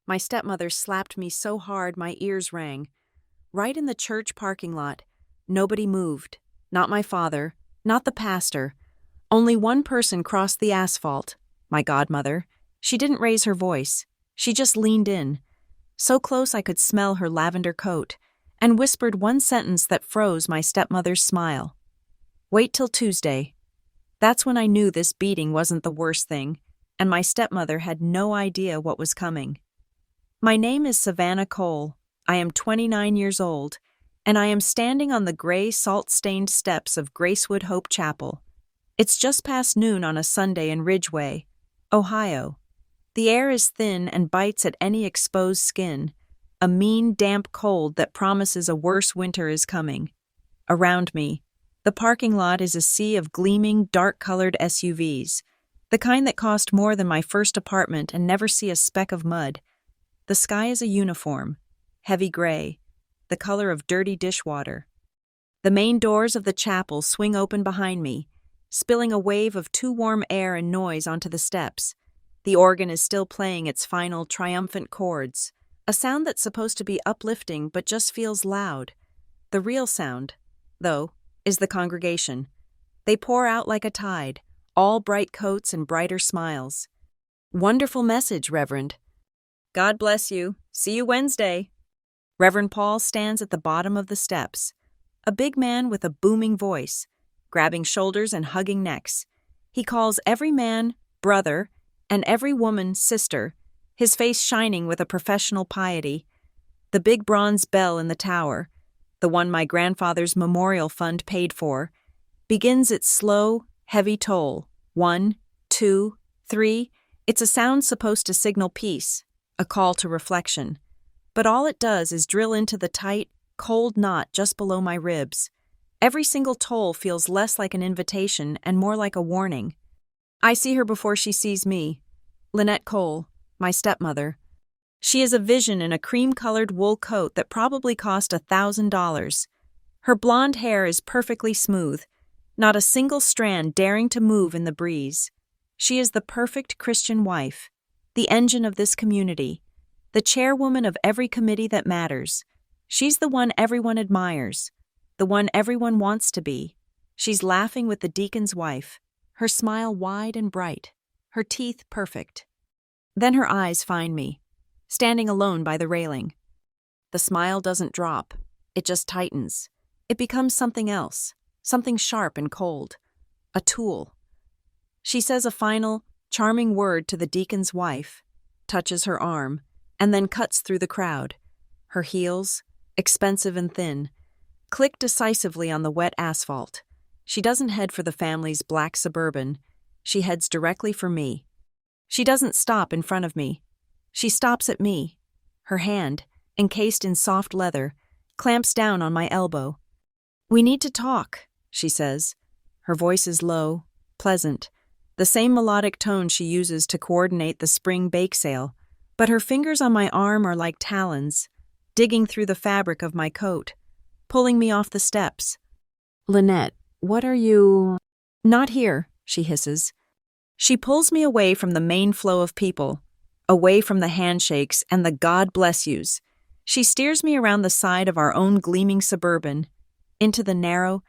My stepmother slapped me so hard my ears rang. Right in the church parking lot. Nobody moved. Not my father, not the pastor. Only one person crossed the asphalt, my godmother. She didn't raise her voice. She just leaned in, so close I could smell her lavender coat, and whispered one sentence that froze my stepmother's smile. "Wait till Tuesday." That's when I knew this beating wasn't the worst thing, and my stepmother had no idea what was coming. My name is Savannah Cole. I am 29 years old, and I am standing on the gray, salt-stained steps of Gracewood Hope Chapel. It's just past noon on a Sunday in Ridgeway, Ohio. The air is thin and bites at any exposed skin, a mean, damp cold that promises a worse winter is coming. Around me, the parking lot is a sea of gleaming, dark-colored SUVs, the kind that cost more than my first apartment and never see a speck of mud. The sky is a uniform, heavy gray, the color of dirty dishwater. The main doors of the chapel swing open behind me, spilling a wave of too warm air and noise onto the steps. The organ is still playing its final triumphant chords, a sound that's supposed to be uplifting but just feels loud. The real sound, though, is the congregation. They pour out like a tide, all bright coats and brighter smiles. "Wonderful message, Reverend." "God bless you. See you Wednesday." Reverend Paul stands at the bottom of the steps, a big man with a booming voice, grabbing shoulders and hugging necks. He calls every man brother and every woman sister, his face shining with a professional piety. The big bronze bell in the tower, the one my grandfather's memorial fund paid for, begins its slow, heavy toll. 1, 2, 3. It's a sound supposed to signal peace, a call to reflection. But all it does is drill into the tight, cold knot just below my ribs. Every single toll feels less like an invitation and more like a warning. I see her before she sees me. Lynette Cole, my stepmother. She is a vision in a cream-colored wool coat that probably cost $1,000. Her blonde hair is perfectly smooth, not a single strand daring to move in the breeze. She is the perfect Christian wife, the engine of this community, the chairwoman of every committee that matters. She's the one everyone admires, the one everyone wants to be. She's laughing with the deacon's wife, her smile wide and bright, her teeth perfect. Then her eyes find me, standing alone by the railing. The smile doesn't drop, it just tightens. It becomes something else, something sharp and cold, a tool. She says a final, charming word to the deacon's wife, touches her arm, and then cuts through the crowd. Her heels, expensive and thin, click decisively on the wet asphalt. She doesn't head for the family's black Suburban. She heads directly for me. She doesn't stop in front of me. She stops at me. Her hand, encased in soft leather, clamps down on my elbow. "We need to talk," she says. Her voice is low, pleasant, the same melodic tone she uses to coordinate the spring bake sale, but her fingers on my arm are like talons, digging through the fabric of my coat, pulling me off the steps. "Lynette, what are you—" "Not here," she hisses. She pulls me away from the main flow of people, away from the handshakes and the God bless yous. She steers me around the side of our own gleaming Suburban, into the narrow,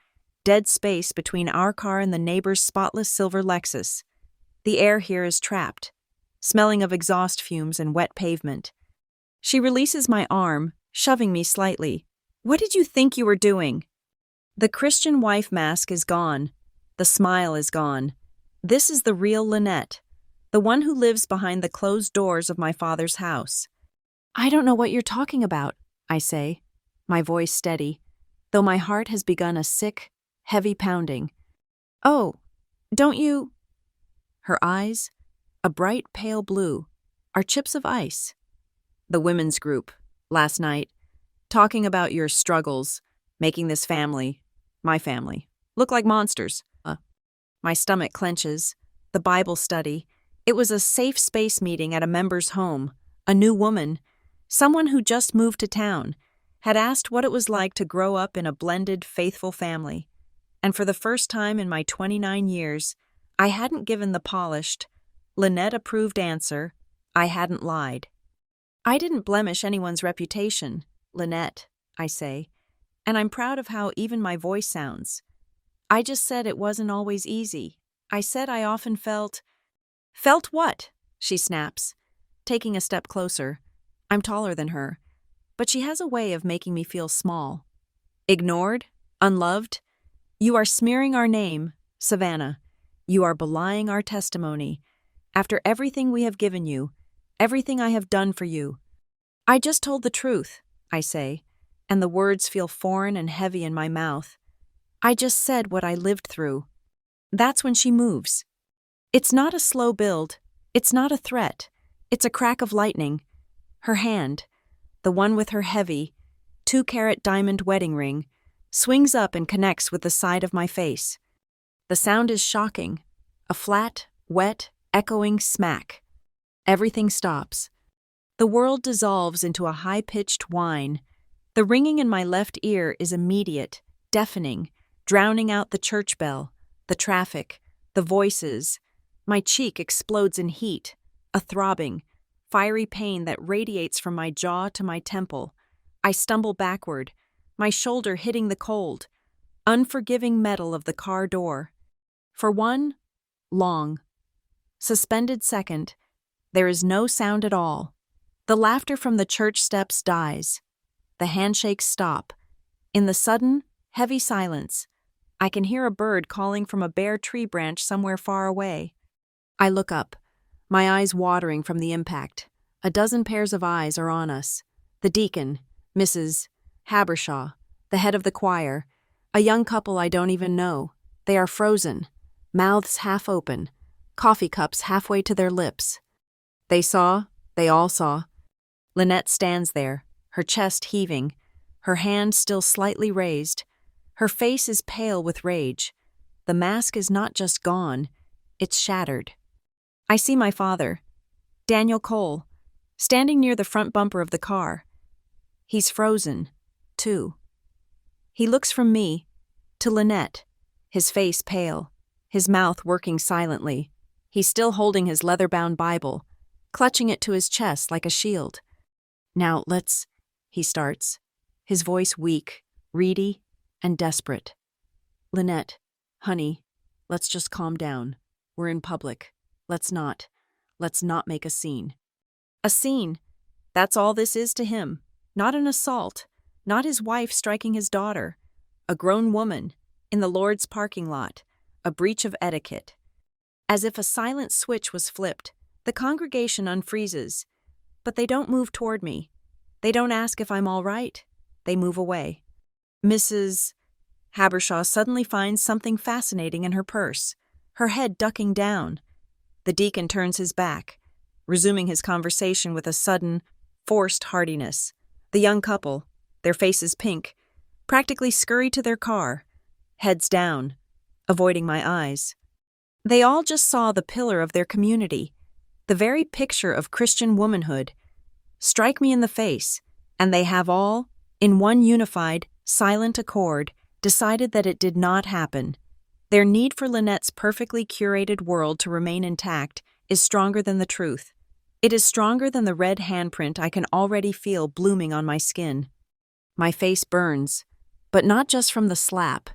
dead space between our car and the neighbor's spotless silver Lexus. The air here is trapped, smelling of exhaust fumes and wet pavement. She releases my arm, shoving me slightly. "What did you think you were doing?" The Christian wife mask is gone. The smile is gone. This is the real Lynette, the one who lives behind the closed doors of my father's house. "I don't know what you're talking about," I say, my voice steady, though my heart has begun a sick, heavy pounding. "Oh, don't you—" Her eyes, a bright pale blue, are chips of ice. "The women's group, last night, talking about your struggles, making this family, my family, look like monsters." My stomach clenches. The Bible study. It was a safe space meeting at a member's home. A new woman, someone who just moved to town, had asked what it was like to grow up in a blended, faithful family. And for the first time in my 29 years, I hadn't given the polished, Lynette-approved answer. I hadn't lied. I didn't blemish anyone's reputation, Lynette, I say, and I'm proud of how even my voice sounds. I just said it wasn't always easy. I said I often felt. Felt what? She snaps, taking a step closer. I'm taller than her, but she has a way of making me feel small. Ignored? Unloved? You are smearing our name, Savannah. You are belying our testimony. After everything we have given you, everything I have done for you. I just told the truth, I say, and the words feel foreign and heavy in my mouth. I just said what I lived through. That's when she moves. It's not a slow build. It's not a threat. It's a crack of lightning. Her hand, the one with her heavy, 2-carat diamond wedding ring, swings up and connects with the side of my face. The sound is shocking. A flat, wet, echoing smack. Everything stops. The world dissolves into a high-pitched whine. The ringing in my left ear is immediate, deafening, drowning out the church bell, the traffic, the voices. My cheek explodes in heat, a throbbing, fiery pain that radiates from my jaw to my temple. I stumble backward, my shoulder hitting the cold, unforgiving metal of the car door. For one long, suspended second, there is no sound at all. The laughter from the church steps dies. The handshakes stop. In the sudden, heavy silence, I can hear a bird calling from a bare tree branch somewhere far away. I look up, my eyes watering from the impact. A dozen pairs of eyes are on us. The deacon, Mrs. Habershaw, the head of the choir, a young couple I don't even know. They are frozen, mouths half open, coffee cups halfway to their lips. They all saw. Lynette stands there, her chest heaving, her hand still slightly raised. Her face is pale with rage. The mask is not just gone, it's shattered. I see my father, Daniel Cole, standing near the front bumper of the car. He's frozen, too. He looks from me to Lynette, his face pale, his mouth working silently. He's still holding his leather-bound Bible, clutching it to his chest like a shield. Now he starts, his voice weak, reedy, and desperate. Lynette, honey, let's just calm down. We're in public. Let's not make a scene. A scene. That's all this is to him. Not an assault. Not his wife striking his daughter. A grown woman, in the Lord's parking lot. A breach of etiquette. As if a silent switch was flipped, the congregation unfreezes. But they don't move toward me. They don't ask if I'm all right. They move away. Mrs. Habershaw suddenly finds something fascinating in her purse, her head ducking down. The deacon turns his back, resuming his conversation with a sudden, forced heartiness. The young couple, their faces pink, practically scurry to their car, heads down, avoiding my eyes. They all just saw the pillar of their community, the very picture of Christian womanhood, strike me in the face, and they have all, in one unified, silent accord, decided that it did not happen. Their need for Lynette's perfectly curated world to remain intact is stronger than the truth. It is stronger than the red handprint I can already feel blooming on my skin. My face burns, but not just from the slap.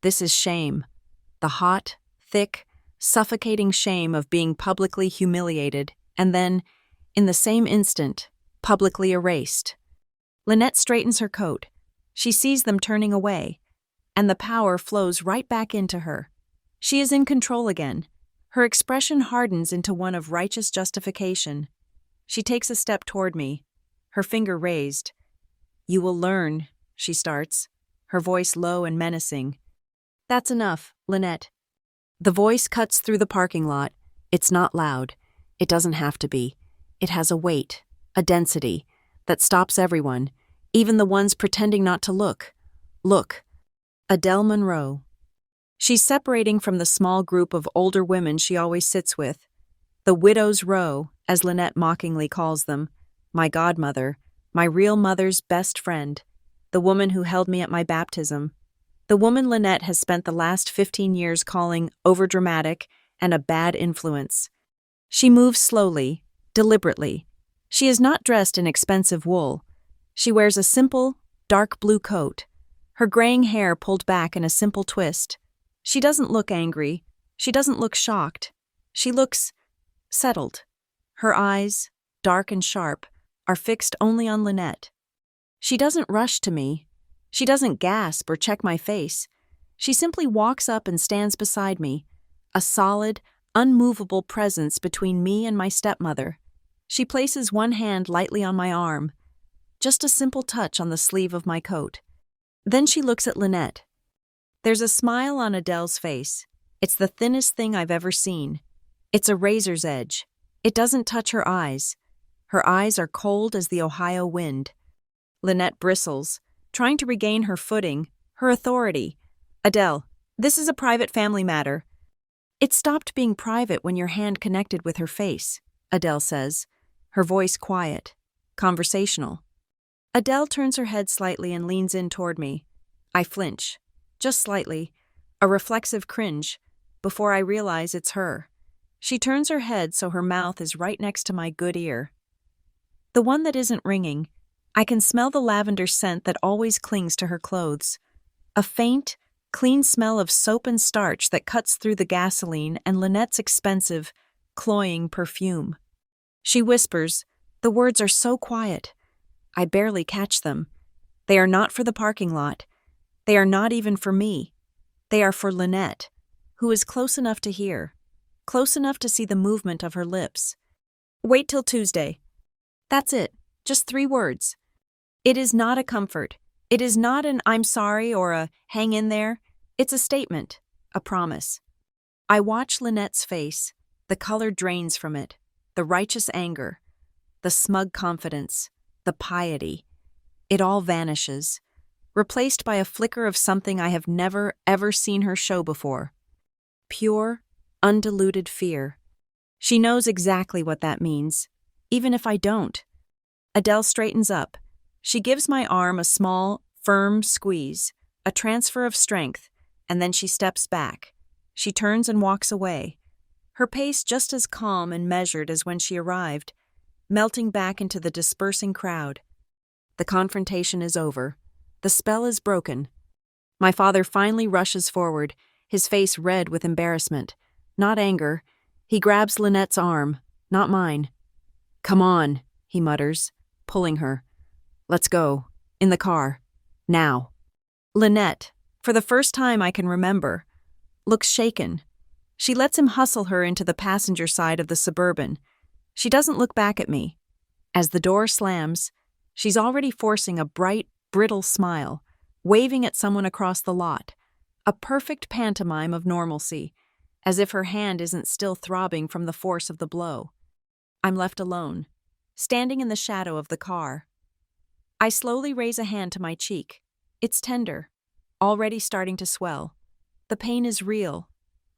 This is shame. The hot, thick, suffocating shame of being publicly humiliated and then, in the same instant, publicly erased. Lynette straightens her coat. She sees them turning away, and the power flows right back into her. She is in control again. Her expression hardens into one of righteous justification. She takes a step toward me, her finger raised. "You will learn," she starts, her voice low and menacing. "That's enough, Lynette." The voice cuts through the parking lot. It's not loud. It doesn't have to be. It has a weight, a density, that stops everyone, even the ones pretending not to look. Look. Adele Monroe. She's separating from the small group of older women she always sits with. The widow's row, as Lynette mockingly calls them. My godmother, my real mother's best friend. The woman who held me at my baptism. The woman Lynette has spent the last 15 years calling overdramatic and a bad influence. She moves slowly, deliberately, She is not dressed in expensive wool. She wears a simple, dark blue coat, her graying hair pulled back in a simple twist. She doesn't look angry. She doesn't look shocked. She looks settled. Her eyes, dark and sharp, are fixed only on Lynette. She doesn't rush to me. She doesn't gasp or check my face. She simply walks up and stands beside me, a solid, unmovable presence between me and my stepmother. She places one hand lightly on my arm, just a simple touch on the sleeve of my coat. Then she looks at Lynette. There's a smile on Adele's face. It's the thinnest thing I've ever seen. It's a razor's edge. It doesn't touch her eyes. Her eyes are cold as the Ohio wind. Lynette bristles, trying to regain her footing, her authority. Adele, this is a private family matter. It stopped being private when your hand connected with her face, Adele says, her voice quiet, conversational. Adele turns her head slightly and leans in toward me. I flinch, just slightly, a reflexive cringe, before I realize it's her. She turns her head so her mouth is right next to my good ear. The one that isn't ringing. I can smell the lavender scent that always clings to her clothes. A faint, clean smell of soap and starch that cuts through the gasoline and Lynette's expensive, cloying perfume. She whispers. The words are so quiet. I barely catch them. They are not for the parking lot. They are not even for me. They are for Lynette, who is close enough to hear, close enough to see the movement of her lips. Wait till Tuesday. That's it, just 3 words. It is not a comfort. It is not an I'm sorry or a hang in there. It's a statement, a promise. I watch Lynette's face. The color drains from it, the righteous anger, the smug confidence, the piety. It all vanishes, replaced by a flicker of something I have never, ever seen her show before. Pure, undiluted fear. She knows exactly what that means, even if I don't. Adele straightens up. She gives my arm a small, firm squeeze, a transfer of strength, and then she steps back. She turns and walks away, her pace just as calm and measured as when she arrived, melting back into the dispersing crowd. The confrontation is over. The spell is broken. My father finally rushes forward, his face red with embarrassment. Not anger. He grabs Lynette's arm, not mine. Come on, he mutters, pulling her. Let's go. In the car. Now. Lynette, for the first time I can remember, looks shaken. She lets him hustle her into the passenger side of the Suburban. She doesn't look back at me. As the door slams, she's already forcing a bright, brittle smile, waving at someone across the lot. A perfect pantomime of normalcy, as if her hand isn't still throbbing from the force of the blow. I'm left alone, standing in the shadow of the car. I slowly raise a hand to my cheek. It's tender, already starting to swell. The pain is real,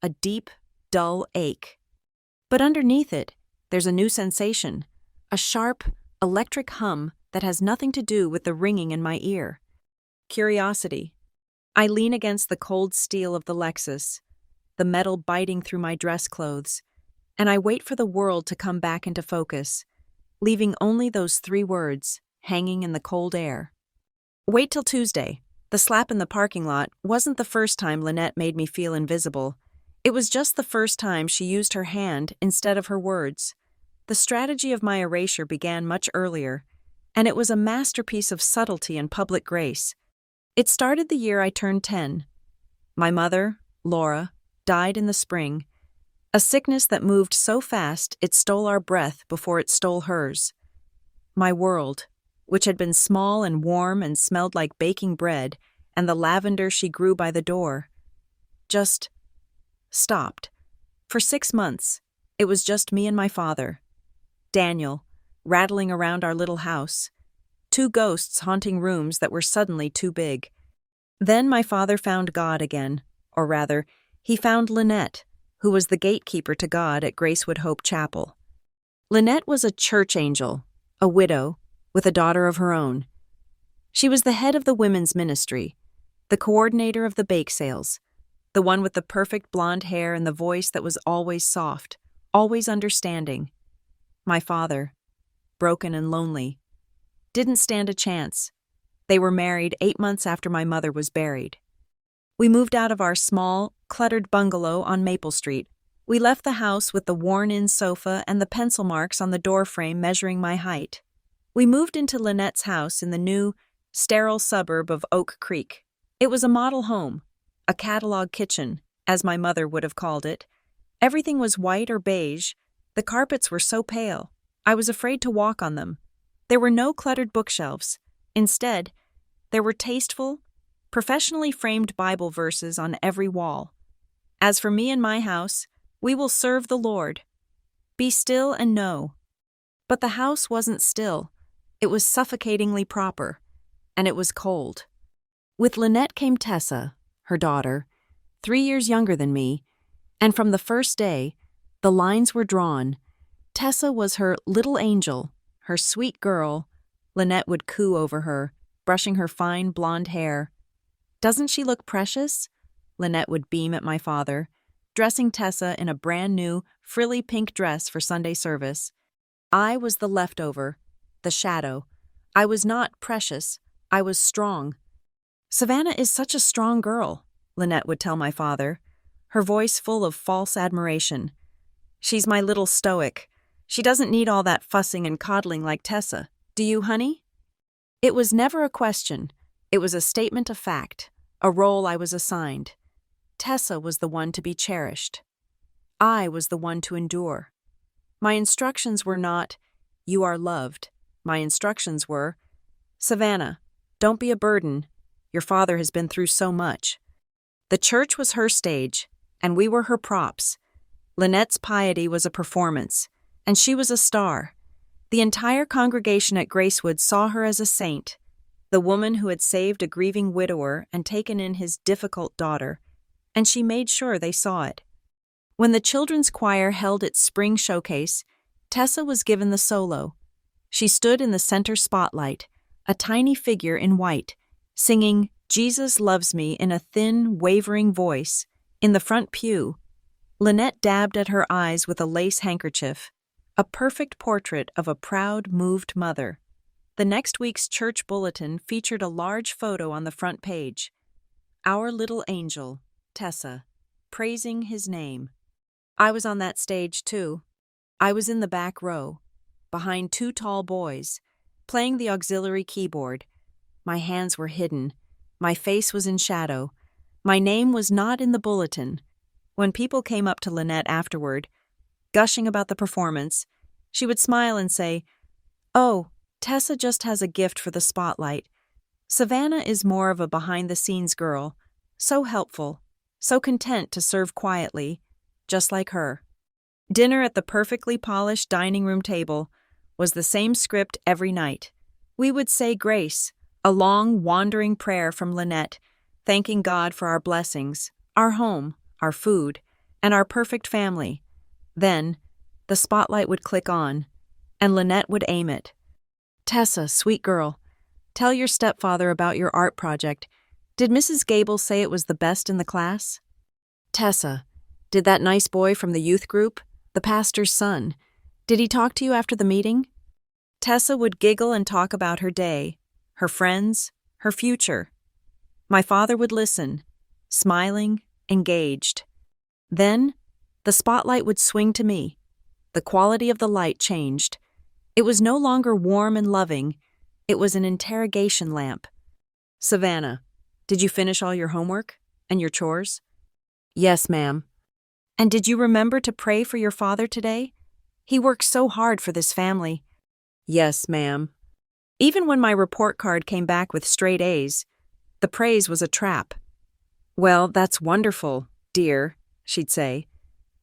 a deep, dull ache. But underneath it, there's a new sensation, a sharp, electric hum that has nothing to do with the ringing in my ear. Curiosity. I lean against the cold steel of the Lexus, the metal biting through my dress clothes, and I wait for the world to come back into focus, leaving only those 3 words hanging in the cold air. Wait till Tuesday. The slap in the parking lot wasn't the first time Lynette made me feel invisible. It was just the first time she used her hand instead of her words. The strategy of my erasure began much earlier, and it was a masterpiece of subtlety and public grace. It started the year I turned 10. My mother, Laura, died in the spring, a sickness that moved so fast it stole our breath before it stole hers. My world, which had been small and warm and smelled like baking bread and the lavender she grew by the door, just stopped. For 6 months, it was just me and my father, Daniel, rattling around our little house, 2 ghosts haunting rooms that were suddenly too big. Then my father found God again, or rather, he found Lynette, who was the gatekeeper to God at Gracewood Hope Chapel. Lynette was a church angel, a widow, with a daughter of her own. She was the head of the women's ministry, the coordinator of the bake sales, the one with the perfect blonde hair and the voice that was always soft, always understanding. My father, broken and lonely. Didn't stand a chance. They were married 8 months after my mother was buried. We moved out of our small, cluttered bungalow on Maple Street. We left the house with the worn-in sofa and the pencil marks on the doorframe measuring my height. We moved into Lynette's house in the new, sterile suburb of Oak Creek. It was a model home, a catalog kitchen, as my mother would have called it. Everything was white or beige. The carpets were so pale, I was afraid to walk on them. There were no cluttered bookshelves. Instead, there were tasteful, professionally framed Bible verses on every wall. As for me and my house, we will serve the Lord. Be still and know. But the house wasn't still. It was suffocatingly proper, and it was cold. With Lynette came Tessa, her daughter, 3 years younger than me, and from the first day, the lines were drawn. Tessa was her little angel, her sweet girl. Lynette would coo over her, brushing her fine blonde hair. "Doesn't she look precious?" Lynette would beam at my father, dressing Tessa in a brand-new, frilly pink dress for Sunday service. I was the leftover, the shadow. I was not precious, I was strong. "Savannah is such a strong girl," Lynette would tell my father, her voice full of false admiration. "She's my little stoic. She doesn't need all that fussing and coddling like Tessa. Do you, honey?" It was never a question. It was a statement of fact, a role I was assigned. Tessa was the one to be cherished. I was the one to endure. My instructions were not, "You are loved." My instructions were, "Savannah, don't be a burden. Your father has been through so much." The church was her stage, and we were her props. Lynette's piety was a performance, and she was a star. The entire congregation at Gracewood saw her as a saint, the woman who had saved a grieving widower and taken in his difficult daughter, and she made sure they saw it. When the children's choir held its spring showcase, Tessa was given the solo. She stood in the center spotlight, a tiny figure in white, singing "Jesus Loves Me" in a thin, wavering voice. In the front pew, Lynette dabbed at her eyes with a lace handkerchief, a perfect portrait of a proud, moved mother. The next week's church bulletin featured a large photo on the front page. Our little angel, Tessa, praising his name. I was on that stage, too. I was in the back row, behind 2 tall boys, playing the auxiliary keyboard. My hands were hidden. My face was in shadow. My name was not in the bulletin. When people came up to Lynette afterward, gushing about the performance, she would smile and say, "Oh, Tessa just has a gift for the spotlight. Savannah is more of a behind-the-scenes girl, so helpful, so content to serve quietly, just like her." Dinner at the perfectly polished dining room table was the same script every night. We would say grace, a long, wandering prayer from Lynette, thanking God for our blessings, our home, our food, and our perfect family. Then, the spotlight would click on, and Lynette would aim it. "Tessa, sweet girl, tell your stepfather about your art project. Did Mrs. Gable say it was the best in the class?" "Tessa, did that nice boy from the youth group, the pastor's son, did he talk to you after the meeting?" Tessa would giggle and talk about her day, her friends, her future. My father would listen, smiling, engaged. Then, the spotlight would swing to me. The quality of the light changed. It was no longer warm and loving. It was an interrogation lamp. "Savannah, did you finish all your homework and your chores?" "Yes, ma'am." "And did you remember to pray for your father today? He worked so hard for this family." "Yes, ma'am." Even when my report card came back with straight A's, the praise was a trap. "Well, that's wonderful, dear," she'd say,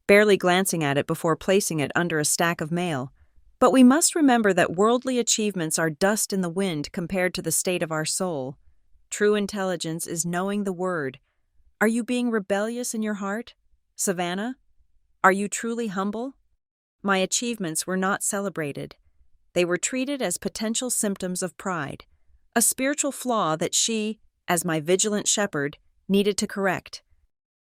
barely glancing at it before placing it under a stack of mail. But we must remember that worldly achievements are dust in the wind compared to the state of our soul. True intelligence is knowing the word. Are you being rebellious in your heart, Savannah? Are you truly humble? My achievements were not celebrated. They were treated as potential symptoms of pride, a spiritual flaw that she, as my vigilant shepherd, needed to correct.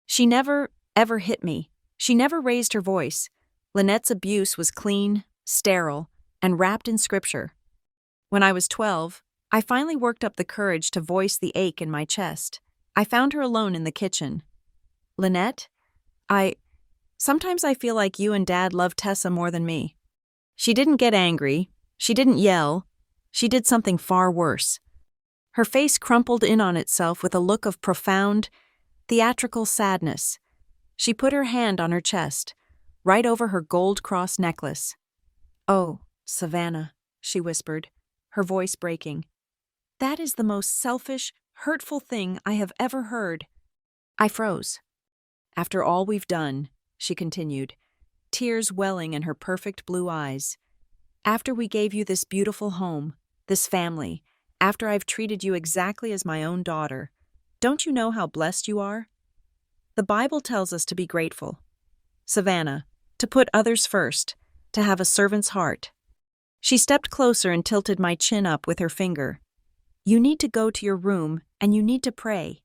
She never, ever hit me. She never raised her voice. Lynette's abuse was clean, sterile, and wrapped in scripture. When I was 12, I finally worked up the courage to voice the ache in my chest. I found her alone in the kitchen. "Lynette, sometimes I feel like you and Dad love Tessa more than me." She didn't get angry. She didn't yell. She did something far worse. Her face crumpled in on itself with a look of profound, theatrical sadness. She put her hand on her chest, right over her gold cross necklace. "Oh, Savannah," she whispered, her voice breaking. "That is the most selfish, hurtful thing I have ever heard." I froze. "After all we've done," she continued, tears welling in her perfect blue eyes. "After we gave you this beautiful home, this family, after I've treated you exactly as my own daughter, don't you know how blessed you are? The Bible tells us to be grateful. Savannah, to put others first, to have a servant's heart." She stepped closer and tilted my chin up with her finger. "You need to go to your room and you need to pray.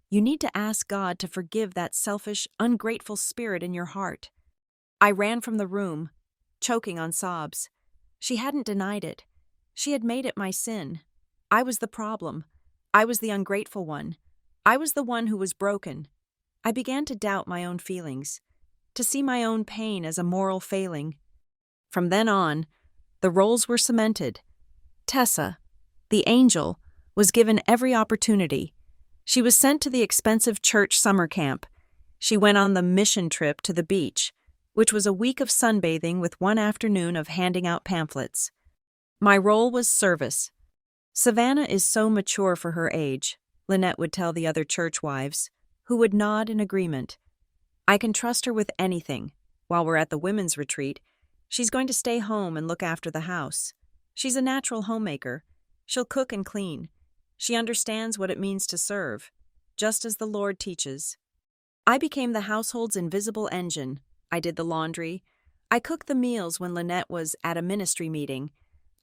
You need to ask God to forgive that selfish, ungrateful spirit in your heart." I ran from the room, choking on sobs. She hadn't denied it. She had made it my sin. I was the problem. I was the ungrateful one. I was the one who was broken. I began to doubt my own feelings, to see my own pain as a moral failing. From then on, the roles were cemented. Tessa, the angel, was given every opportunity. She was sent to the expensive church summer camp. She went on the mission trip to the beach, which was a week of sunbathing with one afternoon of handing out pamphlets. My role was service. "Savannah is so mature for her age," Lynette would tell the other church wives, who would nod in agreement. "I can trust her with anything. While we're at the women's retreat, she's going to stay home and look after the house. She's a natural homemaker. She'll cook and clean. She understands what it means to serve, just as the Lord teaches." I became the household's invisible engine. I did the laundry. I cooked the meals when Lynette was at a ministry meeting.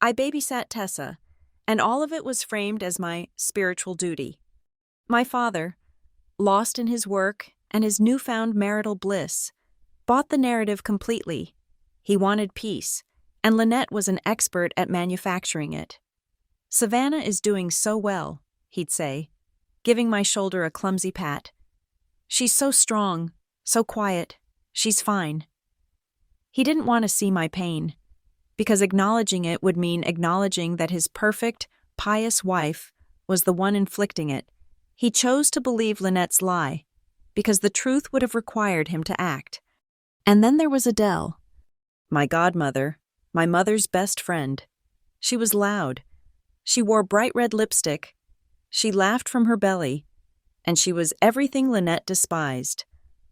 I babysat Tessa, and all of it was framed as my spiritual duty. My father, lost in his work and his newfound marital bliss, bought the narrative completely. He wanted peace, and Lynette was an expert at manufacturing it. "Savannah is doing so well," he'd say, giving my shoulder a clumsy pat. "She's so strong, so quiet. She's fine." He didn't want to see my pain, because acknowledging it would mean acknowledging that his perfect, pious wife was the one inflicting it. He chose to believe Lynette's lie, because the truth would have required him to act. And then there was Adele, my godmother, my mother's best friend. She was loud. She wore bright red lipstick. She laughed from her belly, and she was everything Lynette despised.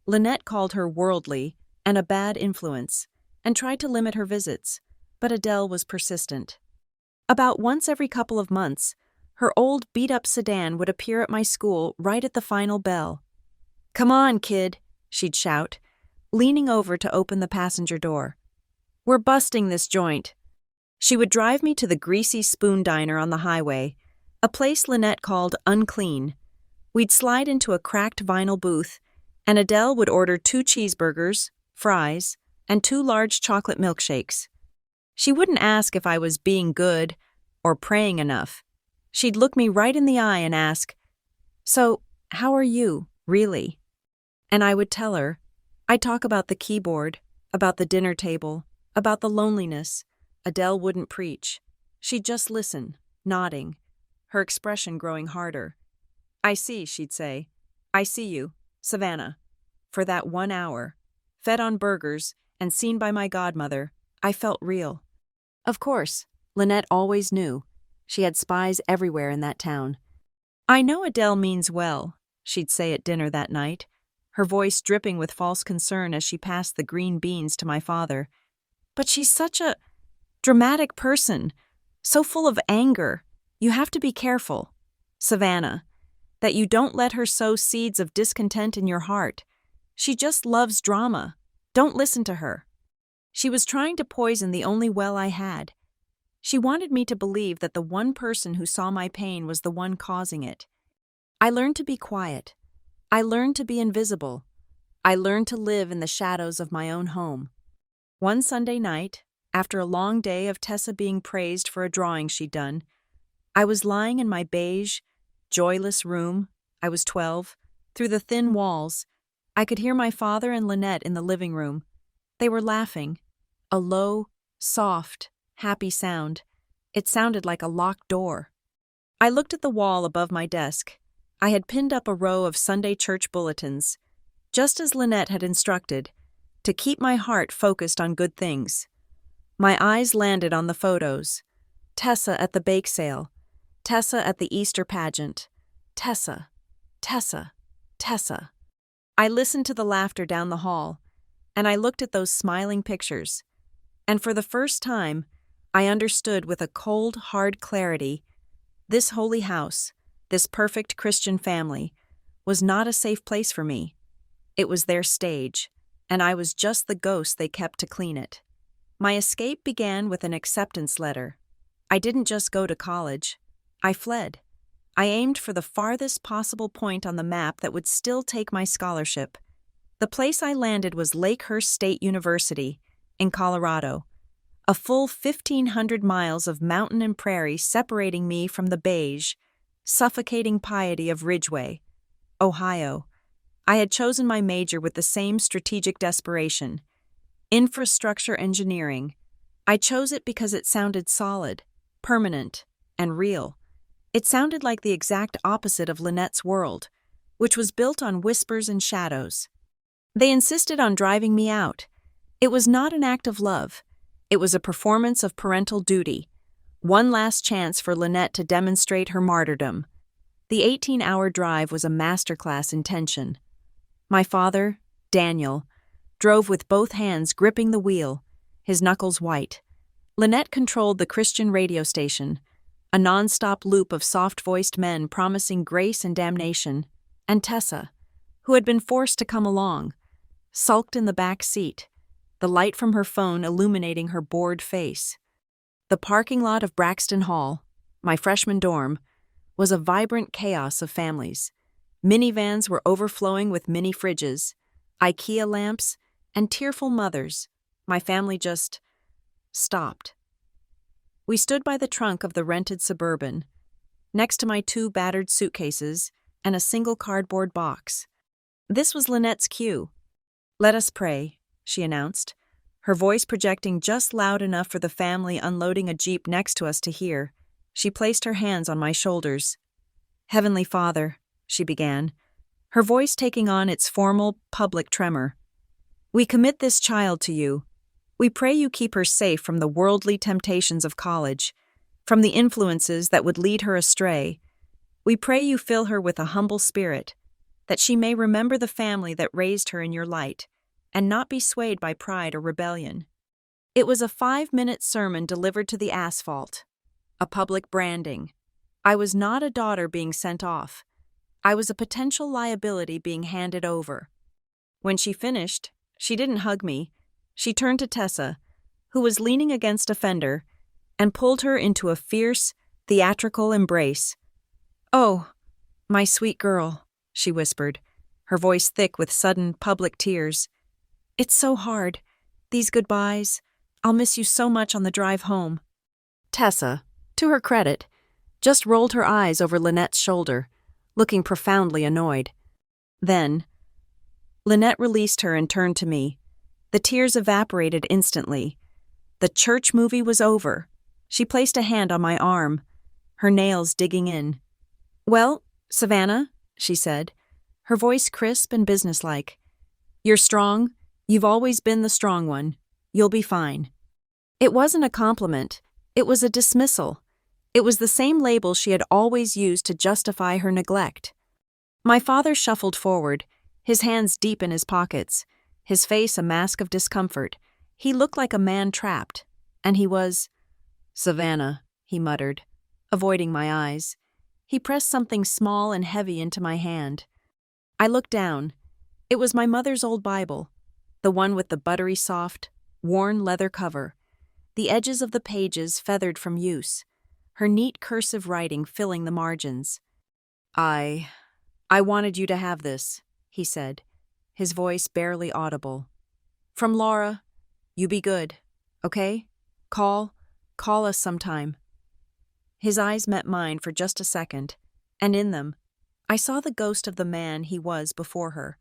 Lynette called her worldly and a bad influence, and tried to limit her visits, but Adele was persistent. About once every couple of months, her old beat-up sedan would appear at my school right at the final bell. "Come on, kid," she'd shout, leaning over to open the passenger door. "We're busting this joint." She would drive me to the greasy spoon diner on the highway, a place Lynette called unclean. We'd slide into a cracked vinyl booth, and Adele would order 2 cheeseburgers, fries, and 2 large chocolate milkshakes. She wouldn't ask if I was being good or praying enough. She'd look me right in the eye and ask, "So, how are you, really?" And I would tell her. I'd talk about the keyboard, about the dinner table, about the loneliness. Adele wouldn't preach. She'd just listen, nodding, her expression growing harder. "I see," she'd say. "I see you, Savannah." For that 1 hour, fed on burgers and seen by my godmother, I felt real. Of course, Lynette always knew. She had spies everywhere in that town. "I know Adele means well," she'd say at dinner that night, her voice dripping with false concern as she passed the green beans to my father. "But she's such a dramatic person, so full of anger. You have to be careful, Savannah, that you don't let her sow seeds of discontent in your heart. She just loves drama. Don't listen to her." She was trying to poison the only well I had. She wanted me to believe that the one person who saw my pain was the one causing it. I learned to be quiet. I learned to be invisible. I learned to live in the shadows of my own home. One Sunday night, After a long day of Tessa being praised for a drawing she'd done, I was lying in my beige, joyless room. I was 12. Through the thin walls, I could hear my father and Lynette in the living room. They were laughing. A low, soft, happy sound. It sounded like a locked door. I looked at the wall above my desk. I had pinned up a row of Sunday church bulletins, just as Lynette had instructed, to keep my heart focused on good things. My eyes landed on the photos. Tessa at the bake sale. Tessa at the Easter pageant. Tessa. Tessa. Tessa. I listened to the laughter down the hall, and I looked at those smiling pictures. And for the first time, I understood with a cold, hard clarity, this holy house, this perfect Christian family, was not a safe place for me. It was their stage, and I was just the ghost they kept to clean it. My escape began with an acceptance letter. I didn't just go to college. I fled. I aimed for the farthest possible point on the map that would still take my scholarship. The place I landed was Lakehurst State University, in Colorado. A full 1,500 miles of mountain and prairie separating me from the beige, suffocating piety of Ridgeway, Ohio. I had chosen my major with the same strategic desperation. Infrastructure engineering. I chose it because it sounded solid, permanent, and real. It sounded like the exact opposite of Lynette's world, which was built on whispers and shadows. They insisted on driving me out. It was not an act of love. It was a performance of parental duty. One last chance for Lynette to demonstrate her martyrdom. The 18-hour drive was a masterclass in tension. My father, Daniel, drove with both hands gripping the wheel, his knuckles white. Lynette controlled the Christian radio station, a non-stop loop of soft-voiced men promising grace and damnation, and Tessa, who had been forced to come along, sulked in the back seat, the light from her phone illuminating her bored face. The parking lot of Braxton Hall, my freshman dorm, was a vibrant chaos of families. Minivans were overflowing with mini fridges, IKEA lamps, and tearful mothers. My family just stopped. We stood by the trunk of the rented Suburban, next to my 2 battered suitcases and a single cardboard box. This was Lynette's cue. "Let us pray," she announced, her voice projecting just loud enough for the family unloading a Jeep next to us to hear. She placed her hands on my shoulders. "Heavenly Father," she began, her voice taking on its formal, public tremor. "We commit this child to you. We pray you keep her safe from the worldly temptations of college, from the influences that would lead her astray. We pray you fill her with a humble spirit, that she may remember the family that raised her in your light, and not be swayed by pride or rebellion." It was a 5-minute sermon delivered to the asphalt, a public branding. I was not a daughter being sent off. I was a potential liability being handed over. When she finished, she didn't hug me. She turned to Tessa, who was leaning against a fender, and pulled her into a fierce, theatrical embrace. "Oh, my sweet girl," she whispered, her voice thick with sudden, public tears. "It's so hard, these goodbyes. I'll miss you so much on the drive home." Tessa, to her credit, just rolled her eyes over Lynette's shoulder, looking profoundly annoyed. Then, Lynette released her and turned to me. The tears evaporated instantly. The church movie was over. She placed a hand on my arm, her nails digging in. "Well, Savannah," she said, her voice crisp and businesslike. "You're strong. You've always been the strong one. You'll be fine." It wasn't a compliment. It was a dismissal. It was the same label she had always used to justify her neglect. My father shuffled forward, his hands deep in his pockets, his face a mask of discomfort. He looked like a man trapped, and he was... "Savannah," he muttered, avoiding my eyes. He pressed something small and heavy into my hand. I looked down. It was my mother's old Bible, the one with the buttery soft, worn leather cover, the edges of the pages feathered from use, her neat cursive writing filling the margins. I wanted you to have this," he said, his voice barely audible. "From Laura. You be good, okay? Call us sometime." His eyes met mine for just a second, and in them, I saw the ghost of the man he was before her,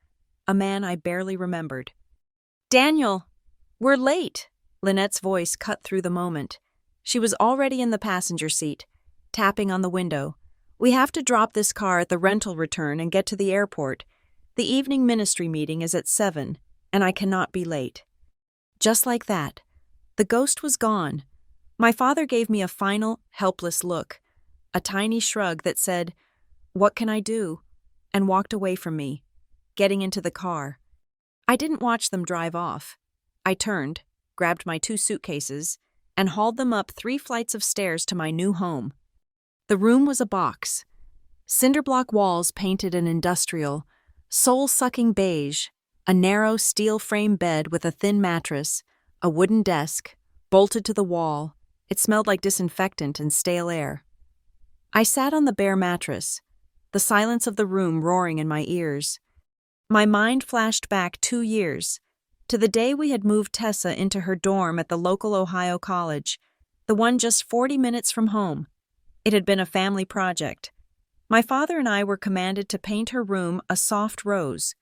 a man I barely remembered. "Daniel, we're late!" Lynette's voice cut through the moment. She was already in the passenger seat, tapping on the window. "We have to drop this car at the rental return and get to the airport. The evening ministry meeting is at 7, and I cannot be late." Just like that, the ghost was gone. My father gave me a final, helpless look, a tiny shrug that said, "What can I do?" and walked away from me, getting into the car. I didn't watch them drive off. I turned, grabbed my 2 suitcases, and hauled them up 3 flights of stairs to my new home. The room was a box. Cinderblock walls painted an industrial, soul-sucking beige, a narrow steel-frame bed with a thin mattress, a wooden desk, bolted to the wall. It smelled like disinfectant and stale air. I sat on the bare mattress, the silence of the room roaring in my ears. My mind flashed back 2 years, to the day we had moved Tessa into her dorm at the local Ohio college, the one just 40 minutes from home. It had been a family project. My father and I were commanded to paint her room a soft rose.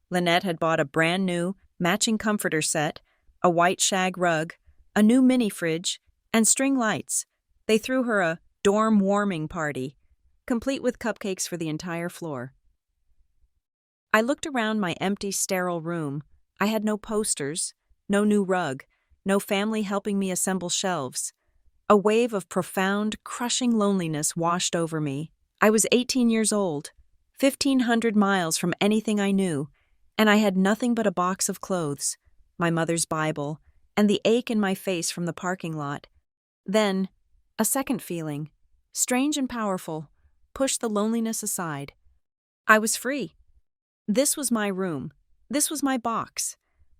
Lynette had bought a brand new, matching comforter set, a white shag rug, a new mini fridge, and string lights. They threw her a dorm warming party, complete with cupcakes for the entire floor. I looked around my empty, sterile room. I had no posters, no new rug, no family helping me assemble shelves. A wave of profound, crushing loneliness washed over me. I was 18 years old, 1,500 miles from anything I knew, and I had nothing but a box of clothes, my mother's Bible, and the ache in my face from the parking lot. Then, a second feeling, strange and powerful, pushed the loneliness aside. I was free. This was my room. This was my box.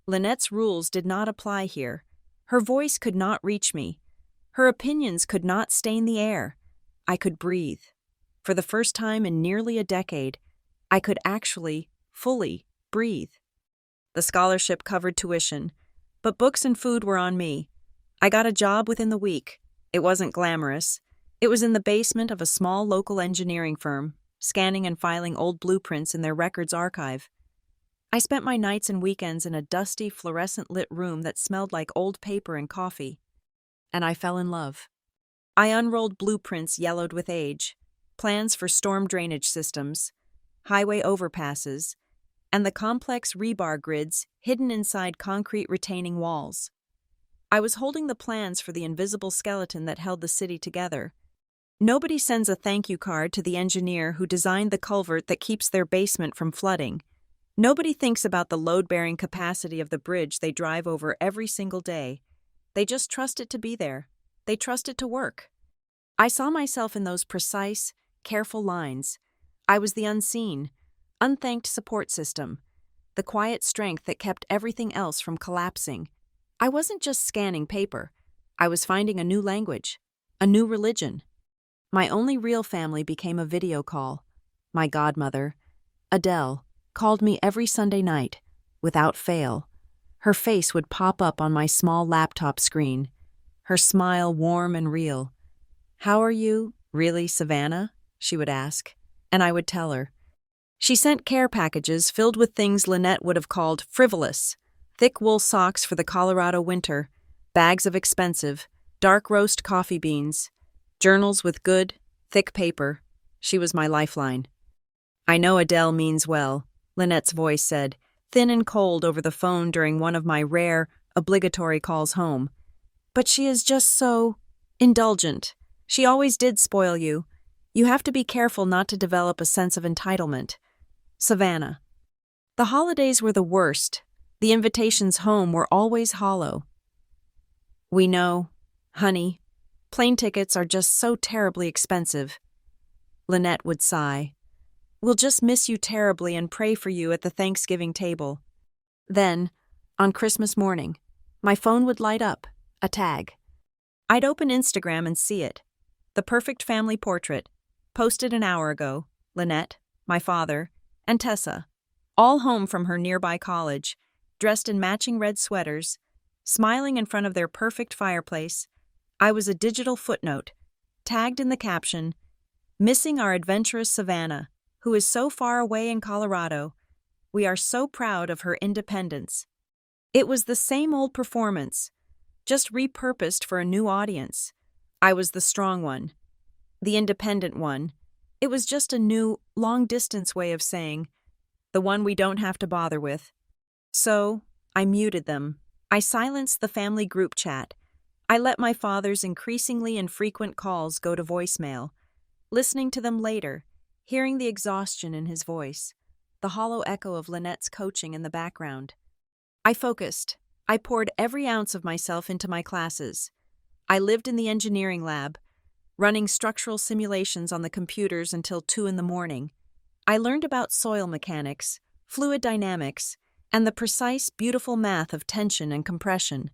Lynette's rules did not apply here. Her voice could not reach me. Her opinions could not stain the air. I could breathe. For the first time in nearly a decade, I could actually, fully, breathe. The scholarship covered tuition, but books and food were on me. I got a job within the week. It wasn't glamorous. It was in the basement of a small local engineering firm, scanning and filing old blueprints in their records archive. I spent my nights and weekends in a dusty, fluorescent-lit room that smelled like old paper and coffee. And I fell in love. I unrolled blueprints yellowed with age, plans for storm drainage systems, highway overpasses, and the complex rebar grids hidden inside concrete retaining walls. I was holding the plans for the invisible skeleton that held the city together. Nobody sends a thank you card to the engineer who designed the culvert that keeps their basement from flooding. Nobody thinks about the load-bearing capacity of the bridge they drive over every single day. They just trust it to be there. They trust it to work. I saw myself in those precise, careful lines. I was the unseen, unthanked support system, the quiet strength that kept everything else from collapsing. I wasn't just scanning paper. I was finding a new language, a new religion. My only real family became a video call. My godmother, Adele, called me every Sunday night, without fail. Her face would pop up on my small laptop screen, her smile warm and real. "How are you, really, Savannah?" she would ask, and I would tell her. She sent care packages filled with things Lynette would have called frivolous: thick wool socks for the Colorado winter, bags of expensive, dark roast coffee beans, journals with good, thick paper. She was my lifeline. "I know Adele means well," Lynette's voice said, thin and cold over the phone during one of my rare, obligatory calls home. "But she is just so indulgent. She always did spoil you. You have to be careful not to develop a sense of entitlement." Savannah. The holidays were the worst. The invitations home were always hollow. "We know, honey. Plane tickets are just so terribly expensive." Lynette would sigh. "We'll just miss you terribly and pray for you at the Thanksgiving table." Then, on Christmas morning, my phone would light up, a tag. I'd open Instagram and see it. The perfect family portrait, posted an hour ago. Lynette, my father, and Tessa, all home from her nearby college, dressed in matching red sweaters, smiling in front of their perfect fireplace, I was a digital footnote, tagged in the caption, "Missing our adventurous Savannah, who is so far away in Colorado. We are so proud of her independence." It was the same old performance, just repurposed for a new audience. I was the strong one, the independent one. It was just a new, long-distance way of saying, the one we don't have to bother with. So, I muted them. I silenced the family group chat. I let my father's increasingly infrequent calls go to voicemail, listening to them later, hearing the exhaustion in his voice, the hollow echo of Lynette's coaching in the background. I focused. I poured every ounce of myself into my classes. I lived in the engineering lab, running structural simulations on the computers until 2 in the morning. I learned about soil mechanics, fluid dynamics, and the precise, beautiful math of tension and compression.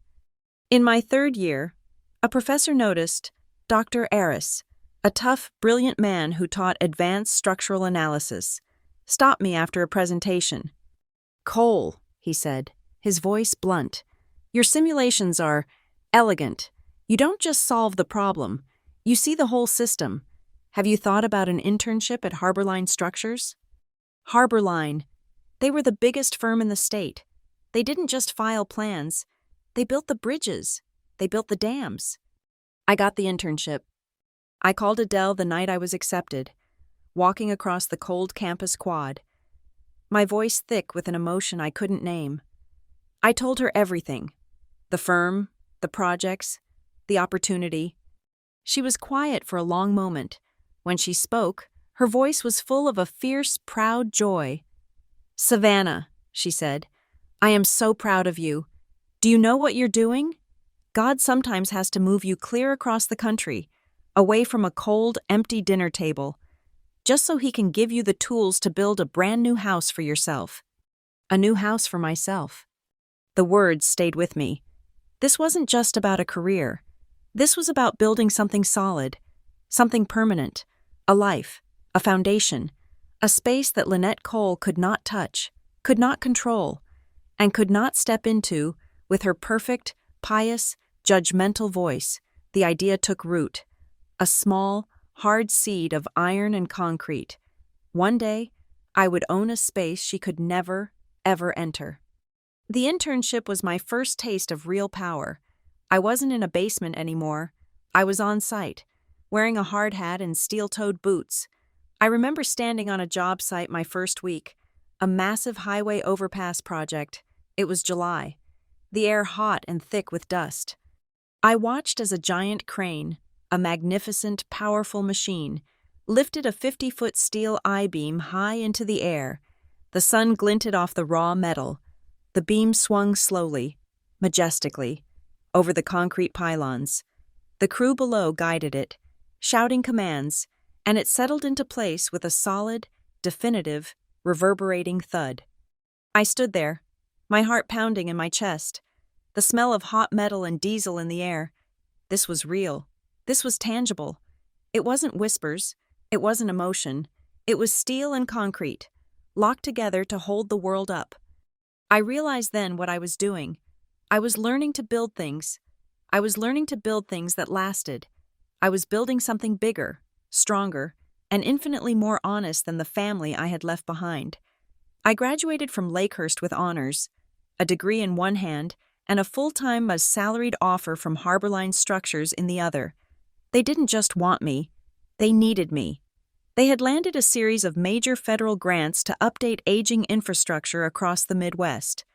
In my 3rd year, a professor noticed Dr. Aris, a tough, brilliant man who taught advanced structural analysis, stopped me after a presentation. "Cole," he said, his voice blunt, "your simulations are elegant. You don't just solve the problem, you see the whole system. Have you thought about an internship at Harborline Structures?" Harborline. They were the biggest firm in the state. They didn't just file plans. They built the bridges. They built the dams. I got the internship. I called Adele the night I was accepted, walking across the cold campus quad, my voice thick with an emotion I couldn't name. I told her everything. The firm, the projects, the opportunity. She was quiet for a long moment. When she spoke, her voice was full of a fierce, proud joy. "Savannah," she said, "I am so proud of you. Do you know what you're doing? God sometimes has to move you clear across the country, away from a cold, empty dinner table, just so he can give you the tools to build a brand new house for yourself." A new house for myself. The words stayed with me. This wasn't just about a career. This was about building something solid, something permanent, a life, a foundation, a space that Lynette Cole could not touch, could not control, and could not step into with her perfect, pious, judgmental voice. The idea took root, a small, hard seed of iron and concrete. One day, I would own a space she could never, ever enter. The internship was my first taste of real power. I wasn't in a basement anymore. I was on site, wearing a hard hat and steel-toed boots. I remember standing on a job site my first week, a massive highway overpass project. It was July, the air hot and thick with dust. I watched as a giant crane, a magnificent, powerful machine, lifted a 50-foot steel I-beam high into the air. The sun glinted off the raw metal. The beam swung slowly, majestically, over the concrete pylons. The crew below guided it, shouting commands, and it settled into place with a solid, definitive, reverberating thud. I stood there, my heart pounding in my chest, the smell of hot metal and diesel in the air. This was real. This was tangible. It wasn't whispers. It wasn't emotion. It was steel and concrete, locked together to hold the world up. I realized then what I was doing. I was learning to build things. I was learning to build things that lasted. I was building something bigger, stronger, and infinitely more honest than the family I had left behind. I graduated from Lakehurst with honors, a degree in one hand, and a full-time salaried offer from Harborline Structures in the other. They didn't just want me. They needed me. They had landed a series of major federal grants to update aging infrastructure across the Midwest.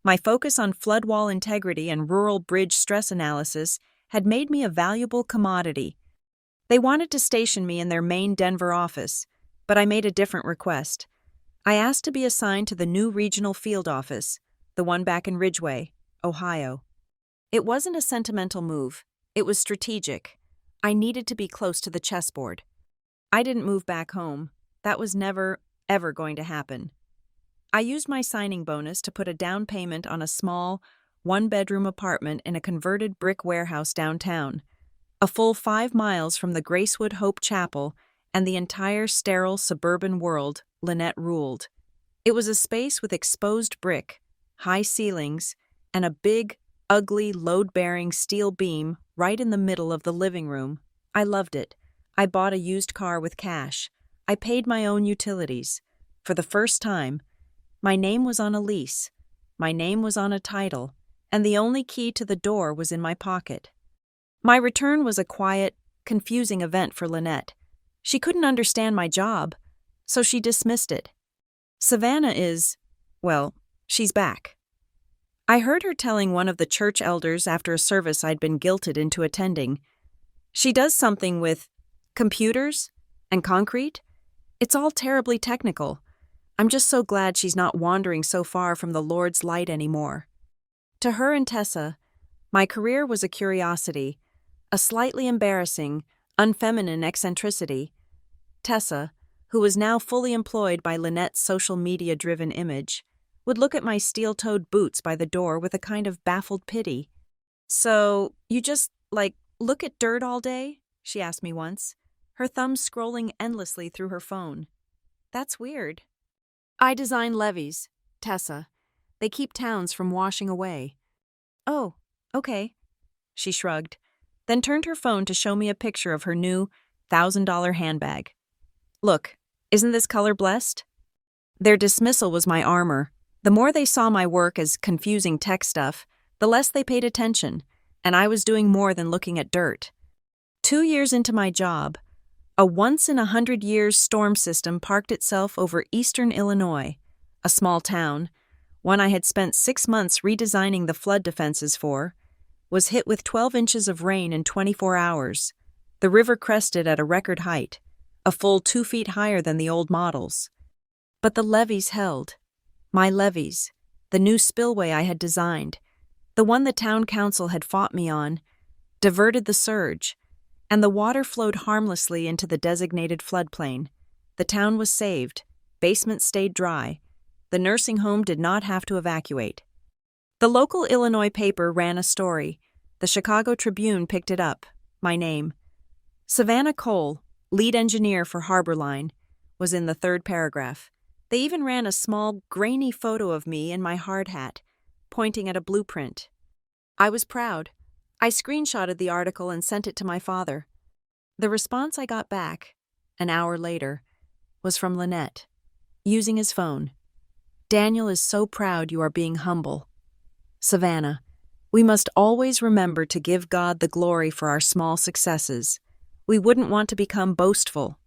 My focus on flood wall integrity and rural bridge stress analysis had made me a valuable commodity. They wanted to station me in their main Denver office, but I made a different request. I asked to be assigned to the new regional field office, the one back in Ridgeway, Ohio. It wasn't a sentimental move. It was strategic. I needed to be close to the chessboard. I didn't move back home. That was never, ever going to happen. I used my signing bonus to put a down payment on a small, one-bedroom apartment in a converted brick warehouse downtown, a full 5 miles from the Gracewood Hope Chapel and the entire sterile suburban world Lynette ruled. It was a space with exposed brick, high ceilings, and a big, ugly, load-bearing steel beam right in the middle of the living room. I loved it. I bought a used car with cash. I paid my own utilities. For the first time, my name was on a lease. My name was on a title, and the only key to the door was in my pocket. My return was a quiet, confusing event for Lynette. She couldn't understand my job, so she dismissed it. Savannah is, well, she's back. I heard her telling one of the church elders after a service I'd been guilted into attending. She does something with computers and concrete. It's all terribly technical. I'm just so glad she's not wandering so far from the Lord's light anymore. To her and Tessa, my career was a curiosity, a slightly embarrassing, unfeminine eccentricity. Tessa, who was now fully employed by Lynette's social media-driven image, would look at my steel-toed boots by the door with a kind of baffled pity. "So, you just, look at dirt all day?" she asked me once, her thumbs scrolling endlessly through her phone. "That's weird." "I design levees, Tessa. They keep towns from washing away." "Oh, okay," she shrugged, then turned her phone to show me a picture of her new $1,000 handbag. "Look, isn't this color blessed?" Their dismissal was my armor. The more they saw my work as confusing tech stuff, the less they paid attention, and I was doing more than looking at dirt. 2 years into my job, a once-in-100-years storm system parked itself over eastern Illinois, a small town, one I had spent 6 months redesigning the flood defenses for, was hit with 12 inches of rain in 24 hours. The river crested at a record height, a full 2 feet higher than the old models. But the levees held. My levees, the new spillway I had designed, the one the town council had fought me on, diverted the surge, and the water flowed harmlessly into the designated floodplain. The town was saved, basements stayed dry, the nursing home did not have to evacuate. The local Illinois paper ran a story. The Chicago Tribune picked it up, my name. Savannah Cole, lead engineer for Harbor Line, was in the 3rd paragraph. They even ran a small, grainy photo of me in my hard hat, pointing at a blueprint. I was proud. I screenshotted the article and sent it to my father. The response I got back, an hour later, was from Lynette, using his phone. "Daniel is so proud you are being humble. Savannah, we must always remember to give God the glory for our small successes. We wouldn't want to become boastful."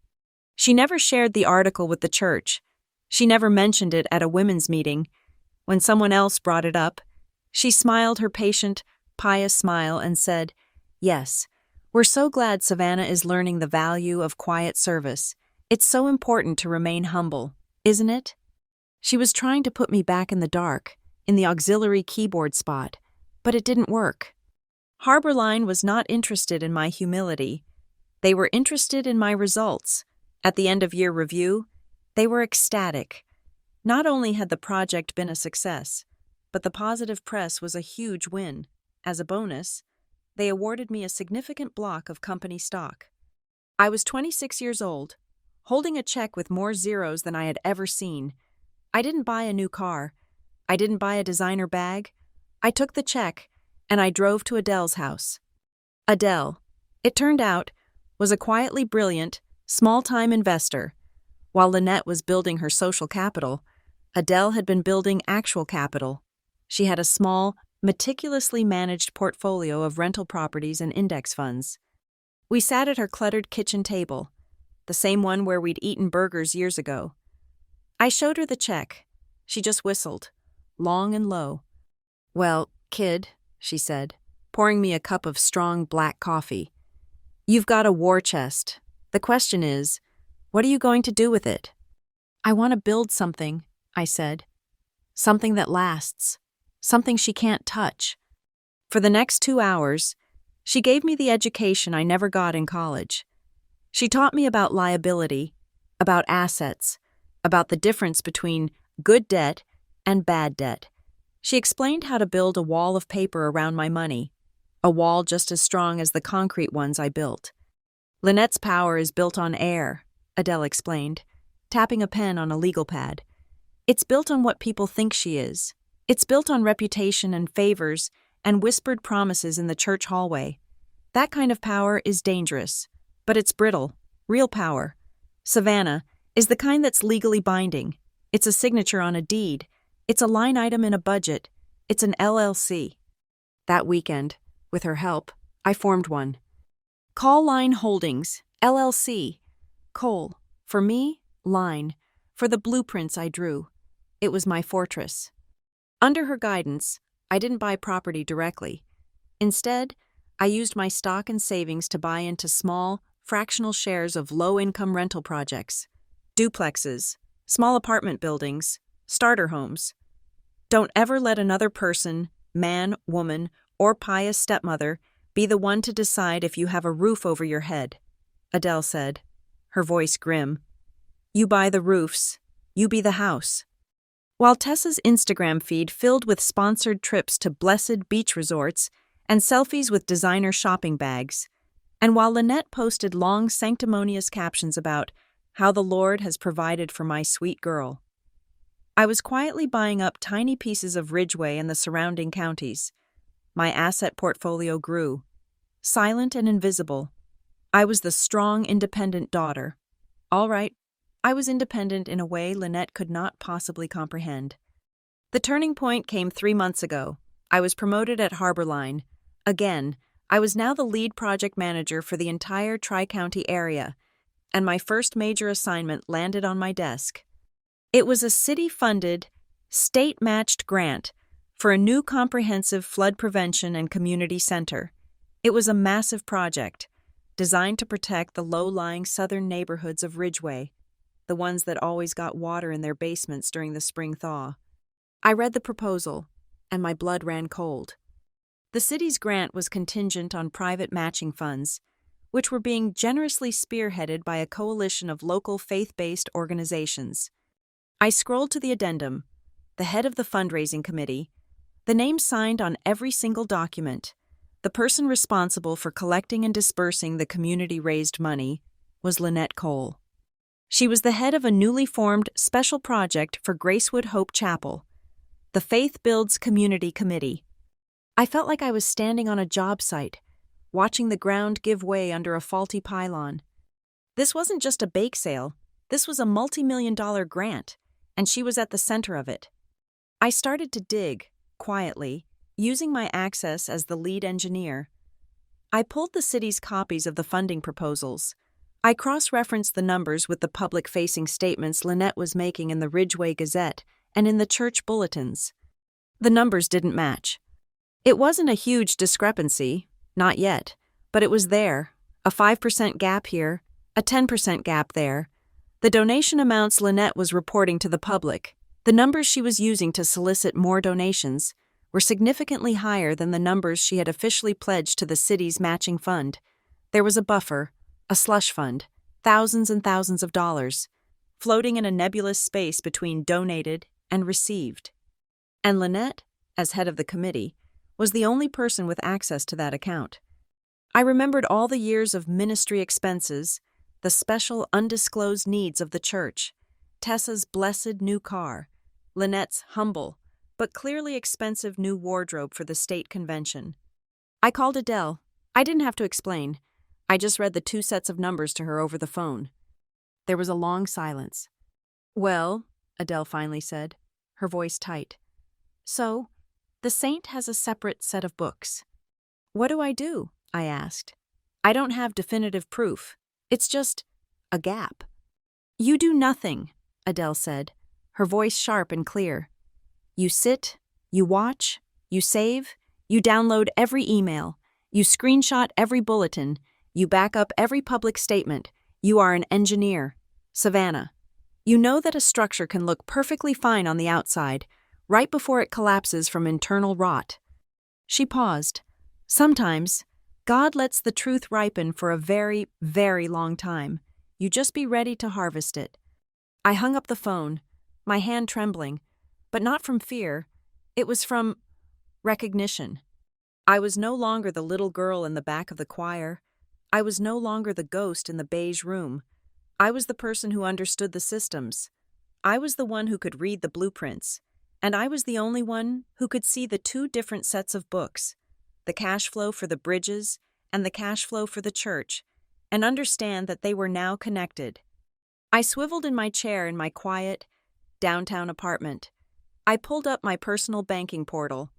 She never shared the article with the church. She never mentioned it at a women's meeting. When someone else brought it up, she smiled her patient, pious smile and said, "Yes, we're so glad Savannah is learning the value of quiet service. It's so important to remain humble, isn't it?" She was trying to put me back in the dark, in the auxiliary keyboard spot, but it didn't work. Harbor Line was not interested in my humility. They were interested in my results. At the end-of-year review, they were ecstatic. Not only had the project been a success, but the positive press was a huge win. As a bonus, they awarded me a significant block of company stock. I was 26 years old, holding a check with more zeros than I had ever seen. I didn't buy a new car. I didn't buy a designer bag. I took the check, and I drove to Adele's house. Adele, it turned out, was a quietly brilliant, small-time investor. While Lynette was building her social capital, Adele had been building actual capital. She had a small, meticulously managed portfolio of rental properties and index funds. We sat at her cluttered kitchen table, the same one where we'd eaten burgers years ago. I showed her the check. She just whistled, long and low. "Well, kid," she said, pouring me a cup of strong black coffee, "you've got a war chest. The question is, what are you going to do with it?" "I want to build something," I said. "Something that lasts. Something she can't touch." For the next 2 hours, she gave me the education I never got in college. She taught me about liability, about assets, about the difference between good debt and bad debt. She explained how to build a wall of paper around my money, a wall just as strong as the concrete ones I built. "Lynette's power is built on air," Adele explained, tapping a pen on a legal pad. "It's built on what people think she is. It's built on reputation and favors and whispered promises in the church hallway. That kind of power is dangerous, but it's brittle, real power. Savannah is the kind that's legally binding. It's a signature on a deed. It's a line item in a budget. It's an LLC. That weekend, with her help, I formed one. Call Line Holdings, LLC. Coal. For me, line. For the blueprints I drew. It was my fortress. Under her guidance, I didn't buy property directly. Instead, I used my stock and savings to buy into small, fractional shares of low-income rental projects, duplexes, small apartment buildings, starter homes. Don't ever let another person, man, woman, or pious stepmother, be the one to decide if you have a roof over your head, Adele said, her voice grim. You buy the roofs, you be the house. While Tessa's Instagram feed filled with sponsored trips to blessed beach resorts and selfies with designer shopping bags, and while Lynette posted long sanctimonious captions about how the Lord has provided for my sweet girl, I was quietly buying up tiny pieces of Ridgeway and the surrounding counties. My asset portfolio grew. Silent and invisible. I was the strong, independent daughter. All right, I was independent in a way Lynette could not possibly comprehend. The turning point came 3 months ago. I was promoted at Harborline. Again, I was now the lead project manager for the entire Tri-County area, and my first major assignment landed on my desk. It was a city-funded, state-matched grant for a new comprehensive flood prevention and community center. It was a massive project, designed to protect the low-lying southern neighborhoods of Ridgeway, the ones that always got water in their basements during the spring thaw. I read the proposal, and my blood ran cold. The city's grant was contingent on private matching funds, which were being generously spearheaded by a coalition of local faith-based organizations. I scrolled to the addendum, the head of the fundraising committee, the name signed on every single document. The person responsible for collecting and dispersing the community-raised money was Lynette Cole. She was the head of a newly formed special project for Gracewood Hope Chapel, the Faith Builds Community Committee. I felt like I was standing on a job site, watching the ground give way under a faulty pylon. This wasn't just a bake sale, this was a multi-million-dollar grant, and she was at the center of it. I started to dig, quietly, using my access as the lead engineer. I pulled the city's copies of the funding proposals. I cross-referenced the numbers with the public-facing statements Lynette was making in the Ridgeway Gazette and in the church bulletins. The numbers didn't match. It wasn't a huge discrepancy, not yet, but it was there, a 5% gap here, a 10% gap there. The donation amounts Lynette was reporting to the public, the numbers she was using to solicit more donations, were significantly higher than the numbers she had officially pledged to the city's matching fund. There was a buffer, a slush fund, thousands and thousands of dollars, floating in a nebulous space between donated and received. And Lynette, as head of the committee, was the only person with access to that account. I remembered all the years of ministry expenses, the special undisclosed needs of the church, Tessa's blessed new car, Lynette's humble but clearly expensive new wardrobe for the state convention. I called Adele. I didn't have to explain. I just read the 2 sets of numbers to her over the phone. There was a long silence. Well, Adele finally said, her voice tight. So, the saint has a separate set of books. What do I do? I asked. I don't have definitive proof. It's just a gap. You do nothing, Adele said, her voice sharp and clear. You sit, you watch, you save, you download every email, you screenshot every bulletin, you back up every public statement. You are an engineer. Savannah. You know that a structure can look perfectly fine on the outside, right before it collapses from internal rot. She paused. Sometimes, God lets the truth ripen for a very, very long time. You just be ready to harvest it. I hung up the phone, my hand trembling, but not from fear. It was from recognition. I was no longer the little girl in the back of the choir. I was no longer the ghost in the beige room. I was the person who understood the systems. I was the one who could read the blueprints. And I was the only one who could see the 2 different sets of books, the cash flow for the bridges and the cash flow for the church, and understand that they were now connected. I swiveled in my chair in my quiet, downtown apartment. I pulled up my personal banking portal.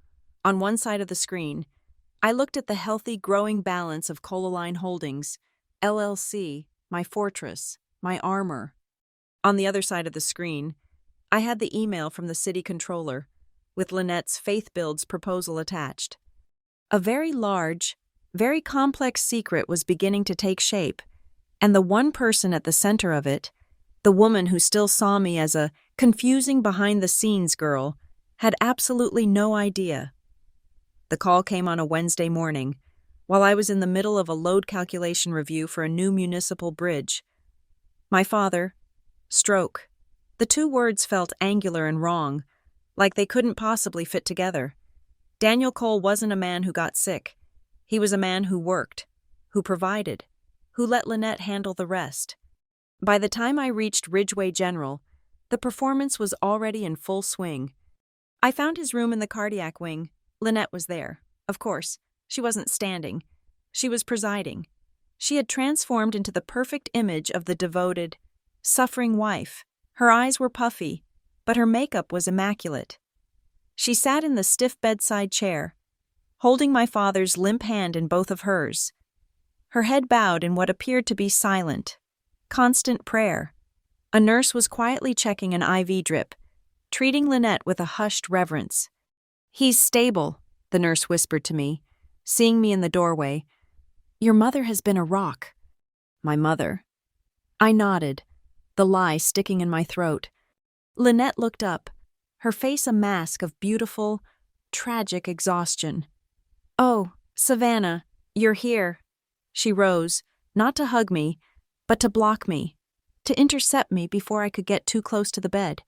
On one side of the screen, I looked at the healthy, growing balance of Colaline Holdings, LLC, my fortress, my armor. On the other side of the screen, I had the email from the city controller, with Lynette's Faith Builds proposal attached. A very large, very complex secret was beginning to take shape, and the one person at the center of it, the woman who still saw me as a confusing behind-the-scenes girl, had absolutely no idea. The call came on a Wednesday morning, while I was in the middle of a load calculation review for a new municipal bridge. My father, stroke. The two words felt angular and wrong, like they couldn't possibly fit together. Daniel Cole wasn't a man who got sick. He was a man who worked, who provided, who let Lynette handle the rest. By the time I reached Ridgeway General, the performance was already in full swing. I found his room in the cardiac wing. Lynette was there. Of course, she wasn't standing. She was presiding. She had transformed into the perfect image of the devoted, suffering wife. Her eyes were puffy, but her makeup was immaculate. She sat in the stiff bedside chair, holding my father's limp hand in both of hers. Her head bowed in what appeared to be silent, constant prayer. A nurse was quietly checking an IV drip, treating Lynette with a hushed reverence. "He's stable," the nurse whispered to me, seeing me in the doorway. "Your mother has been a rock." My mother. I nodded, the lie sticking in my throat. Lynette looked up, her face a mask of beautiful, tragic exhaustion. "Oh, Savannah, you're here." She rose, not to hug me, but to block me, to intercept me before I could get too close to the bed.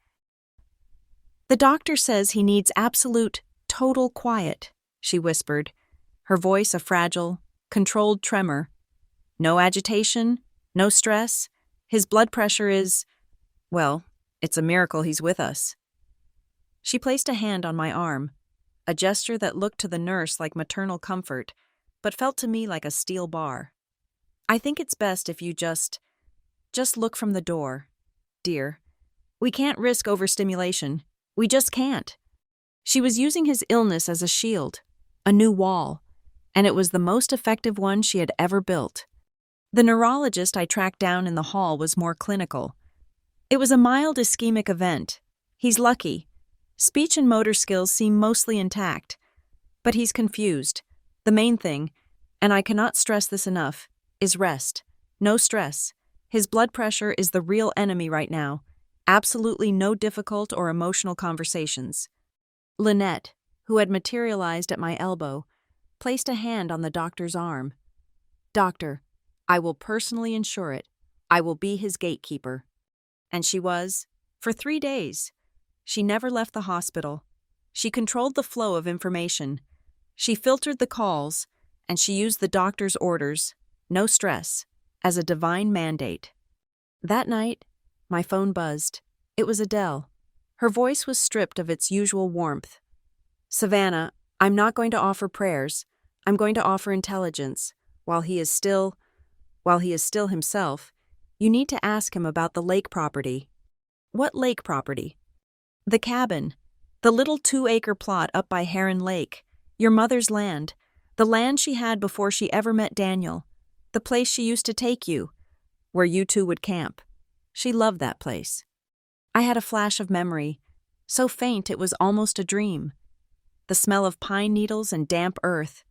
"The doctor says he needs absolute, total quiet," she whispered, her voice a fragile, controlled tremor. "No agitation, no stress. His blood pressure is, well, it's a miracle he's with us." She placed a hand on my arm, a gesture that looked to the nurse like maternal comfort, but felt to me like a steel bar. "I think it's best if you just look from the door, dear. We can't risk overstimulation. We just can't." She was using his illness as a shield, a new wall, and it was the most effective one she had ever built. The neurologist I tracked down in the hall was more clinical. It was a mild ischemic event. He's lucky. Speech and motor skills seem mostly intact. But he's confused. The main thing, and I cannot stress this enough, is rest. No stress. His blood pressure is the real enemy right now. Absolutely no difficult or emotional conversations. Lynette, who had materialized at my elbow, placed a hand on the doctor's arm. "Doctor, I will personally ensure it. I will be his gatekeeper." And she was, for 3 days. She never left the hospital. She controlled the flow of information. She filtered the calls, and she used the doctor's orders, no stress, as a divine mandate. That night, my phone buzzed. It was Adele. Her voice was stripped of its usual warmth. "Savannah, I'm not going to offer prayers. I'm going to offer intelligence. While he is still himself, you need to ask him about the lake property." "What lake property?" "The cabin. The little 2-acre plot up by Heron Lake. Your mother's land. The land she had before she ever met Daniel. The place she used to take you, where you two would camp. She loved that place." I had a flash of memory, so faint it was almost a dream. The smell of pine needles and damp earth,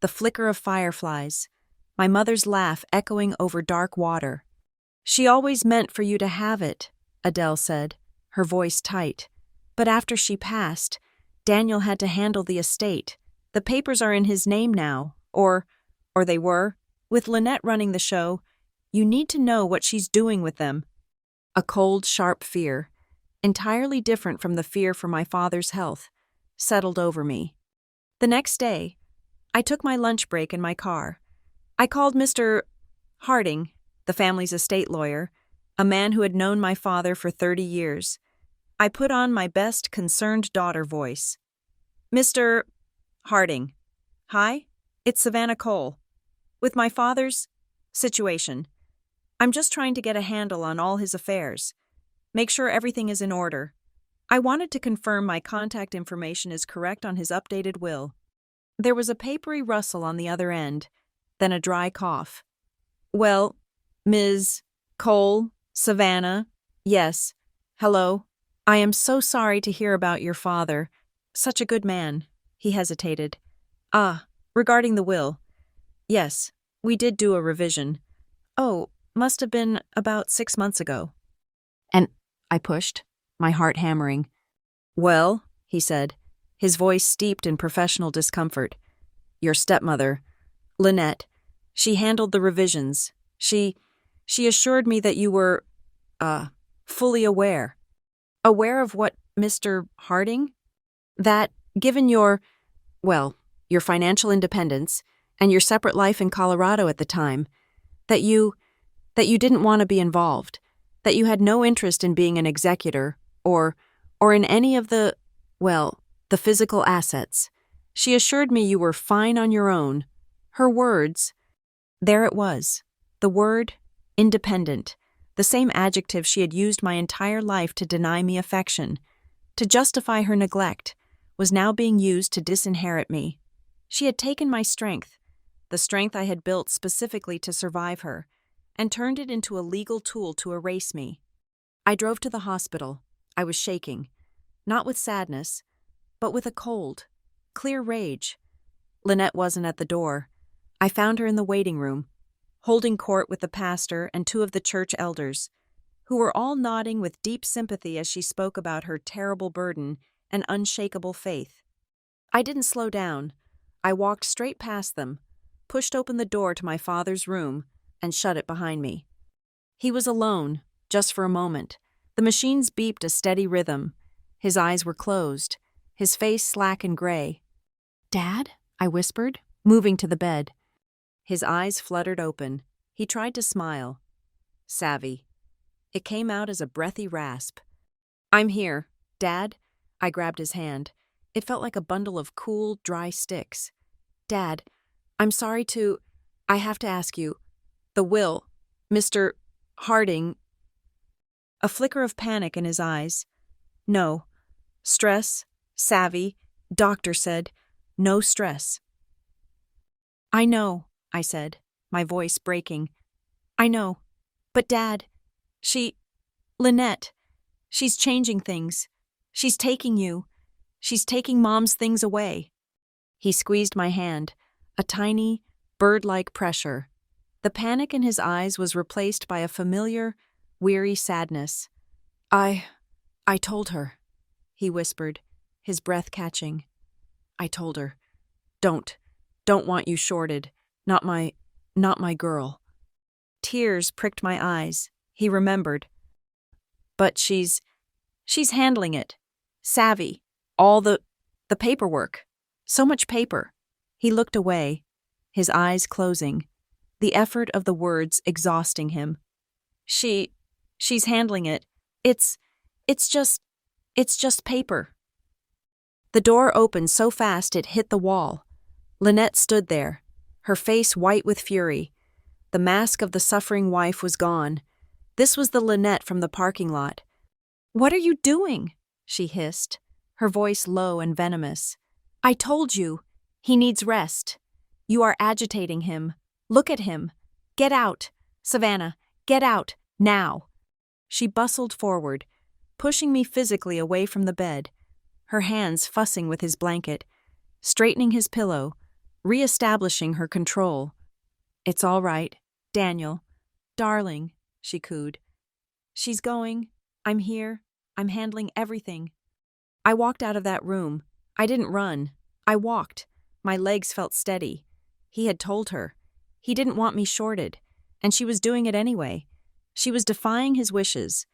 the flicker of fireflies, my mother's laugh echoing over dark water. "She always meant for you to have it," Adele said, her voice tight. "But after she passed, Daniel had to handle the estate. The papers are in his name now, or they were. With Lynette running the show, you need to know what she's doing with them." A cold, sharp fear, entirely different from the fear for my father's health, settled over me. The next day, I took my lunch break in my car. I called Mr. Harding, the family's estate lawyer, a man who had known my father for 30 years. I put on my best concerned daughter voice. "Mr. Harding. Hi, it's Savannah Cole. With my father's situation. I'm just trying to get a handle on all his affairs. Make sure everything is in order. I wanted to confirm my contact information is correct on his updated will. There was a papery rustle on the other end, then a dry cough. Well, Ms. Cole, Savannah, yes. Hello. I am so sorry to hear about your father. Such a good man. He hesitated. Regarding the will. Yes, we did do a revision. Oh, must have been about 6 months ago. And I pushed, my heart hammering. Well, he said, his voice steeped in professional discomfort. Your stepmother, Lynette, she handled the revisions. She assured me that you were, fully aware. Aware of what, Mr. Harding? That, given your financial independence and your separate life in Colorado at the time, that you didn't want to be involved, that you had no interest in being an executor or in any of the physical assets. She assured me you were fine on your own. Her words, there it was, the word independent, the same adjective she had used my entire life to deny me affection, to justify her neglect, was now being used to disinherit me. She had taken my strength, the strength I had built specifically to survive her, and turned it into a legal tool to erase me. I drove to the hospital. I was shaking, not with sadness, but with a cold, clear rage. Lynette wasn't at the door. I found her in the waiting room, holding court with the pastor and 2 of the church elders, who were all nodding with deep sympathy as she spoke about her terrible burden and unshakable faith. I didn't slow down. I walked straight past them, pushed open the door to my father's room, and shut it behind me. He was alone, just for a moment. The machines beeped a steady rhythm. His eyes were closed, his face slack and gray. "Dad?" I whispered, moving to the bed. His eyes fluttered open. He tried to smile. Savvy. It came out as a breathy rasp. "I'm here, Dad." I grabbed his hand. It felt like a bundle of cool, dry sticks. "Dad, I'm sorry to... I have to ask you. The will, Mr. Harding..." A flicker of panic in his eyes. "No. Stress, savvy, doctor said, no stress." "I know," I said, my voice breaking. "I know. But Dad, Lynette, she's changing things. She's taking you. She's taking Mom's things away." He squeezed my hand, a tiny, bird-like pressure. The panic in his eyes was replaced by a familiar, weary sadness. I told her," he whispered, his breath catching. "I told her, don't want you shorted, not my girl." Tears pricked my eyes. He remembered. "But she's handling it. Savvy. All the paperwork. So much paper." He looked away, his eyes closing, the effort of the words exhausting him. She's handling it. It's just paper." The door opened so fast it hit the wall. Lynette stood there, her face white with fury. The mask of the suffering wife was gone. This was the Lynette from the parking lot. "What are you doing?" she hissed, her voice low and venomous. "I told you. He needs rest. You are agitating him. Look at him. Get out. Savannah, get out, now." She bustled forward, pushing me physically away from the bed, her hands fussing with his blanket, straightening his pillow, re-establishing her control. "It's all right, Daniel. Darling," she cooed. "She's going. I'm here. I'm handling everything." I walked out of that room. I didn't run. I walked. My legs felt steady. He had told her. He didn't want me shorted, and she was doing it anyway. She was defying his wishes,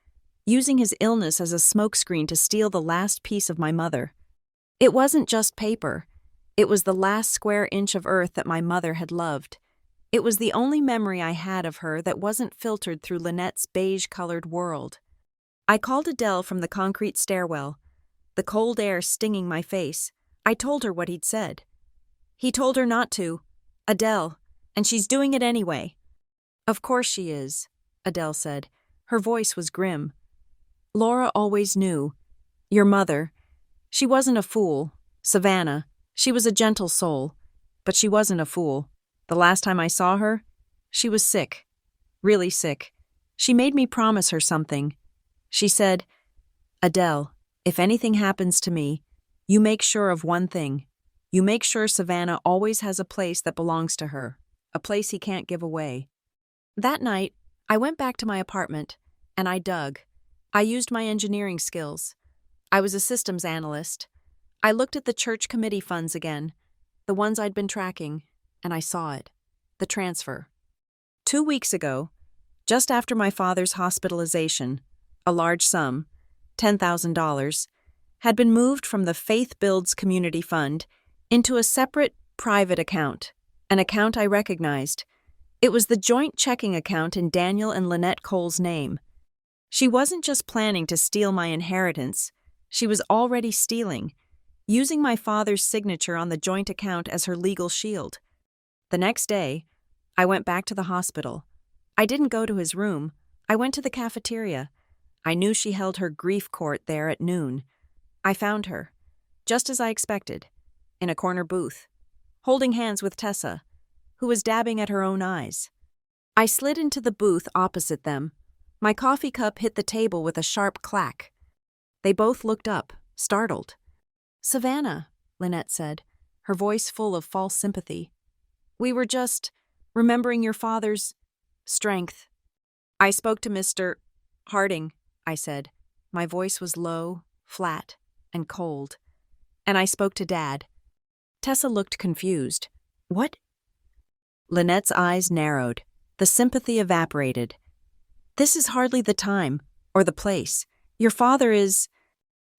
using his illness as a smokescreen to steal the last piece of my mother. It wasn't just paper. It was the last square inch of earth that my mother had loved. It was the only memory I had of her that wasn't filtered through Lynette's beige-colored world. I called Adele from the concrete stairwell, the cold air stinging my face. I told her what he'd said. "He told her not to. Adele, And she's doing it anyway. Of course she is, Adele said. Her voice was grim. Laura always knew. Your mother. She wasn't a fool. Savannah. She was a gentle soul. But she wasn't a fool. The last time I saw her, she was sick. Really sick. She made me promise her something. She said, Adele, if anything happens to me, you make sure of one thing. You make sure Savannah always has a place that belongs to her, a place he can't give away. That night, I went back to my apartment, and I dug. I used my engineering skills. I was a systems analyst. I looked at the church committee funds again, the ones I'd been tracking, and I saw it. The transfer. 2 weeks ago, just after my father's hospitalization, a large sum, $10,000, had been moved from the Faith Builds Community Fund into a separate, private account, an account I recognized. It was the joint checking account in Daniel and Lynette Cole's name. She wasn't just planning to steal my inheritance, she was already stealing, using my father's signature on the joint account as her legal shield. The next day, I went back to the hospital. I didn't go to his room. I went to the cafeteria. I knew she held her grief court there at noon. I found her, just as I expected, in a corner booth, holding hands with Tessa, who was dabbing at her own eyes. I slid into the booth opposite them. My coffee cup hit the table with a sharp clack. They both looked up, startled. Savannah, Lynette said, her voice full of false sympathy. We were just remembering your father's strength. I spoke to Mr. Harding, I said. My voice was low, flat, and cold. And I spoke to Dad. Tessa looked confused. What? Lynette's eyes narrowed. The sympathy evaporated. This is hardly the time, or the place. Your father is...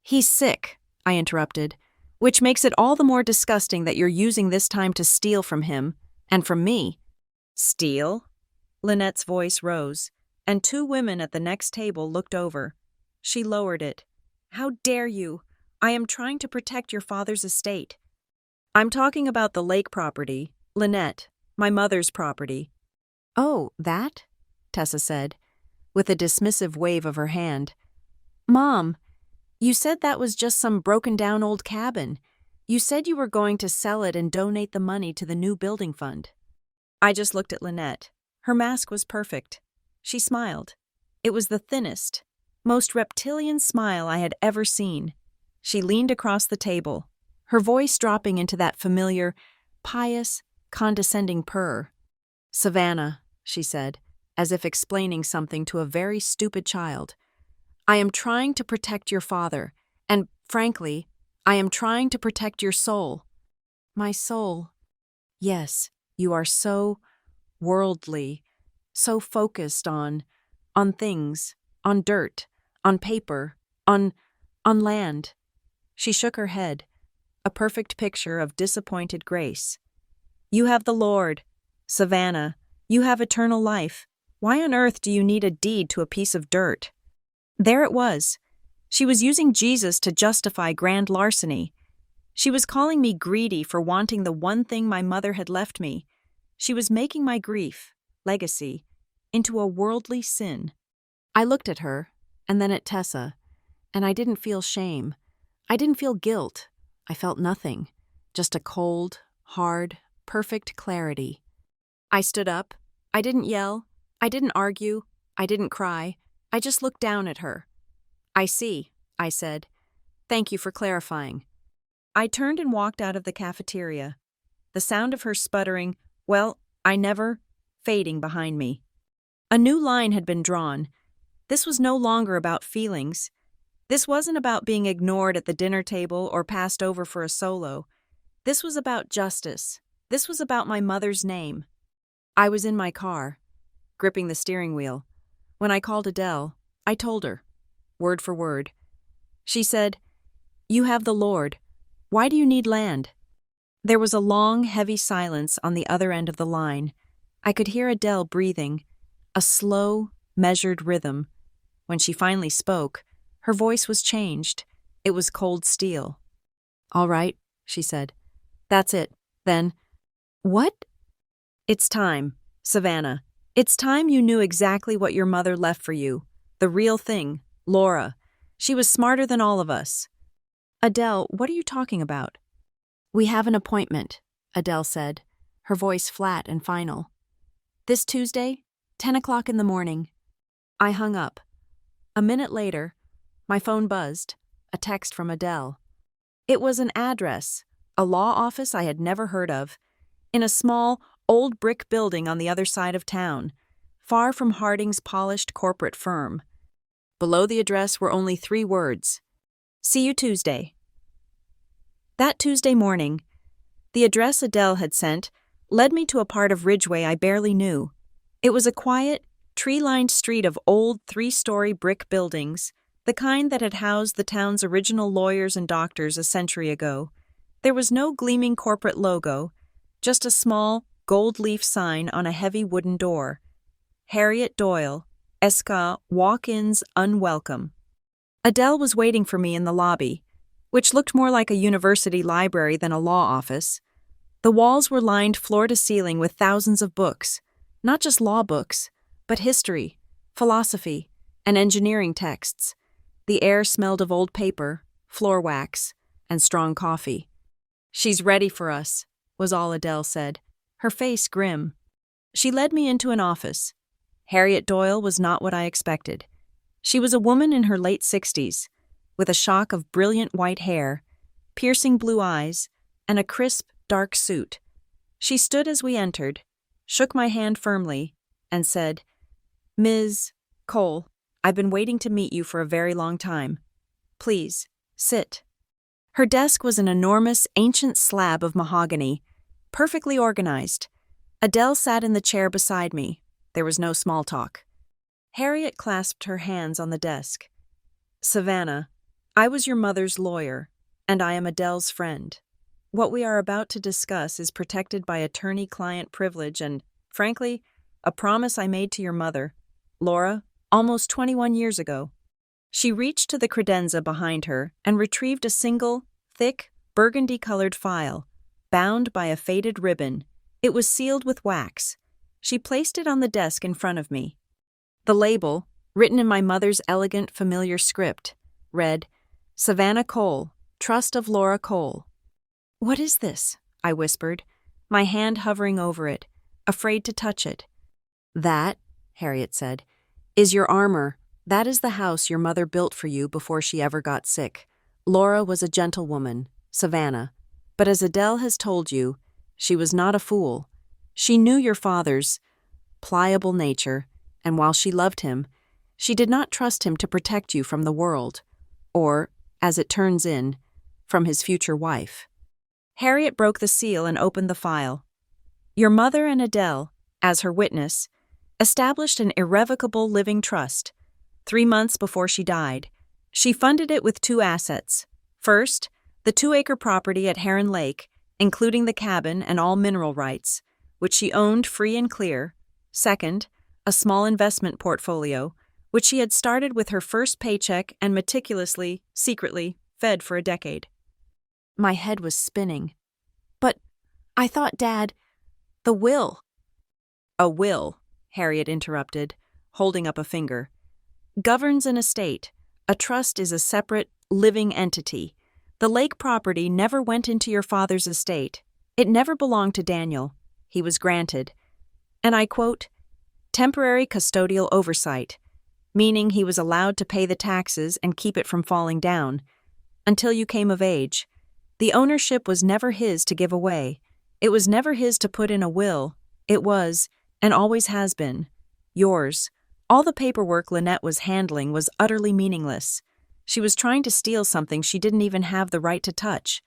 He's sick, I interrupted, which makes it all the more disgusting that you're using this time to steal from him, and from me. Steal? Lynette's voice rose, and 2 women at the next table looked over. She lowered it. How dare you? I am trying to protect your father's estate. I'm talking about the lake property, Lynette, my mother's property. Oh, that? Tessa said, with a dismissive wave of her hand. Mom, you said that was just some broken-down old cabin. You said you were going to sell it and donate the money to the new building fund. I just looked at Lynette. Her mask was perfect. She smiled. It was the thinnest, most reptilian smile I had ever seen. She leaned across the table, her voice dropping into that familiar, pious, condescending purr. Savannah, she said, as if explaining something to a very stupid child. I am trying to protect your father, and, frankly, I am trying to protect your soul. My soul. Yes, you are so worldly, so focused on things, on dirt, on paper, on land. She shook her head, a perfect picture of disappointed grace. You have the Lord. Savannah, you have eternal life. Why on earth do you need a deed to a piece of dirt? There it was. She was using Jesus to justify grand larceny. She was calling me greedy for wanting the one thing my mother had left me. She was making my grief, legacy, into a worldly sin. I looked at her, and then at Tessa, and I didn't feel shame. I didn't feel guilt. I felt nothing, just a cold, hard, perfect clarity. I stood up. I didn't yell. I didn't argue. I didn't cry. I just looked down at her. I see, I said. Thank you for clarifying. I turned and walked out of the cafeteria, the sound of her sputtering, well, I never, fading behind me. A new line had been drawn. This was no longer about feelings. This wasn't about being ignored at the dinner table or passed over for a solo. This was about justice. This was about my mother's name. I was in my car, gripping the steering wheel. When I called Adele, I told her, word for word. She said, You have the Lord. Why do you need land? There was a long, heavy silence on the other end of the line. I could hear Adele breathing, a slow, measured rhythm. When she finally spoke, her voice was changed. It was cold steel. All right, she said. That's it, then. What? It's time, Savannah. It's time you knew exactly what your mother left for you. The real thing, Laura. She was smarter than all of us. Adele, what are you talking about? We have an appointment, Adele said, her voice flat and final. This Tuesday, 10 o'clock in the morning. I hung up. A minute later, my phone buzzed, a text from Adele. It was an address, a law office I had never heard of, in a small, old brick building on the other side of town, far from Harding's polished corporate firm. Below the address were only 3 words. See you Tuesday. That Tuesday morning, the address Adele had sent led me to a part of Ridgeway I barely knew. It was a quiet, tree-lined street of old 3-story brick buildings, the kind that had housed the town's original lawyers and doctors a century ago. There was no gleaming corporate logo, just a small, gold-leaf sign on a heavy wooden door. Harriet Doyle, Esca, walk-ins unwelcome. Adele was waiting for me in the lobby, which looked more like a university library than a law office. The walls were lined floor to ceiling with thousands of books, not just law books, but history, philosophy, and engineering texts. The air smelled of old paper, floor wax, and strong coffee. She's ready for us, was all Adele said, her face grim. She led me into an office. Harriet Doyle was not what I expected. She was a woman in her late 60s, with a shock of brilliant white hair, piercing blue eyes, and a crisp, dark suit. She stood as we entered, shook my hand firmly, and said, "Ms. Cole, I've been waiting to meet you for a very long time. Please, sit." Her desk was an enormous, ancient slab of mahogany, perfectly organized. Adele sat in the chair beside me. There was no small talk. Harriet clasped her hands on the desk. "Savannah, I was your mother's lawyer, and I am Adele's friend. What we are about to discuss is protected by attorney-client privilege and, frankly, a promise I made to your mother, Laura, almost 21 years ago." She reached to the credenza behind her and retrieved a single, thick, burgundy-colored file, bound by a faded ribbon. It was sealed with wax. She placed it on the desk in front of me. The label, written in my mother's elegant, familiar script, read, "Savannah Cole, Trust of Laura Cole." "What is this?" I whispered, my hand hovering over it, afraid to touch it. "That," Harriet said, "is your armor. That is the house your mother built for you before she ever got sick. Laura was a gentlewoman, Savannah, but as Adele has told you, she was not a fool. She knew your father's pliable nature, and while she loved him, she did not trust him to protect you from the world, or, as it turns in, from his future wife." Harriet broke the seal and opened the file. "Your mother and Adele, as her witness, established an irrevocable living trust. 3 months before she died, she funded it with 2 assets. First, the 2-acre property at Heron Lake, including the cabin and all mineral rights, which she owned free and clear. Second, a small investment portfolio, which she had started with her first paycheck and meticulously, secretly, fed for a decade." My head was spinning. "But I thought, Dad, the will—" "A will," Harriet interrupted, holding up a finger, "governs an estate. A trust is a separate, living entity. The lake property never went into your father's estate. It never belonged to Daniel. He was granted, and I quote, temporary custodial oversight, meaning he was allowed to pay the taxes and keep it from falling down, until you came of age. The ownership was never his to give away. It was never his to put in a will. It was, and always has been, yours. All the paperwork Lynette was handling was utterly meaningless. She was trying to steal something she didn't even have the right to touch."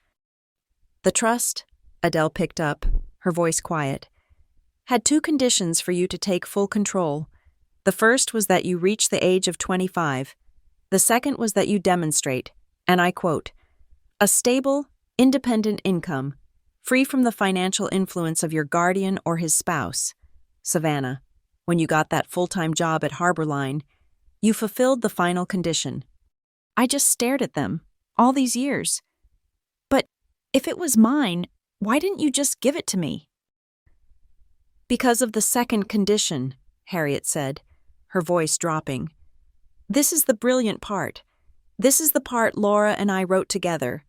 "The trust," Adele picked up, her voice quiet, "had 2 conditions for you to take full control. The first was that you reach the age of 25. The second was that you demonstrate, and I quote, a stable, independent income, free from the financial influence of your guardian or his spouse. Savannah, when you got that full-time job at Harborline, you fulfilled the final condition." I just stared at them, all these years. "But if it was mine, why didn't you just give it to me?" Because of the second condition, Harriet said, her voice dropping. This is the brilliant part. This is the part Laura and I wrote together.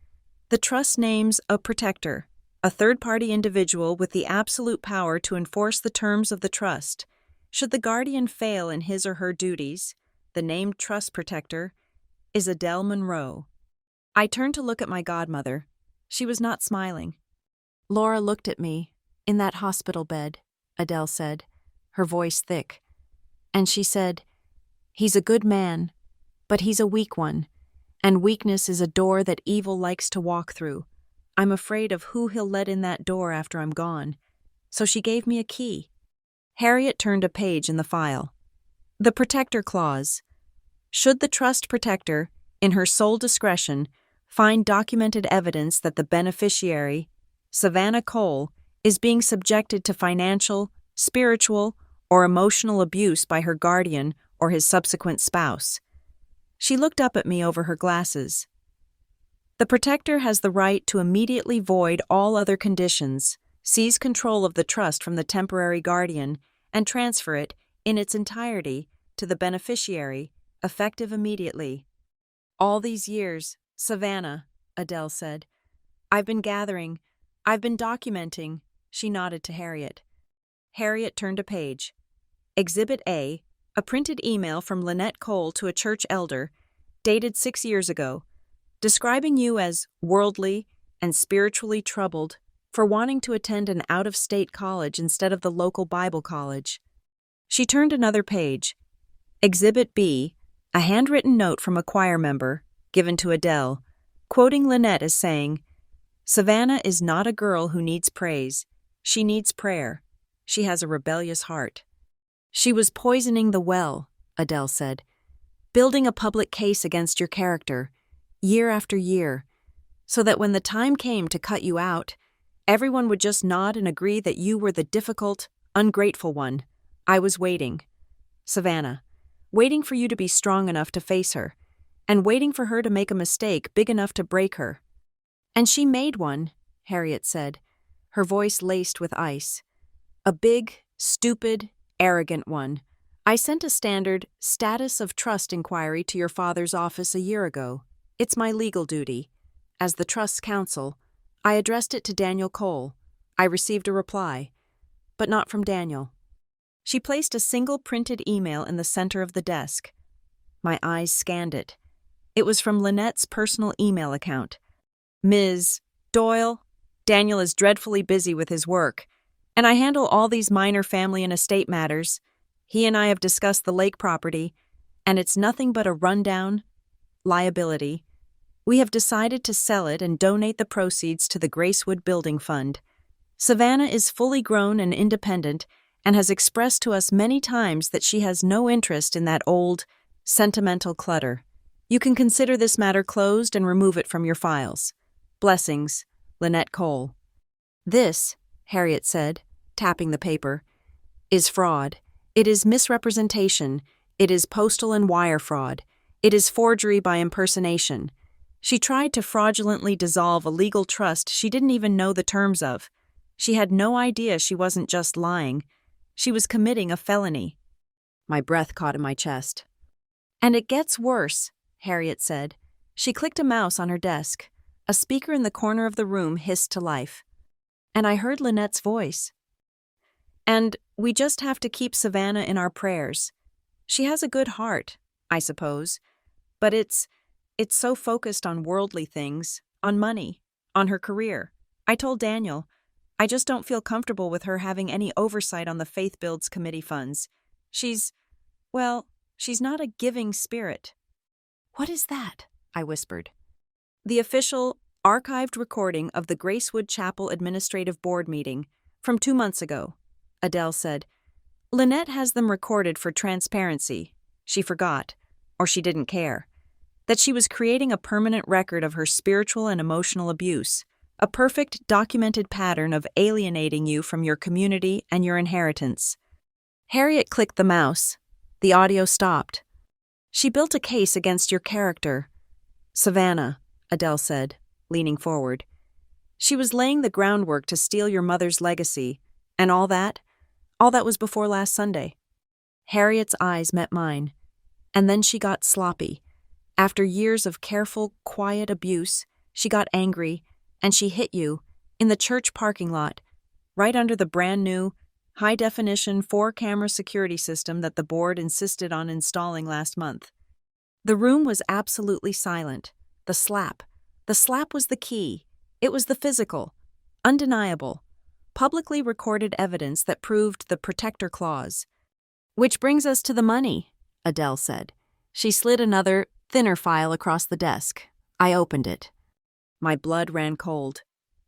The trust names a protector, a third-party individual with the absolute power to enforce the terms of the trust. Should the guardian fail in his or her duties, the named trust protector is Adele Monroe. I turned to look at my godmother. She was not smiling. Laura looked at me. In that hospital bed, Adele said, her voice thick. And she said, "He's a good man, but he's a weak one, and weakness is a door that evil likes to walk through. I'm afraid of who he'll let in that door after I'm gone." So she gave me a key. Harriet turned a page in the file. The protector clause. Should the trust protector, in her sole discretion, find documented evidence that the beneficiary, Savannah Cole, is being subjected to financial, spiritual, or emotional abuse by her guardian or his subsequent spouse. She looked up at me over her glasses. The protector has the right to immediately void all other conditions, seize control of the trust from the temporary guardian, and transfer it, in its entirety, to the beneficiary, effective immediately. All these years, Savannah, Adele said, I've been gathering, I've been documenting. She nodded to Harriet. Harriet turned a page. Exhibit A, a printed email from Lynette Cole to a church elder, dated 6 years ago, describing you as worldly and spiritually troubled for wanting to attend an out-of-state college instead of the local Bible college. She turned another page. Exhibit B, a handwritten note from a choir member, given to Adele, quoting Lynette as saying, "Savannah is not a girl who needs praise. She needs prayer. She has a rebellious heart." She was poisoning the well, Adele said, building a public case against your character, year after year, so that when the time came to cut you out, everyone would just nod and agree that you were the difficult, ungrateful one. I was waiting. Savannah, waiting for you to be strong enough to face her, and waiting for her to make a mistake big enough to break her. And she made one, Harriet said, her voice laced with ice. A big, stupid, arrogant one. I sent a standard status of trust inquiry to your father's office a year ago. It's my legal duty. As the trust's counsel, I addressed it to Daniel Cole. I received a reply, but not from Daniel. She placed a single printed email in the center of the desk. My eyes scanned it. It was from Lynette's personal email account. Ms. Doyle, Daniel is dreadfully busy with his work, and I handle all these minor family and estate matters. He and I have discussed the lake property, and it's nothing but a rundown liability. We have decided to sell it and donate the proceeds to the Gracewood Building Fund. Savannah is fully grown and independent and has expressed to us many times that she has no interest in that old, sentimental clutter. You can consider this matter closed and remove it from your files. Blessings, Lynette Cole. This, Harriet said, tapping the paper, is fraud. It is misrepresentation. It is postal and wire fraud. It is forgery by impersonation. She tried to fraudulently dissolve a legal trust she didn't even know the terms of. She had no idea she wasn't just lying. She was committing a felony. My breath caught in my chest. And it gets worse, Harriet said. She clicked a mouse on her desk. A speaker in the corner of the room hissed to life. And I heard Lynette's voice. And we just have to keep Savannah in our prayers. She has a good heart, I suppose, but it's so focused on worldly things, on money, on her career. I told Daniel, I just don't feel comfortable with her having any oversight on the Faith Builds Committee funds. She's not a giving spirit. What is that? I whispered. The official, archived recording of the Gracewood Chapel Administrative Board meeting from 2 months ago, Adele said. Lynette has them recorded for transparency. She forgot, or she didn't care, that she was creating a permanent record of her spiritual and emotional abuse, a perfect documented pattern of alienating you from your community and your inheritance. Harriet clicked the mouse. The audio stopped. She built a case against your character. Savannah, Adele said, leaning forward. She was laying the groundwork to steal your mother's legacy, and all that, All that was before last Sunday. Harriet's eyes met mine, and then she got sloppy. After years of careful, quiet abuse, she got angry, and she hit you, in the church parking lot, right under the brand new, high-definition 4-camera security system that the board insisted on installing last month. The room was absolutely silent. The slap was the key. It was the physical, undeniable, publicly recorded evidence that proved the protector clause. Which brings us to the money, Adele said. She slid another, thinner file across the desk. I opened it. My blood ran cold.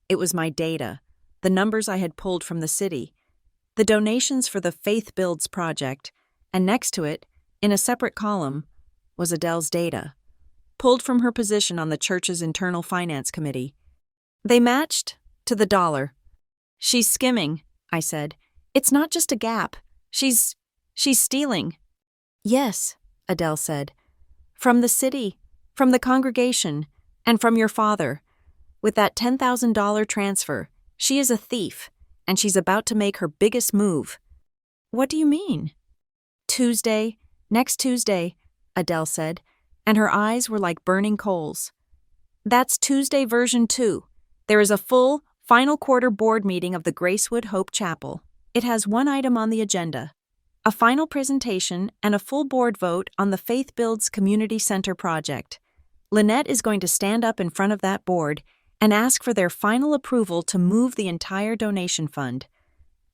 It was my data, the numbers I had pulled from the city, the donations for the Faith Builds project, and next to it, in a separate column, was Adele's data, pulled from her position on the church's internal finance committee. They matched to the dollar. She's skimming, I said. It's not just a gap. She's stealing. Yes, Adele said. From the city, from the congregation, and from your father. With that $10,000 transfer, she is a thief, and she's about to make her biggest move. What do you mean? Next Tuesday, Adele said, and her eyes were like burning coals. That's Tuesday version 2. There is a full, final quarter board meeting of the Gracewood Hope Chapel. It has one item on the agenda: a final presentation and a full board vote on the Faith Builds Community Center project. Lynette is going to stand up in front of that board and ask for their final approval to move the entire donation fund,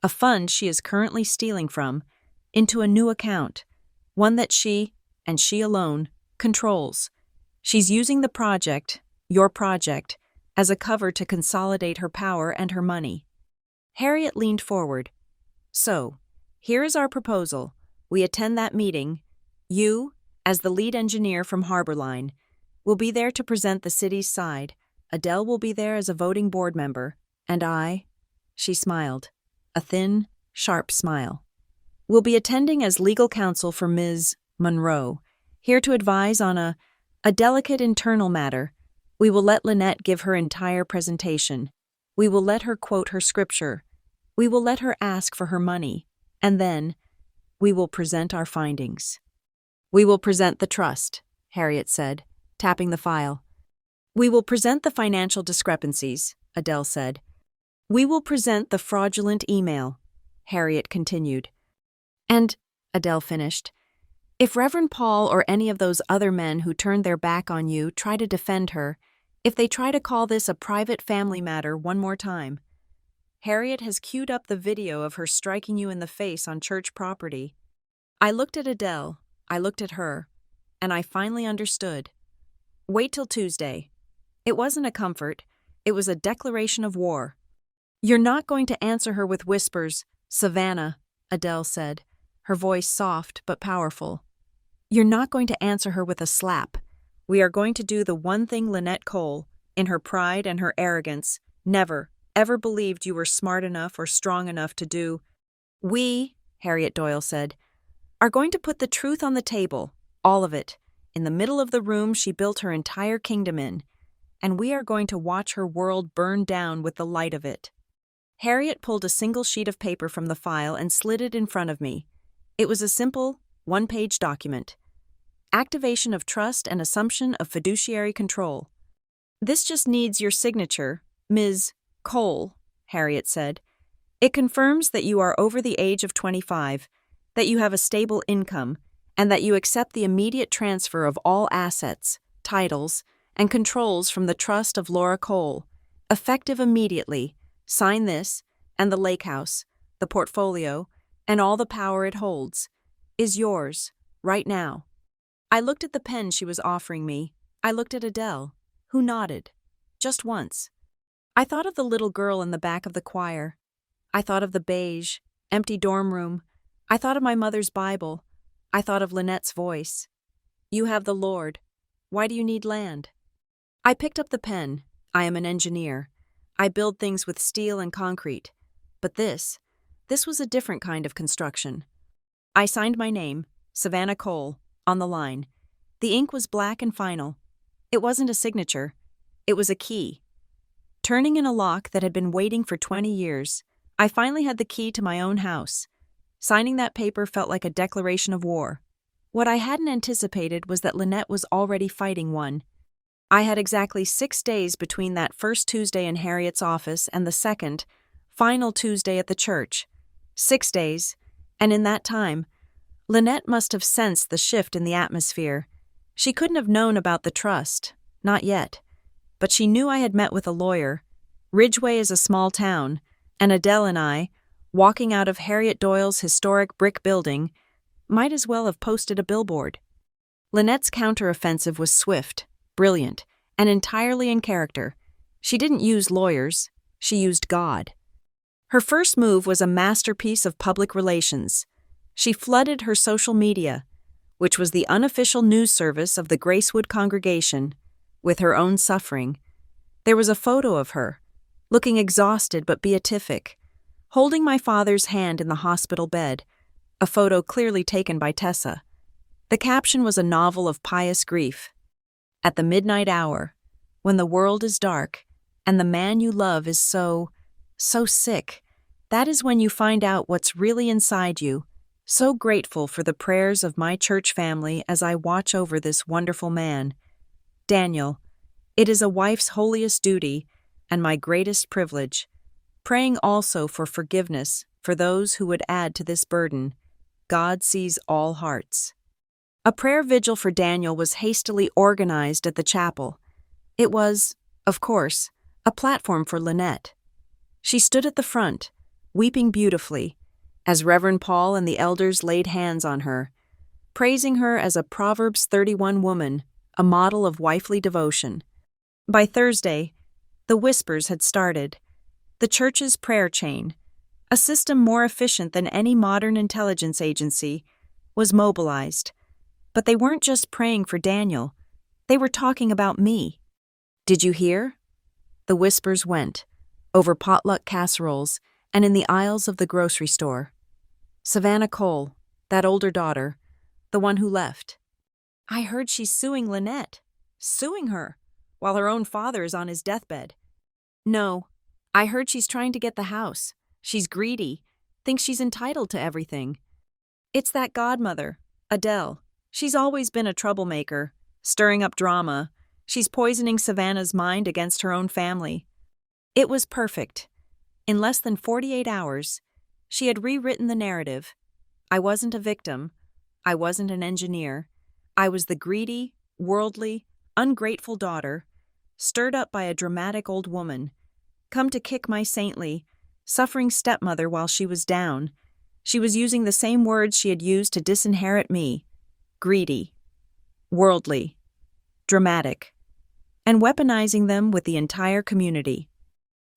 a fund she is currently stealing from, into a new account, one that she, and she alone, controls. She's using the project, your project, as a cover to consolidate her power and her money. Harriet leaned forward. So, here is our proposal. We attend that meeting. You, as the lead engineer from Harborline, will be there to present the city's side. Adele will be there as a voting board member. And I, she smiled, a thin, sharp smile, will be attending as legal counsel for Ms. Monroe, here to advise on a delicate internal matter. We will let Lynette give her entire presentation. We will let her quote her scripture. We will let her ask for her money. And then, we will present our findings. We will present the trust, Harriet said, tapping the file. We will present the financial discrepancies, Adele said. We will present the fraudulent email, Harriet continued. And, Adele finished, if Reverend Paul or any of those other men who turned their back on you try to defend her, if they try to call this a private family matter one more time, Harriet has queued up the video of her striking you in the face on church property. I looked at Adele, I looked at her, and I finally understood. Wait till Tuesday. It wasn't a comfort, it was a declaration of war. You're not going to answer her with whispers, Savannah, Adele said, her voice soft but powerful. You're not going to answer her with a slap. We are going to do the one thing Lynette Cole, in her pride and her arrogance, never, ever believed you were smart enough or strong enough to do. We, Harriet Doyle said, are going to put the truth on the table, all of it, in the middle of the room she built her entire kingdom in, and we are going to watch her world burn down with the light of it. Harriet pulled a single sheet of paper from the file and slid it in front of me. It was a simple, one-page document. Activation of trust and assumption of fiduciary control. This just needs your signature, Ms. Cole, Harriet said. It confirms that you are over the age of 25, that you have a stable income, and that you accept the immediate transfer of all assets, titles, and controls from the trust of Laura Cole, effective immediately. Sign this, and the lake house, the portfolio, and all the power it holds, is yours, right now. I looked at the pen she was offering me. I looked at Adele, who nodded, just once. I thought of the little girl in the back of the choir. I thought of the beige, empty dorm room. I thought of my mother's Bible. I thought of Lynette's voice. You have the Lord. Why do you need land? I picked up the pen. I am an engineer. I build things with steel and concrete. But this was a different kind of construction. I signed my name, Savannah Cole, on the line. The ink was black and final. It wasn't a signature. It was a key. Turning in a lock that had been waiting for 20 years, I finally had the key to my own house, Signing that paper felt like a declaration of war. What I hadn't anticipated was that Lynette was already fighting one. I had exactly 6 days between that first Tuesday in Harriet's office and the second, final Tuesday at the church. 6 days, and in that time, Lynette must have sensed the shift in the atmosphere. She couldn't have known about the trust, not yet. But she knew I had met with a lawyer. Ridgeway is a small town, and Adele and I, walking out of Harriet Doyle's historic brick building, might as well have posted a billboard. Lynette's counteroffensive was swift, brilliant, and entirely in character. She didn't use lawyers, she used God. Her first move was a masterpiece of public relations. She flooded her social media, which was the unofficial news service of the Gracewood congregation, with her own suffering. There was a photo of her, looking exhausted but beatific, holding my father's hand in the hospital bed, a photo clearly taken by Tessa. The caption was a novel of pious grief. At the midnight hour, when the world is dark, and the man you love is so sick, that is when you find out what's really inside you. So grateful for the prayers of my church family as I watch over this wonderful man. Daniel, it is a wife's holiest duty and my greatest privilege, praying also for forgiveness for those who would add to this burden. God sees all hearts. A prayer vigil for Daniel was hastily organized at the chapel. It was, of course, a platform for Lynette. She stood at the front, weeping beautifully, as Reverend Paul and the elders laid hands on her, praising her as a Proverbs 31 woman, a model of wifely devotion. By Thursday, the whispers had started. The church's prayer chain, a system more efficient than any modern intelligence agency, was mobilized. But they weren't just praying for Daniel. They were talking about me. Did you hear? The whispers went, over potluck casseroles and in the aisles of the grocery store. Savannah Cole, that older daughter, the one who left. I heard she's suing Lynette. Suing her, while her own father is on his deathbed. No, I heard she's trying to get the house. She's greedy, thinks she's entitled to everything. It's that godmother, Adele. She's always been a troublemaker, stirring up drama. She's poisoning Savannah's mind against her own family. It was perfect. In less than 48 hours, she had rewritten the narrative. I wasn't a victim. I wasn't an engineer. I was the greedy, worldly, ungrateful daughter, stirred up by a dramatic old woman, come to kick my saintly, suffering stepmother while she was down. She was using the same words she had used to disinherit me. Greedy, worldly, dramatic, and weaponizing them with the entire community.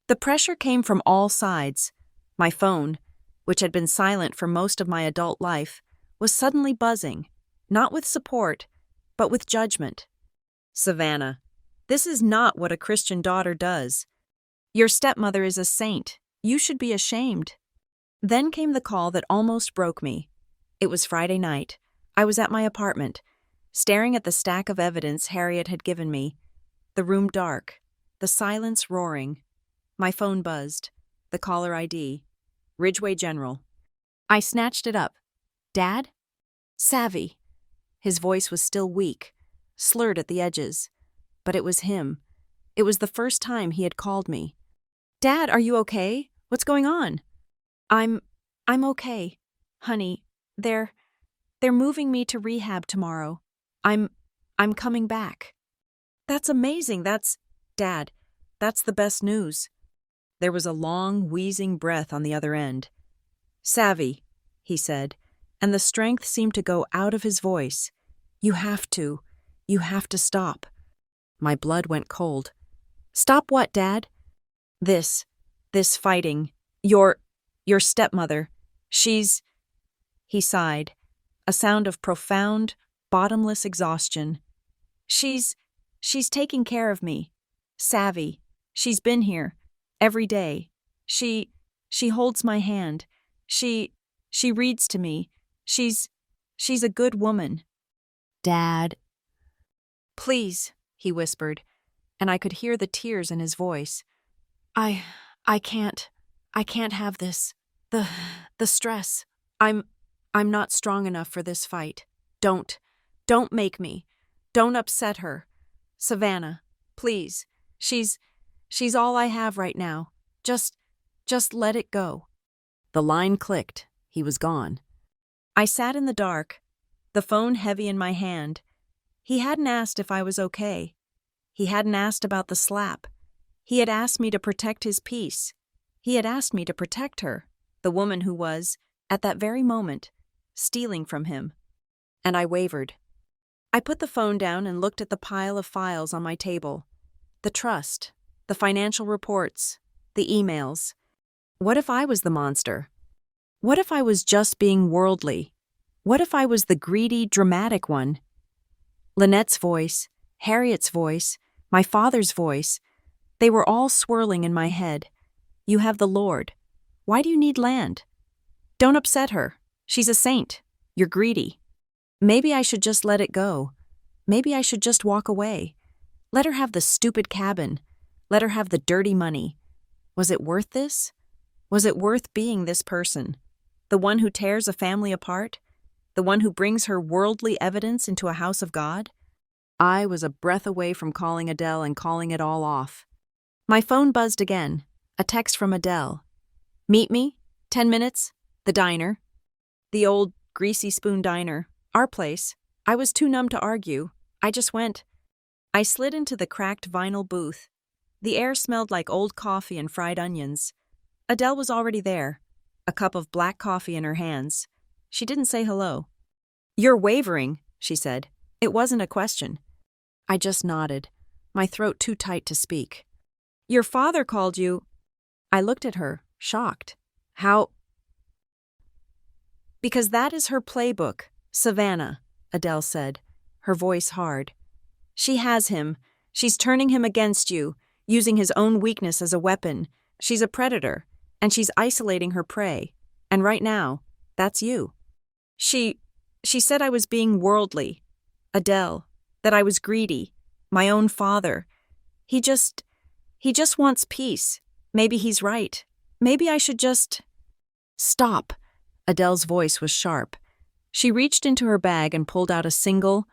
The pressure came from all sides. My phone, which had been silent for most of my adult life, was suddenly buzzing, not with support, but with judgment. Savannah, this is not what a Christian daughter does. Your stepmother is a saint. You should be ashamed. Then came the call that almost broke me. It was Friday night. I was at my apartment, staring at the stack of evidence Harriet had given me. The room dark, the silence roaring. My phone buzzed. The caller ID. Ridgeway General. I snatched it up. Dad? Savvy. His voice was still weak, slurred at the edges. But it was him. It was the first time he had called me. Dad, are you okay? What's going on? I'm okay. Honey, they're moving me to rehab tomorrow. I'm coming back. That's amazing. Dad, that's the best news. There was a long, wheezing breath on the other end. Savvy, he said, and the strength seemed to go out of his voice. You have to stop. My blood went cold. Stop what, Dad? This fighting. Your stepmother. She's... He sighed, a sound of profound, bottomless exhaustion. She's taking care of me. Savvy. She's been here. Every day. She holds my hand. She reads to me. She's a good woman. Dad. Please, he whispered, and I could hear the tears in his voice. I can't have this. The stress. I'm I'm not strong enough for this fight. Don't make me. Don't upset her. Savannah, please. She's she's all I have right now. Just let it go." The line clicked. He was gone. I sat in the dark, the phone heavy in my hand. He hadn't asked if I was okay. He hadn't asked about the slap. He had asked me to protect his peace. He had asked me to protect her, the woman who was, at that very moment, stealing from him. And I wavered. I put the phone down and looked at the pile of files on my table. The trust, the financial reports, the emails. What if I was the monster? What if I was just being worldly? What if I was the greedy, dramatic one? Lynette's voice, Harriet's voice, my father's voice, they were all swirling in my head. You have the Lord. Why do you need land? Don't upset her. She's a saint. You're greedy. Maybe I should just let it go. Maybe I should just walk away. Let her have the stupid cabin. Let her have the dirty money. Was it worth this? Was it worth being this person? The one who tears a family apart? The one who brings her worldly evidence into a house of God? I was a breath away from calling Adele and calling it all off. My phone buzzed again. A text from Adele. "Meet me? 10 minutes? The diner." The old greasy spoon diner. Our place. I was too numb to argue. I just went. I slid into the cracked vinyl booth. The air smelled like old coffee and fried onions. Adele was already there, a cup of black coffee in her hands. She didn't say hello. "You're wavering," she said. It wasn't a question. I just nodded, my throat too tight to speak. "Your father called you." I looked at her, shocked. "How?" "Because that is her playbook, Savannah," Adele said, her voice hard. "She has him. She's turning him against you, using his own weakness as a weapon. She's a predator, and she's isolating her prey. And right now, that's you. She said I was being worldly. Adele, that I was greedy, my own father. He just wants peace. Maybe he's right. Maybe I should just—" "Stop." Adele's voice was sharp. She reached into her bag and pulled out a single,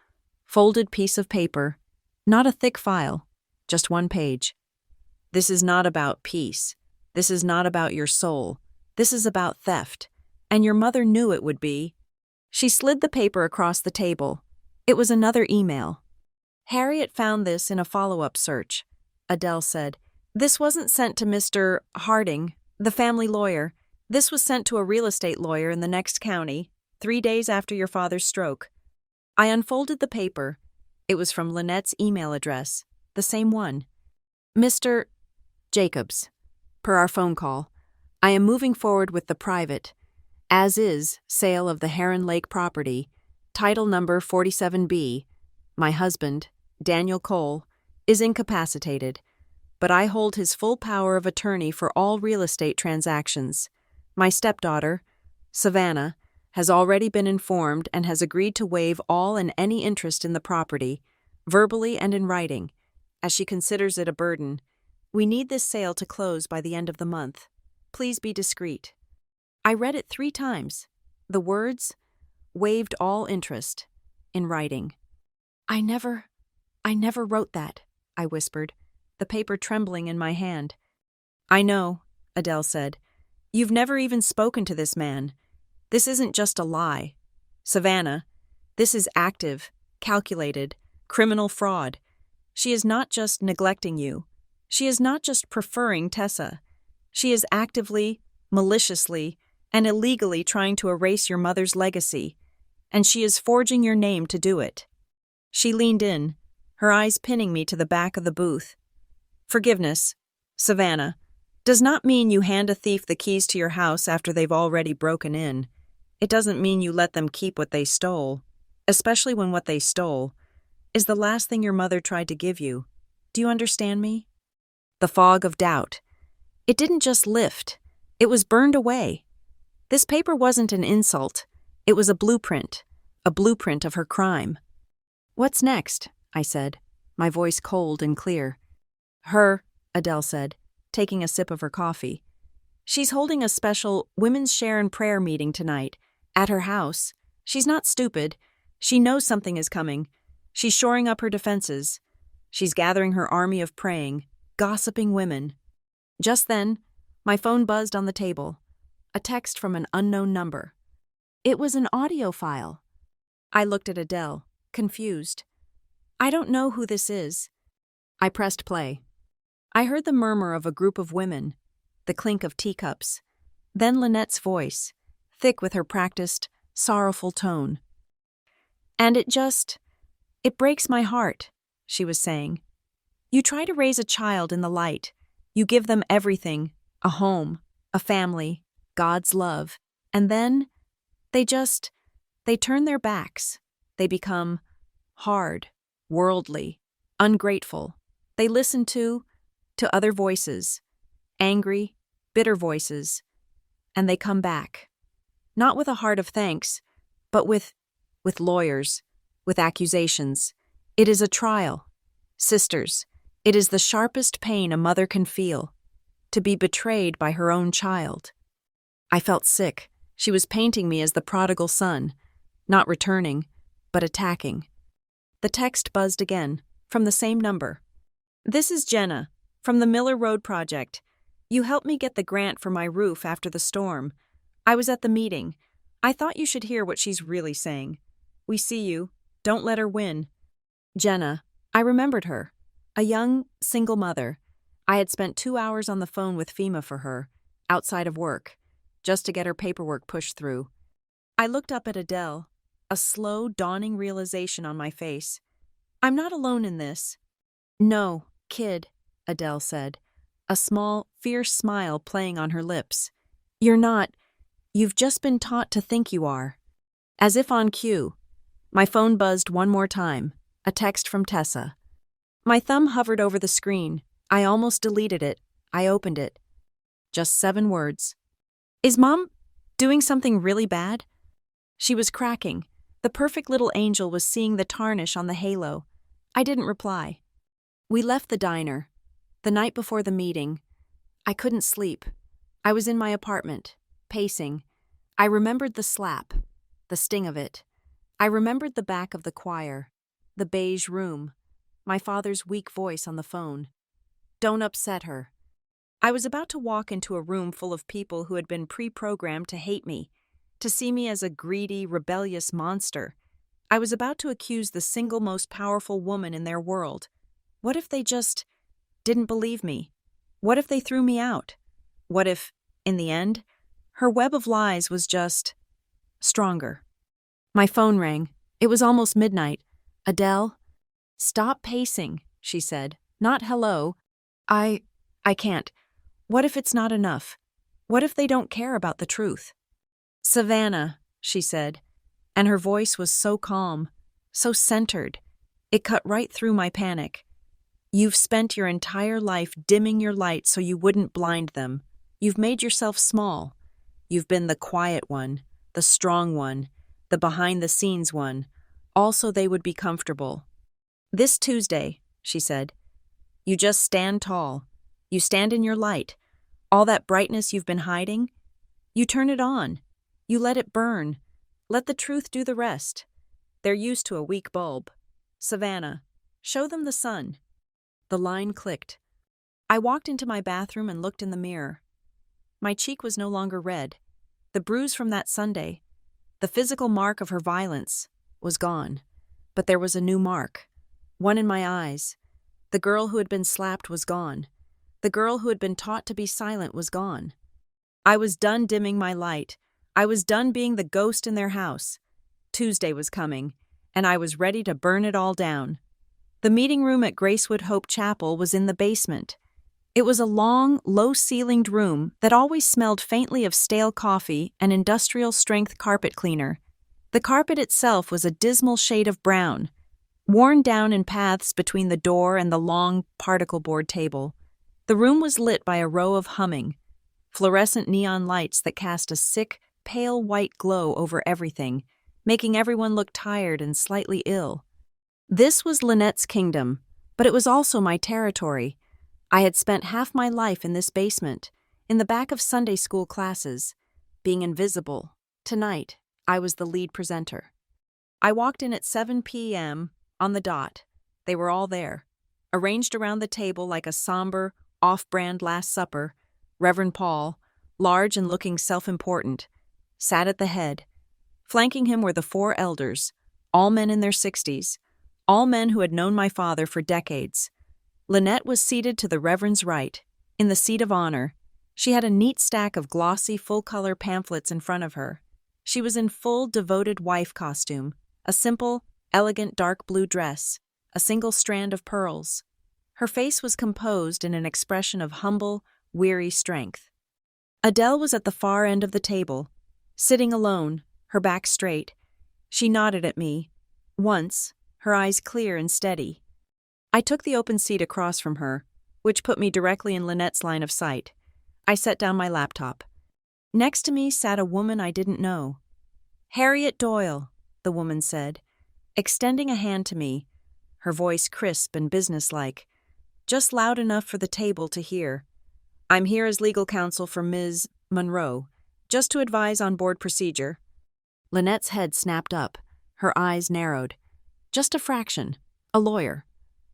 folded piece of paper, not a thick file, just one page. "This is not about peace. This is not about your soul. This is about theft. And your mother knew it would be." She slid the paper across the table. It was another email. "Harriet found this in a follow-up search," Adele said. "This wasn't sent to Mr. Harding, the family lawyer. This was sent to a real estate lawyer in the next county, 3 days after your father's stroke." I unfolded the paper. It was from Lynette's email address, the same one. "Mr. Jacobs, per our phone call, I am moving forward with the private, as is, sale of the Heron Lake property, title number 47B. My husband, Daniel Cole, is incapacitated, but I hold his full power of attorney for all real estate transactions. My stepdaughter, Savannah, has already been informed and has agreed to waive all and any interest in the property, verbally and in writing, as she considers it a burden. We need this sale to close by the end of the month. Please be discreet." I read it 3 times. The words, "waived all interest," in writing. I never wrote that," I whispered, the paper trembling in my hand. "I know," Adele said. "You've never even spoken to this man. This isn't just a lie. Savannah, this is active, calculated, criminal fraud. She is not just neglecting you. She is not just preferring Tessa. She is actively, maliciously, and illegally trying to erase your mother's legacy, and she is forging your name to do it." She leaned in, her eyes pinning me to the back of the booth. "Forgiveness, Savannah, does not mean you hand a thief the keys to your house after they've already broken in. It doesn't mean you let them keep what they stole, especially when what they stole is the last thing your mother tried to give you. Do you understand me?" The fog of doubt. It didn't just lift. It was burned away. This paper wasn't an insult. It was a blueprint of her crime. "What's next?" I said, my voice cold and clear. "Her," Adele said, taking a sip of her coffee. "She's holding a special Women's Share and Prayer meeting tonight At her house. She's not stupid. She knows something is coming. She's shoring up her defenses. She's gathering her army of praying, gossiping women. Just then, my phone buzzed on the table. A text from an unknown number. It was an audio file. I looked at Adele, confused. I don't know who this is. I pressed play. I heard the murmur of a group of women, the clink of teacups, then Lynette's voice, thick with her practiced, sorrowful tone. And it breaks my heart, she was saying. You try to raise a child in the light. You give them everything, a home, a family, God's love, and then they turn their backs. They become hard, worldly, ungrateful. They listen to other voices, angry, bitter voices, and they come back. Not with a heart of thanks, but with lawyers, with accusations. It is a trial. Sisters, it is the sharpest pain a mother can feel, to be betrayed by her own child. I felt sick. She was painting me as the prodigal son, not returning, but attacking. The text buzzed again, from the same number. This is Jenna, from the Miller Road Project. You helped me get the grant for my roof after the storm. I was at the meeting. I thought you should hear what she's really saying. We see you. Don't let her win. Jenna, I remembered her. A young, single mother. I had spent 2 hours on the phone with FEMA for her, outside of work, just to get her paperwork pushed through. I looked up at Adele, a slow, dawning realization on my face. I'm not alone in this. No, kid, Adele said, a small, fierce smile playing on her lips. You're not. You've just been taught to think you are. As if on cue, my phone buzzed one more time, a text from Tessa. My thumb hovered over the screen. I almost deleted it. I opened it. Just 7 words. Is Mom doing something really bad? She was cracking. The perfect little angel was seeing the tarnish on the halo. I didn't reply. We left the diner. The night before the meeting. I couldn't sleep. I was in my apartment, pacing. I remembered the slap, the sting of it. I remembered the back of the choir, the beige room, my father's weak voice on the phone. Don't upset her. I was about to walk into a room full of people who had been pre-programmed to hate me, to see me as a greedy, rebellious monster. I was about to accuse the single most powerful woman in their world. What if they just didn't believe me? What if they threw me out? What if, in the end, her web of lies was just stronger? My phone rang. It was almost midnight. Adele? Stop pacing, she said. Not hello. I can't. What if it's not enough? What if they don't care about the truth? Savannah, she said, and her voice was so calm, so centered. It cut right through my panic. You've spent your entire life dimming your light so you wouldn't blind them. You've made yourself small. You've been the quiet one, the strong one, the behind-the-scenes one, all so they would be comfortable. This Tuesday, she said, you just stand tall. You stand in your light. All that brightness you've been hiding, you turn it on. You let it burn. Let the truth do the rest. They're used to a weak bulb. Savannah, show them the sun. The line clicked. I walked into my bathroom and looked in the mirror. My cheek was no longer red. The bruise from that Sunday, the physical mark of her violence, was gone. But there was a new mark. One in my eyes. The girl who had been slapped was gone. The girl who had been taught to be silent was gone. I was done dimming my light. I was done being the ghost in their house. Tuesday was coming, and I was ready to burn it all down. The meeting room at Gracewood Hope Chapel was in the basement. It was a long, low-ceilinged room that always smelled faintly of stale coffee and industrial-strength carpet cleaner. The carpet itself was a dismal shade of brown, worn down in paths between the door and the long particle board table. The room was lit by a row of humming, fluorescent neon lights that cast a sick, pale white glow over everything, making everyone look tired and slightly ill. This was Lynette's kingdom, but it was also my territory. I had spent half my life in this basement, in the back of Sunday school classes, being invisible. Tonight, I was the lead presenter. I walked in at 7 p.m. on the dot. They were all there, arranged around the table like a somber, off-brand Last Supper. Reverend Paul, large and looking self-important, sat at the head. Flanking him were the 4 elders, all men in their 60s, all men who had known my father for decades. Lynette was seated to the Reverend's right, in the seat of honor. She had a neat stack of glossy, full-color pamphlets in front of her. She was in full devoted wife costume, a simple, elegant dark blue dress, a single strand of pearls. Her face was composed in an expression of humble, weary strength. Adele was at the far end of the table, sitting alone, her back straight. She nodded at me, once, her eyes clear and steady. I took the open seat across from her, which put me directly in Lynette's line of sight. I set down my laptop. Next to me sat a woman I didn't know. "Harriet Doyle," the woman said, extending a hand to me, her voice crisp and businesslike, just loud enough for the table to hear. "I'm here as legal counsel for Ms. Monroe, just to advise on board procedure." Lynette's head snapped up, her eyes narrowed. Just a fraction. A lawyer.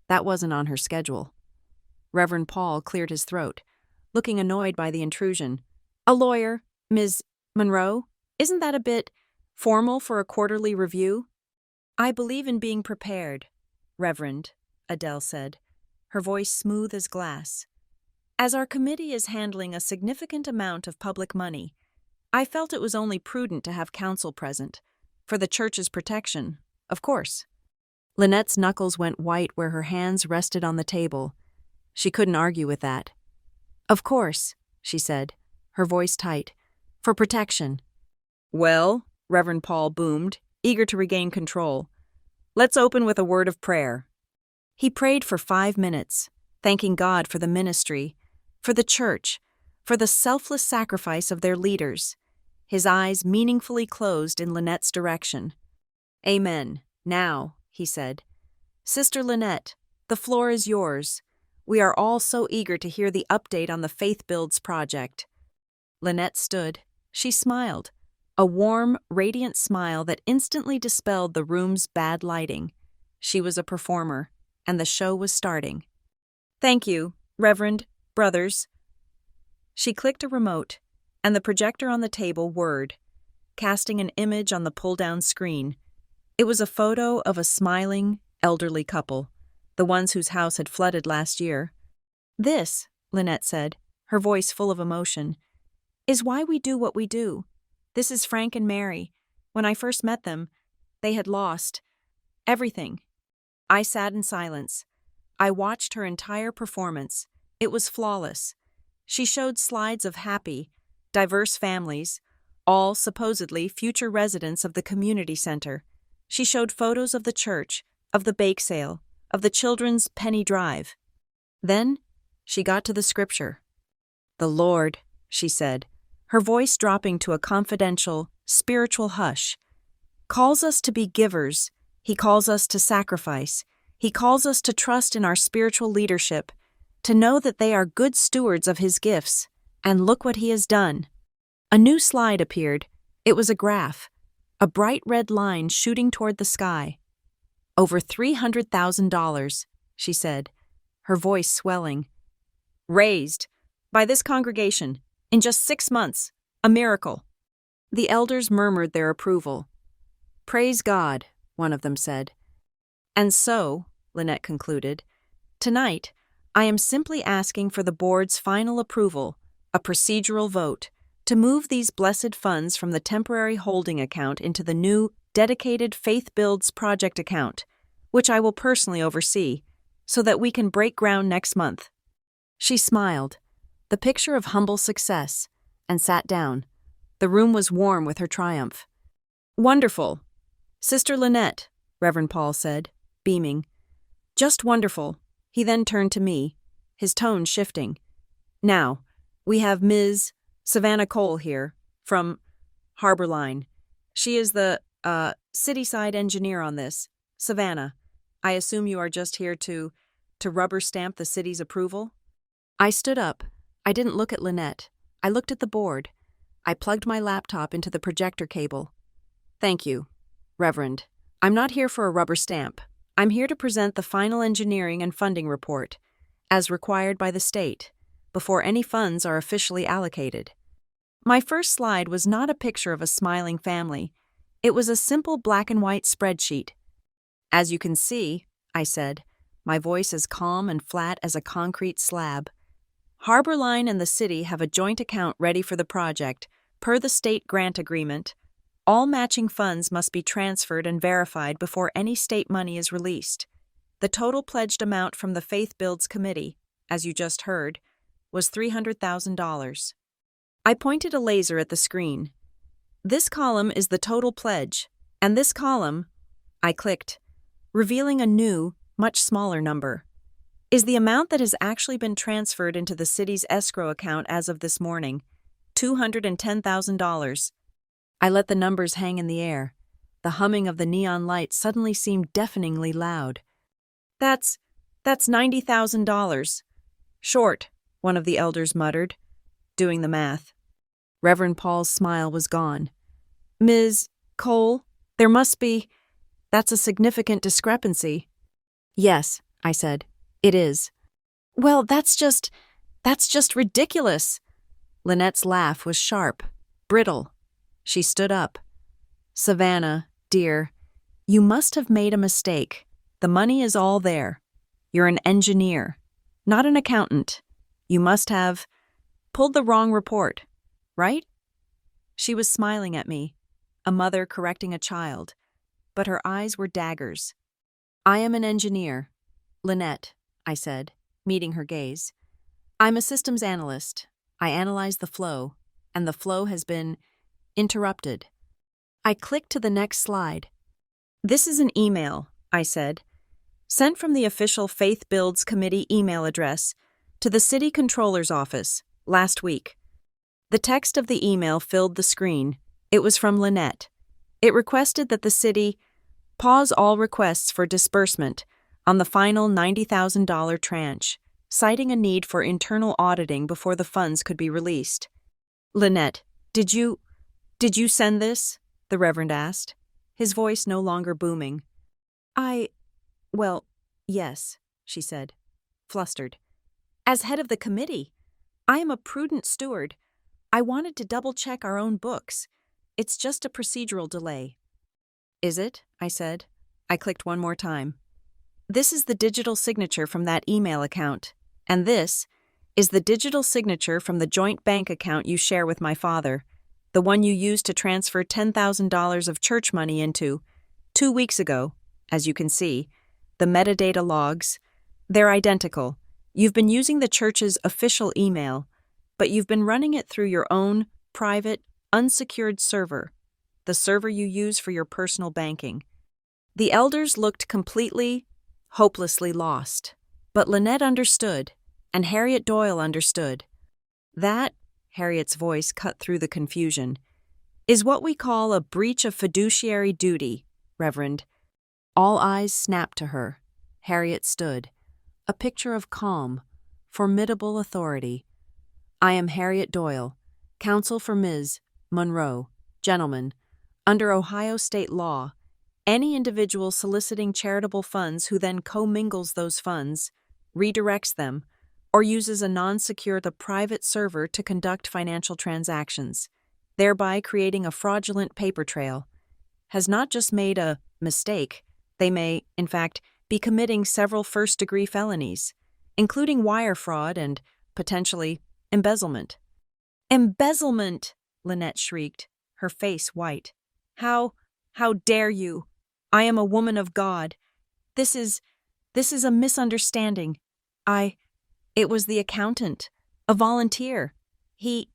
That wasn't on her schedule. Reverend Paul cleared his throat, looking annoyed by the intrusion. "A lawyer, Ms. Monroe? Isn't that a bit formal for a quarterly review?" "I believe in being prepared, Reverend," Adele said, her voice smooth as glass. "As our committee is handling a significant amount of public money, I felt it was only prudent to have counsel present, for the church's protection, of course." Lynette's knuckles went white where her hands rested on the table. She couldn't argue with that. "Of course," she said, her voice tight, "for protection." "Well," Reverend Paul boomed, eager to regain control, "let's open with a word of prayer." He prayed for 5 minutes, thanking God for the ministry, for the church, for the selfless sacrifice of their leaders, his eyes meaningfully closed in Lynette's direction. "Amen. Now," he said. "Sister Lynette, the floor is yours. We are all so eager to hear the update on the Faith Builds project." Lynette stood. She smiled, a warm, radiant smile that instantly dispelled the room's bad lighting. She was a performer, and the show was starting. "Thank you, Reverend, brothers." She clicked a remote, and the projector on the table whirred, casting an image on the pull-down screen. It was a photo of a smiling, elderly couple, the ones whose house had flooded last year. "This," Lynette said, her voice full of emotion, "is why we do what we do. This is Frank and Mary. When I first met them, they had lost everything." I sat in silence. I watched her entire performance. It was flawless. She showed slides of happy, diverse families, all supposedly future residents of the community center. She showed photos of the church, of the bake sale, of the children's penny drive. Then she got to the scripture. "The Lord," she said, her voice dropping to a confidential, spiritual hush, "calls us to be givers. He calls us to sacrifice. He calls us to trust in our spiritual leadership, to know that they are good stewards of his gifts. And look what he has done." A new slide appeared. It was a graph, a bright red line shooting toward the sky. "Over $300,000, she said, her voice swelling. "Raised by this congregation in just 6 months. A miracle." The elders murmured their approval. "Praise God," one of them said. "And so," Lynette concluded, "tonight, I am simply asking for the board's final approval, a procedural vote, to move these blessed funds from the temporary holding account into the new, dedicated Faith Builds project account, which I will personally oversee, so that we can break ground next month." She smiled, the picture of humble success, and sat down. The room was warm with her triumph. "Wonderful. Sister Lynette," Reverend Paul said, beaming. "Just wonderful." He then turned to me, his tone shifting. "Now, we have Ms. Savannah Cole here, from Harbor Line. She is the, city-side engineer on this. Savannah, I assume you are just here to rubber stamp the city's approval?" I stood up. I didn't look at Lynette. I looked at the board. I plugged my laptop into the projector cable. Thank you, Reverend. I'm not here for a rubber stamp. I'm here to present the final engineering and funding report, as required by the state, before any funds are officially allocated. My first slide was not a picture of a smiling family. It was a simple black and white spreadsheet. As you can see, I said, my voice as calm and flat as a concrete slab. Harborline and the city have a joint account ready for the project, per the state grant agreement. All matching funds must be transferred and verified before any state money is released. The total pledged amount from the Faith Builds Committee, as you just heard, was $300,000. I pointed a laser at the screen. This column is the total pledge, and this column, I clicked, revealing a new, much smaller number, is the amount that has actually been transferred into the city's escrow account as of this morning, $210,000. I let the numbers hang in the air. The humming of the neon lights suddenly seemed deafeningly loud. That's $90,000. Short, one of the elders muttered, doing the math. Reverend Paul's smile was gone. Ms. Cole, that's a significant discrepancy. Yes, I said, it is. Well, that's just ridiculous. Lynette's laugh was sharp, brittle. She stood up. Savannah, dear, you must have made a mistake. The money is all there. You're an engineer, not an accountant. You must have pulled the wrong report, right? She was smiling at me, a mother correcting a child, but her eyes were daggers. I am an engineer. Lynette, I said, meeting her gaze. I'm a systems analyst. I analyze the flow, and the flow has been interrupted. I clicked to the next slide. This is an email, I said, sent from the official Faith Builds Committee email address to the City Controller's office last week. The text of the email filled the screen. It was from Lynette. It requested that the city pause all requests for disbursement on the final $90,000 tranche, citing a need for internal auditing before the funds could be released. Lynette, did you send this? The Reverend asked, his voice no longer booming. Well, yes, she said, flustered. As head of the committee, I am a prudent steward. I wanted to double-check our own books. It's just a procedural delay. Is it? I said. I clicked one more time. This is the digital signature from that email account, and this is the digital signature from the joint bank account you share with my father, the one you used to transfer $10,000 of church money into 2 weeks ago. As you can see, the metadata logs, they're identical. You've been using the church's official email, but you've been running it through your own private, unsecured server, the server you use for your personal banking. The elders looked completely, hopelessly lost, but Lynette understood, and Harriet Doyle understood. That, Harriet's voice cut through the confusion, is what we call a breach of fiduciary duty, Reverend. All eyes snapped to her. Harriet stood, a picture of calm, formidable authority. I am Harriet Doyle, counsel for Ms. Monroe. Gentlemen, under Ohio state law, any individual soliciting charitable funds who then commingles those funds, redirects them, or uses a non-secured private server to conduct financial transactions, thereby creating a fraudulent paper trail, has not just made a mistake, they may, in fact, be committing several first-degree felonies, including wire fraud and, potentially, embezzlement. Embezzlement! Lynette shrieked, her face white. How dare you? I am a woman of God. This is a misunderstanding. It was the accountant, a volunteer. He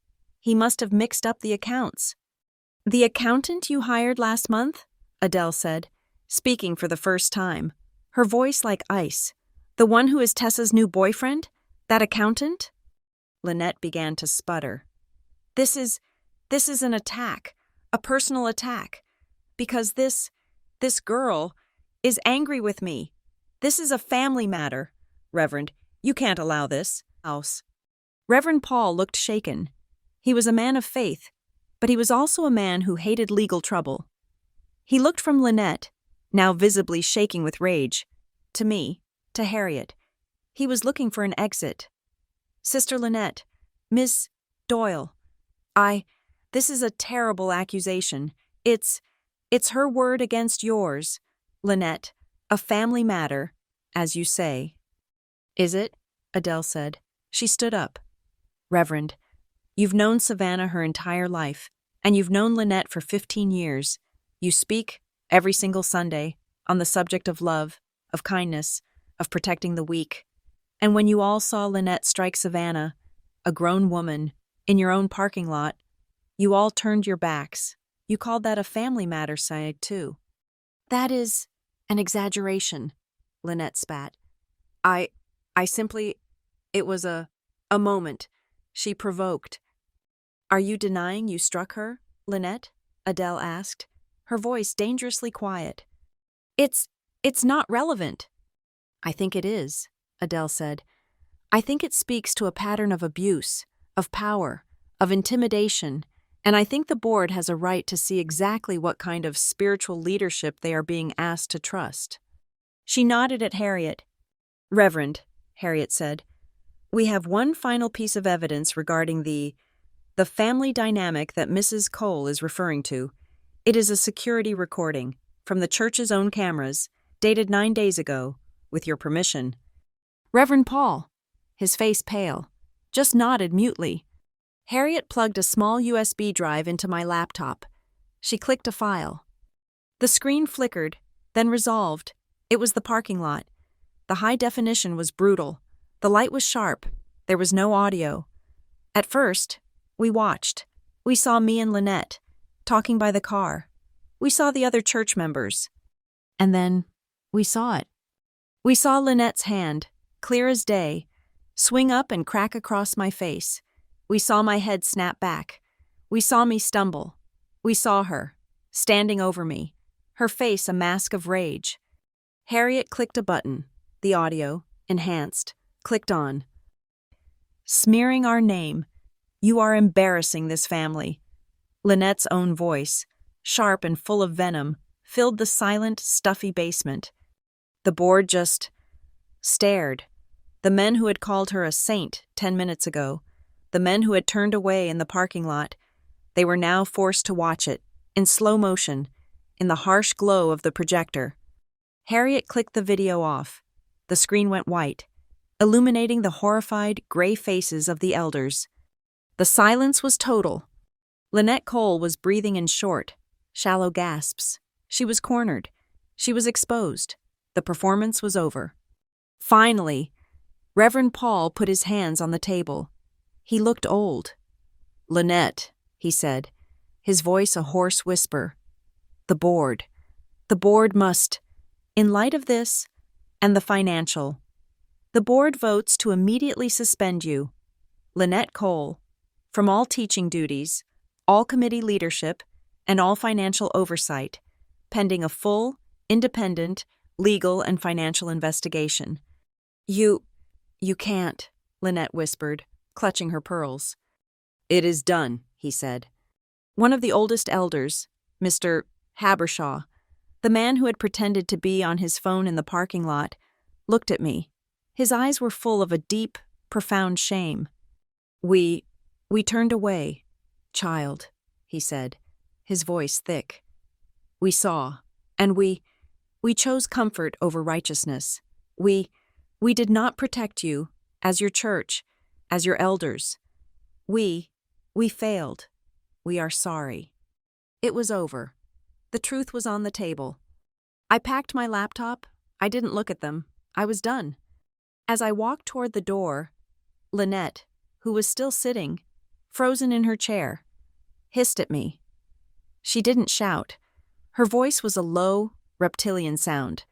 must have mixed up the accounts. The accountant you hired last month? Adele said, speaking for the first time, her voice like ice. The one who is Tessa's new boyfriend? That accountant? Lynette began to sputter. This is an attack, a personal attack, because this girl is angry with me. This is a family matter. Reverend, you can't allow this. House. Reverend Paul looked shaken. He was a man of faith, but he was also a man who hated legal trouble. He looked from Lynette, now visibly shaking with rage, to me, to Harriet. He was looking for an exit. Sister Lynette, Miss Doyle, this is a terrible accusation. It's her word against yours. Lynette, a family matter, as you say. Is it? Adele said. She stood up. Reverend, you've known Savannah her entire life, and you've known Lynette for 15 years. You speak, every single Sunday, on the subject of love, of kindness, of protecting the weak. And when you all saw Lynette strike Savannah, a grown woman, in your own parking lot, you all turned your backs. You called that a family matter side, too. That is an exaggeration, Lynette spat. I simply, it was a moment. She provoked. Are you denying you struck her, Lynette? Adele asked, her voice dangerously quiet. It's not relevant. I think it is, Adele said. I think it speaks to a pattern of abuse, of power, of intimidation, and I think the board has a right to see exactly what kind of spiritual leadership they are being asked to trust. She nodded at Harriet. Reverend, Harriet said, we have one final piece of evidence regarding the family dynamic that Mrs. Cole is referring to. It is a security recording from the church's own cameras, dated 9 days ago, with your permission. Reverend Paul, his face pale, just nodded mutely. Harriet plugged a small USB drive into my laptop. She clicked a file. The screen flickered, then resolved. It was the parking lot. The high definition was brutal. The light was sharp. There was no audio. At first, we watched. We saw me and Lynette, talking by the car. We saw the other church members. And then, we saw it. We saw Lynette's hand, clear as day, swing up and crack across my face. We saw my head snap back. We saw me stumble. We saw her, standing over me, her face a mask of rage. Harriet clicked a button. The audio, enhanced, clicked on. Smearing our name. You are embarrassing this family. Lynette's own voice, sharp and full of venom, filled the silent, stuffy basement. The board just stared. The men who had called her a saint 10 minutes ago, the men who had turned away in the parking lot, they were now forced to watch it, in slow motion, in the harsh glow of the projector. Harriet clicked the video off. The screen went white, illuminating the horrified, gray faces of the elders. The silence was total. Lynette Cole was breathing in short, shallow gasps. She was cornered. She was exposed. The performance was over. Finally, Reverend Paul put his hands on the table. He looked old. Lynette, he said, his voice a hoarse whisper. The board must, in light of this and the financial, the board votes to immediately suspend you, Lynette Cole, from all teaching duties, all committee leadership, and all financial oversight, pending a full, independent, legal and financial investigation. You can't, Lynette whispered, clutching her pearls. It is done, he said. One of the oldest elders, Mr. Habershaw, the man who had pretended to be on his phone in the parking lot, looked at me. His eyes were full of a deep, profound shame. We turned away, child, he said, his voice thick. We saw, and we chose comfort over righteousness. We did not protect you, as your church, as your elders. We failed. We are sorry. It was over. The truth was on the table. I packed my laptop. I didn't look at them. I was done. As I walked toward the door, Lynette, who was still sitting, frozen in her chair, hissed at me. She didn't shout. Her voice was a low, reptilian sound,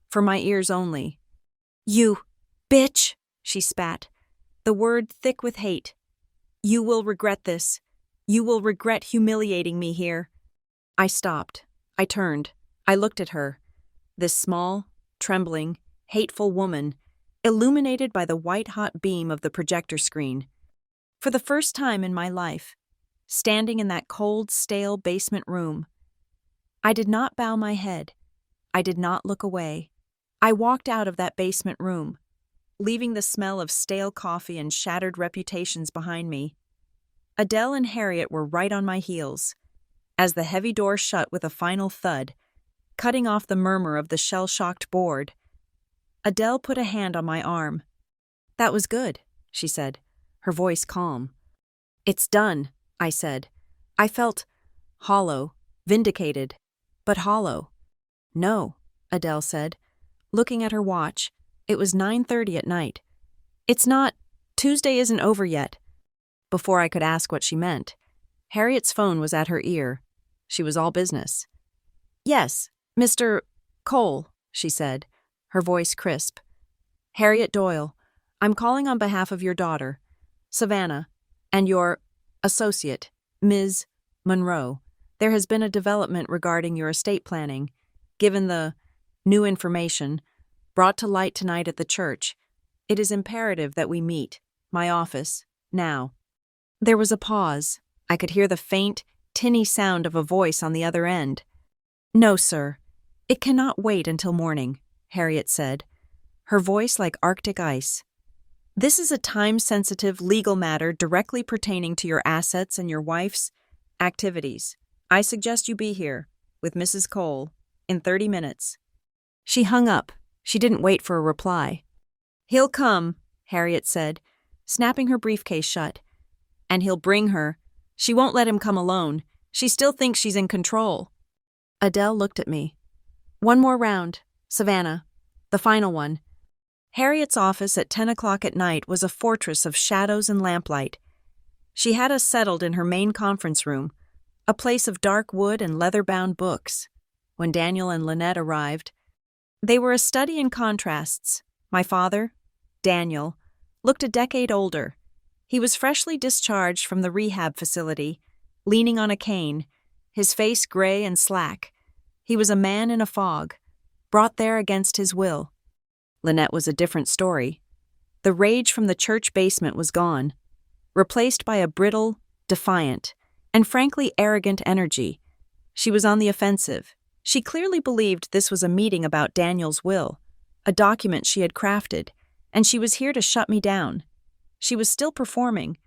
for my ears only. You bitch, she spat, the word thick with hate. You will regret this. You will regret humiliating me here. I stopped. I turned. I looked at her. This small, trembling, hateful woman, illuminated by the white-hot beam of the projector screen. For the first time in my life, standing in that cold, stale basement room, I did not bow my head. I did not look away. I walked out of that basement room, leaving the smell of stale coffee and shattered reputations behind me. Adele and Harriet were right on my heels. As the heavy door shut with a final thud, cutting off the murmur of the shell-shocked board, Adele put a hand on my arm. "That was good," she said, her voice calm. "It's done," I said. I felt hollow, vindicated, but hollow. "No," Adele said, looking at her watch. It was 9:30 at night. "It's not. Tuesday isn't over yet." Before I could ask what she meant, Harriet's phone was at her ear. She was all business. "Yes, Mr. Cole," she said, her voice crisp. "Harriet Doyle, I'm calling on behalf of your daughter, Savannah, and your associate, Ms. Monroe. There has been a development regarding your estate planning. Given the new information brought to light tonight at the church, it is imperative that we meet, my office, now." There was a pause. I could hear the faint, tinny sound of a voice on the other end. "No, sir. It cannot wait until morning," Harriet said, her voice like Arctic ice. "This is a time-sensitive legal matter directly pertaining to your assets and your wife's activities. I suggest you be here, with Mrs. Cole, in 30 minutes. She hung up. She didn't wait for a reply. "He'll come," Harriet said, snapping her briefcase shut. "And he'll bring her. She won't let him come alone. She still thinks she's in control." Adele looked at me. "One more round, Savannah. The final one." Harriet's office at 10 o'clock at night was a fortress of shadows and lamplight. She had us settled in her main conference room, a place of dark wood and leather-bound books. When Daniel and Lynette arrived, they were a study in contrasts. My father, Daniel, looked a decade older. He was freshly discharged from the rehab facility, leaning on a cane, his face gray and slack. He was a man in a fog, brought there against his will. Lynette was a different story. The rage from the church basement was gone, replaced by a brittle, defiant, and frankly arrogant energy. She was on the offensive. She clearly believed this was a meeting about Daniel's will, a document she had crafted, and she was here to shut me down. She was still performing,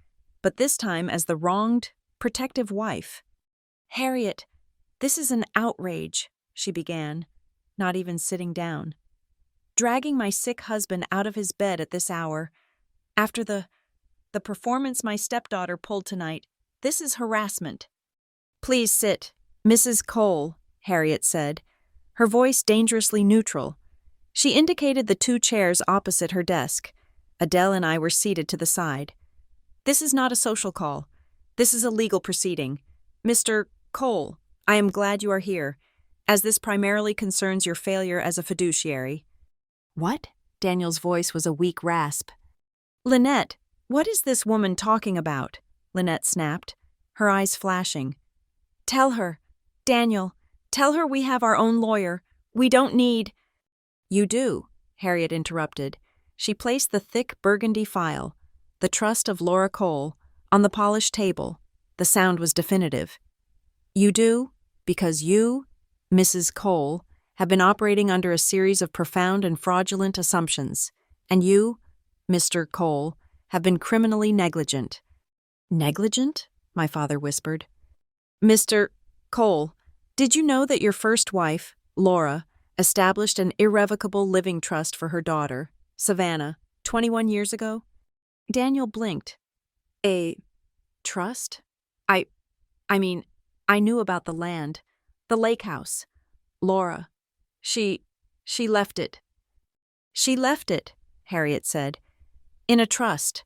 but this time as the wronged, protective wife. "Harriet, this is an outrage," she began, not even sitting down. "Dragging my sick husband out of his bed at this hour, after the performance my stepdaughter pulled tonight, this is harassment." "Please sit, Mrs. Cole," Harriet said, her voice dangerously neutral. She indicated the 2 chairs opposite her desk. Adele and I were seated to the side. "This is not a social call. This is a legal proceeding. Mr. Cole, I am glad you are here, as this primarily concerns your failure as a fiduciary." "What?" Daniel's voice was a weak rasp. "Lynette, what is this woman talking about?" Lynette snapped, her eyes flashing. "Tell her, Daniel, tell her we have our own lawyer. We don't need—" "You do," Harriet interrupted. She placed the thick burgundy file, the trust of Laura Cole, on the polished table. The sound was definitive. "You do, because you, Mrs. Cole, have been operating under a series of profound and fraudulent assumptions, and you, Mr. Cole, have been criminally negligent." "Negligent?" my father whispered. "Mr. Cole, did you know that your first wife, Laura, established an irrevocable living trust for her daughter, Savannah, 21 years ago?" Daniel blinked. "A trust? I mean, I knew about the land, the lake house. Laura, she left it." "She left it," Harriet said, "in a trust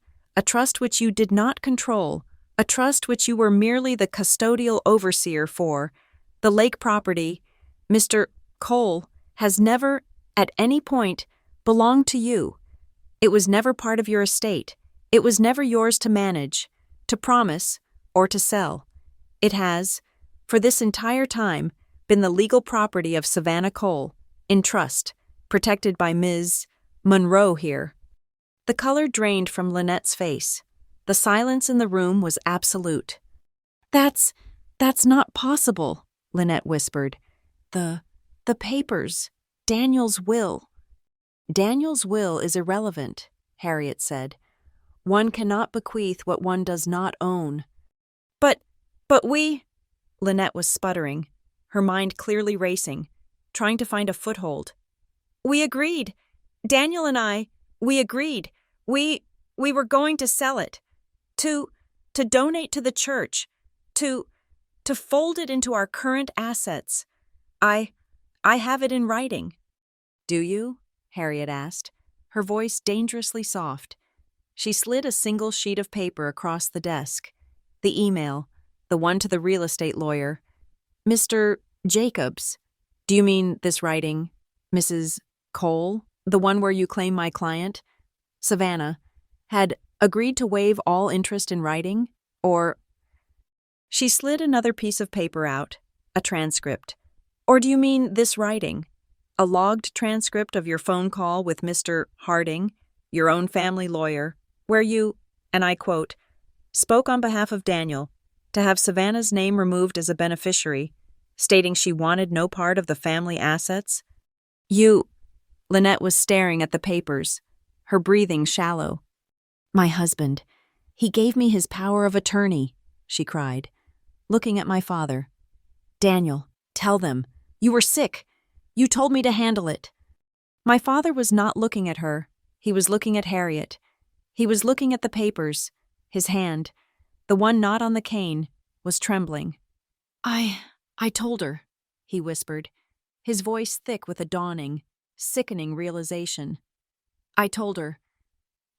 which you did not control, a trust which you were merely the custodial overseer for. The lake property, Mr. Cole, has never, at any point, belonged to you. It was never part of your estate. It was never yours to manage, to promise, or to sell. It has, for this entire time, been the legal property of Savannah Cole, in trust, protected by Ms. Monroe here." The color drained from Lynette's face. The silence in the room was absolute. That's not possible," Lynette whispered. The papers. Daniel's will. Daniel's will is irrelevant, Harriet said. One cannot bequeath what one does not own. But we... Lynette was sputtering, her mind clearly racing, trying to find a foothold. We agreed. Daniel and I, we agreed. We were going to sell it. To donate to the church. To fold it into our current assets. I have it in writing. Do you? Harriet asked, her voice dangerously soft. She slid a single sheet of paper across the desk. The email, the one to the real estate lawyer. Mr. Jacobs. Do you mean this writing? Mrs. Cole? The one where you claim my client, Savannah, had agreed to waive all interest in writing? Or... She slid another piece of paper out, a transcript. Or do you mean this writing? A logged transcript of your phone call with Mr. Harding, your own family lawyer, where you, and I quote, spoke on behalf of Daniel to have Savannah's name removed as a beneficiary, stating she wanted no part of the family assets? You... Lynette was staring at the papers, her breathing shallow. My husband. He gave me his power of attorney, she cried, looking at my father. Daniel, tell them. You were sick. You told me to handle it. My father was not looking at her. He was looking at Harriet. He was looking at the papers. His hand, the one not on the cane, was trembling. I told her, he whispered, his voice thick with a dawning, sickening realization. I told her,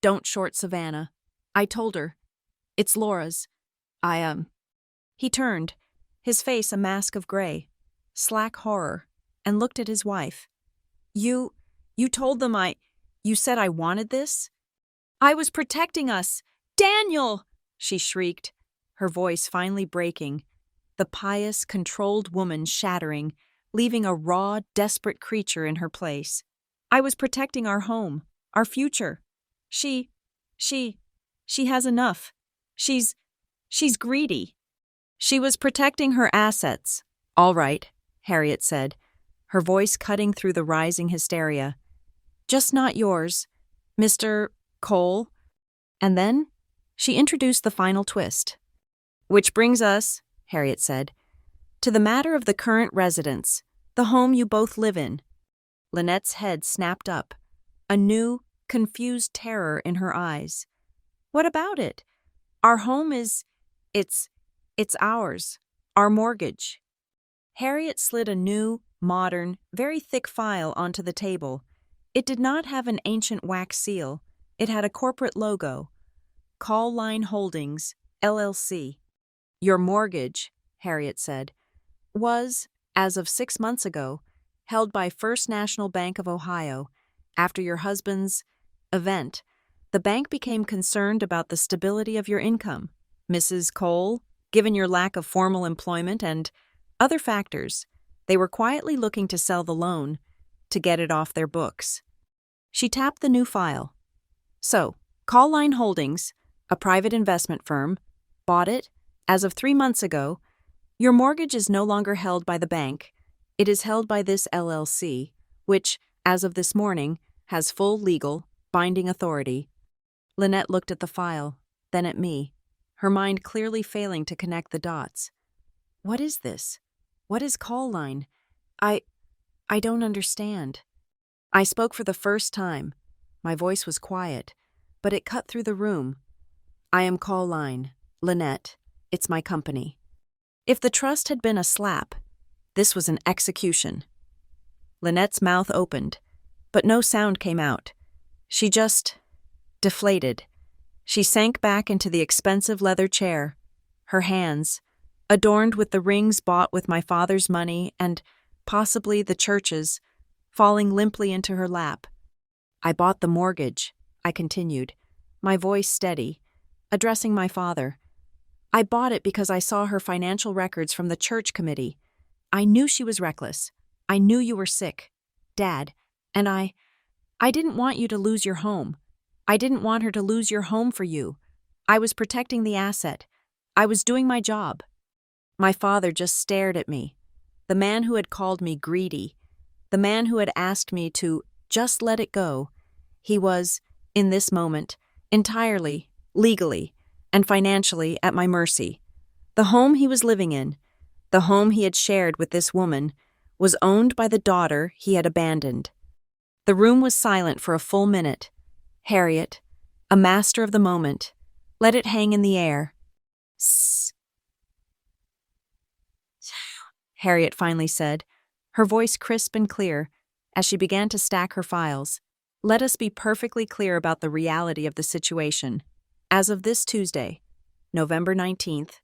don't short Savannah. I told her, it's Laura's. He turned, his face a mask of gray, slack horror, and looked at his wife. You told them you said I wanted this? I was protecting us. Daniel! She shrieked, her voice finally breaking, the pious, controlled woman shattering, leaving a raw, desperate creature in her place. I was protecting our home, our future. She has enough. She's greedy. She was protecting her assets. All right, Harriet said, her voice cutting through the rising hysteria. Just not yours, Mr. Cole. And then she introduced the final twist. Which brings us, Harriet said, to the matter of the current residence, the home you both live in. Lynette's head snapped up, a new, confused terror in her eyes. What about it? Our home is... It's ours. Our mortgage. Harriet slid a new, modern, very thick file onto the table. It did not have an ancient wax seal. It had a corporate logo. Call Line Holdings, LLC. Your mortgage, Harriet said, was, as of 6 months ago, held by First National Bank of Ohio. After your husband's event, the bank became concerned about the stability of your income, Mrs. Cole, given your lack of formal employment and other factors. They were quietly looking to sell the loan, to get it off their books. She tapped the new file. So, Call Line Holdings, a private investment firm, bought it. As of 3 months ago, your mortgage is no longer held by the bank. It is held by this LLC, which, as of this morning, has full legal, binding authority. Lynette looked at the file, then at me, her mind clearly failing to connect the dots. What is this? What is Call Line? I don't understand. I spoke for the first time. My voice was quiet, but it cut through the room. I am Call Line, Lynette. It's my company. If the trust had been a slap, this was an execution. Lynette's mouth opened, but no sound came out. She just deflated. She sank back into the expensive leather chair, her hands, adorned with the rings bought with my father's money and, possibly, the church's, falling limply into her lap. I bought the mortgage, I continued, my voice steady, addressing my father. I bought it because I saw her financial records from the church committee. I knew she was reckless. I knew you were sick, Dad, and I didn't want you to lose your home. I didn't want her to lose your home for you. I was protecting the asset. I was doing my job. My father just stared at me. The man who had called me greedy. The man who had asked me to just let it go. He was, in this moment, entirely, legally, and financially at my mercy. The home he was living in, the home he had shared with this woman, was owned by the daughter he had abandoned. The room was silent for a full minute. Harriet, a master of the moment, let it hang in the air. "Sss," Harriet finally said, her voice crisp and clear, as she began to stack her files. "Let us be perfectly clear about the reality of the situation. As of this Tuesday, November 19th,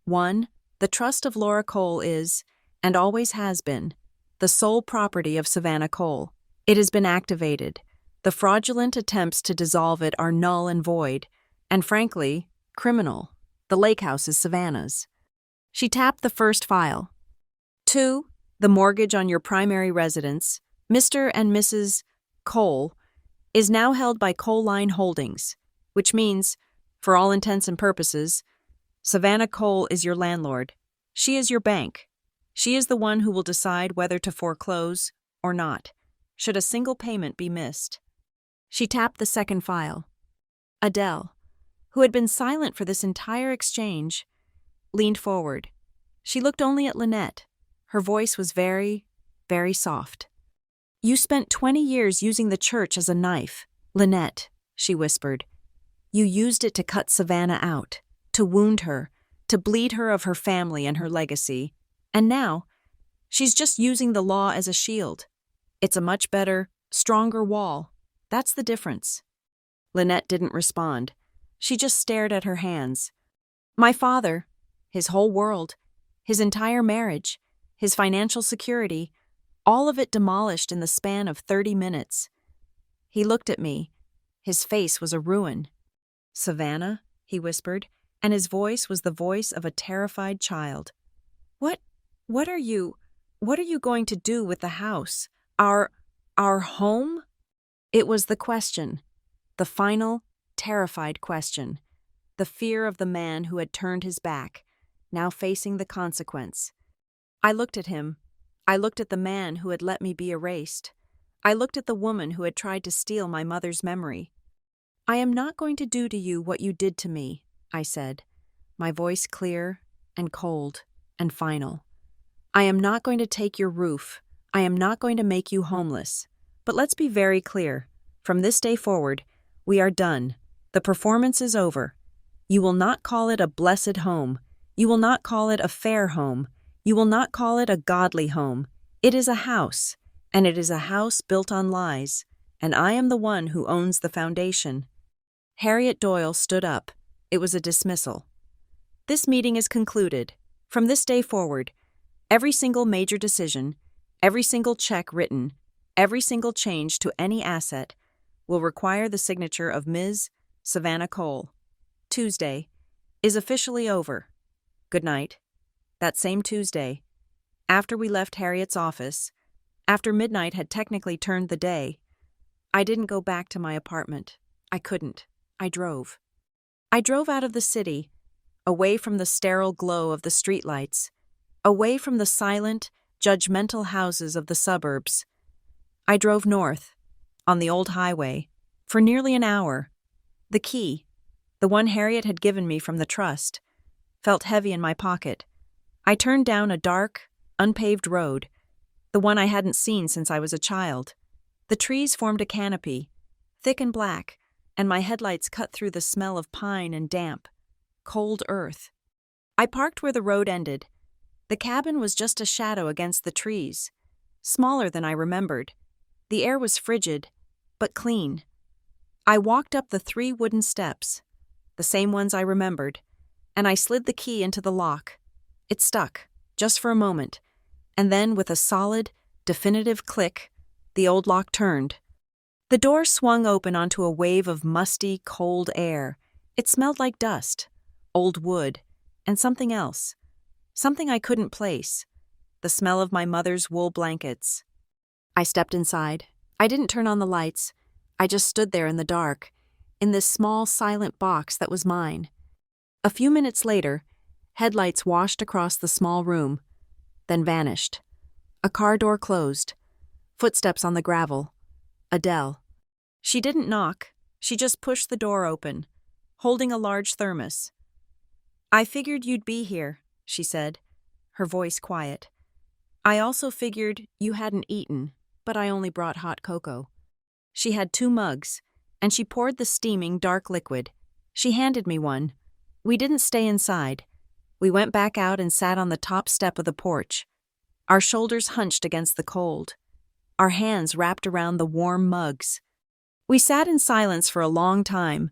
1. The trust of Laura Cole is, and always has been, the sole property of Savannah Cole. It has been activated. The fraudulent attempts to dissolve it are null and void, and frankly, criminal. The lake house is Savannah's." She tapped the first file. 2. The mortgage on your primary residence, Mr. and Mrs. Cole, is now held by Cole Line Holdings, which means, for all intents and purposes, Savannah Cole is your landlord. She is your bank. She is the one who will decide whether to foreclose or not, should a single payment be missed. She tapped the second file. Adele, who had been silent for this entire exchange, leaned forward. She looked only at Lynette. Her voice was very, very soft. "You spent 20 years using the church as a knife, Lynette," she whispered. "You used it to cut Savannah out, to wound her, to bleed her of her family and her legacy. And now, she's just using the law as a shield. It's a much better, stronger wall. That's the difference." Lynette didn't respond. She just stared at her hands. My father, his whole world, his entire marriage, his financial security, all of it demolished in the span of 30 minutes. He looked at me. His face was a ruin. "Savannah," he whispered, and his voice was the voice of a terrified child. What are you going to do with the house? Our home?" It was the question, the final, terrified question, the fear of the man who had turned his back, now facing the consequence. I looked at him. I looked at the man who had let me be erased. I looked at the woman who had tried to steal my mother's memory. "I am not going to do to you what you did to me," I said, my voice clear and cold and final. "I am not going to take your roof. I am not going to make you homeless. But let's be very clear. From this day forward, we are done. The performance is over. You will not call it a blessed home. You will not call it a fair home. You will not call it a godly home. It is a house, and it is a house built on lies, and I am the one who owns the foundation." Harriet Doyle stood up. It was a dismissal. "This meeting is concluded. From this day forward, every single major decision, every single check written, every single change to any asset will require the signature of Ms. Savannah Cole. Tuesday is officially over. Good night." That same Tuesday, after we left Harriet's office, after midnight had technically turned the day, I didn't go back to my apartment. I couldn't. I drove. I drove out of the city, away from the sterile glow of the streetlights, away from the silent, judgmental houses of the suburbs. I drove north, on the old highway, for nearly an hour. The key, the one Harriet had given me from the trust, felt heavy in my pocket. I turned down a dark, unpaved road, the one I hadn't seen since I was a child. The trees formed a canopy, thick and black, and my headlights cut through the smell of pine and damp, cold earth. I parked where the road ended. The cabin was just a shadow against the trees, smaller than I remembered. The air was frigid, but clean. I walked up the 3 wooden steps, the same ones I remembered, and I slid the key into the lock. It stuck, just for a moment, and then with a solid, definitive click, the old lock turned. The door swung open onto a wave of musty, cold air. It smelled like dust, old wood, and something else. Something I couldn't place. The smell of my mother's wool blankets. I stepped inside. I didn't turn on the lights. I just stood there in the dark, in this small, silent box that was mine. A few minutes later, headlights washed across the small room, then vanished. A car door closed. Footsteps on the gravel. Adele. She didn't knock. She just pushed the door open, holding a large thermos. "I figured you'd be here," she said, her voice quiet. "I also figured you hadn't eaten, but I only brought hot cocoa." She had 2 mugs, and she poured the steaming, dark liquid. She handed me one. We didn't stay inside. We went back out and sat on the top step of the porch, our shoulders hunched against the cold, our hands wrapped around the warm mugs. We sat in silence for a long time,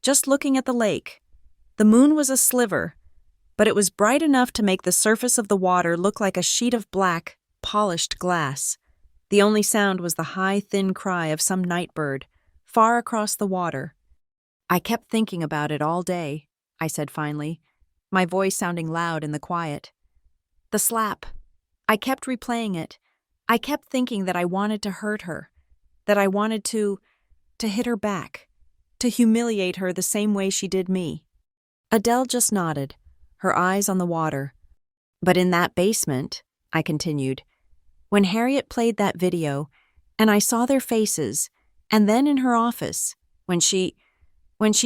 just looking at the lake. The moon was a sliver, but it was bright enough to make the surface of the water look like a sheet of black, polished glass. The only sound was the high, thin cry of some night bird, far across the water. "I kept thinking about it all day," I said finally, my voice sounding loud in the quiet. "The slap. I kept replaying it. I kept thinking that I wanted to hurt her, that I wanted to hit her back, to humiliate her the same way she did me." Adele just nodded, her eyes on the water. "But in that basement," I continued, "when Harriet played that video, and I saw their faces, and then in her office, when she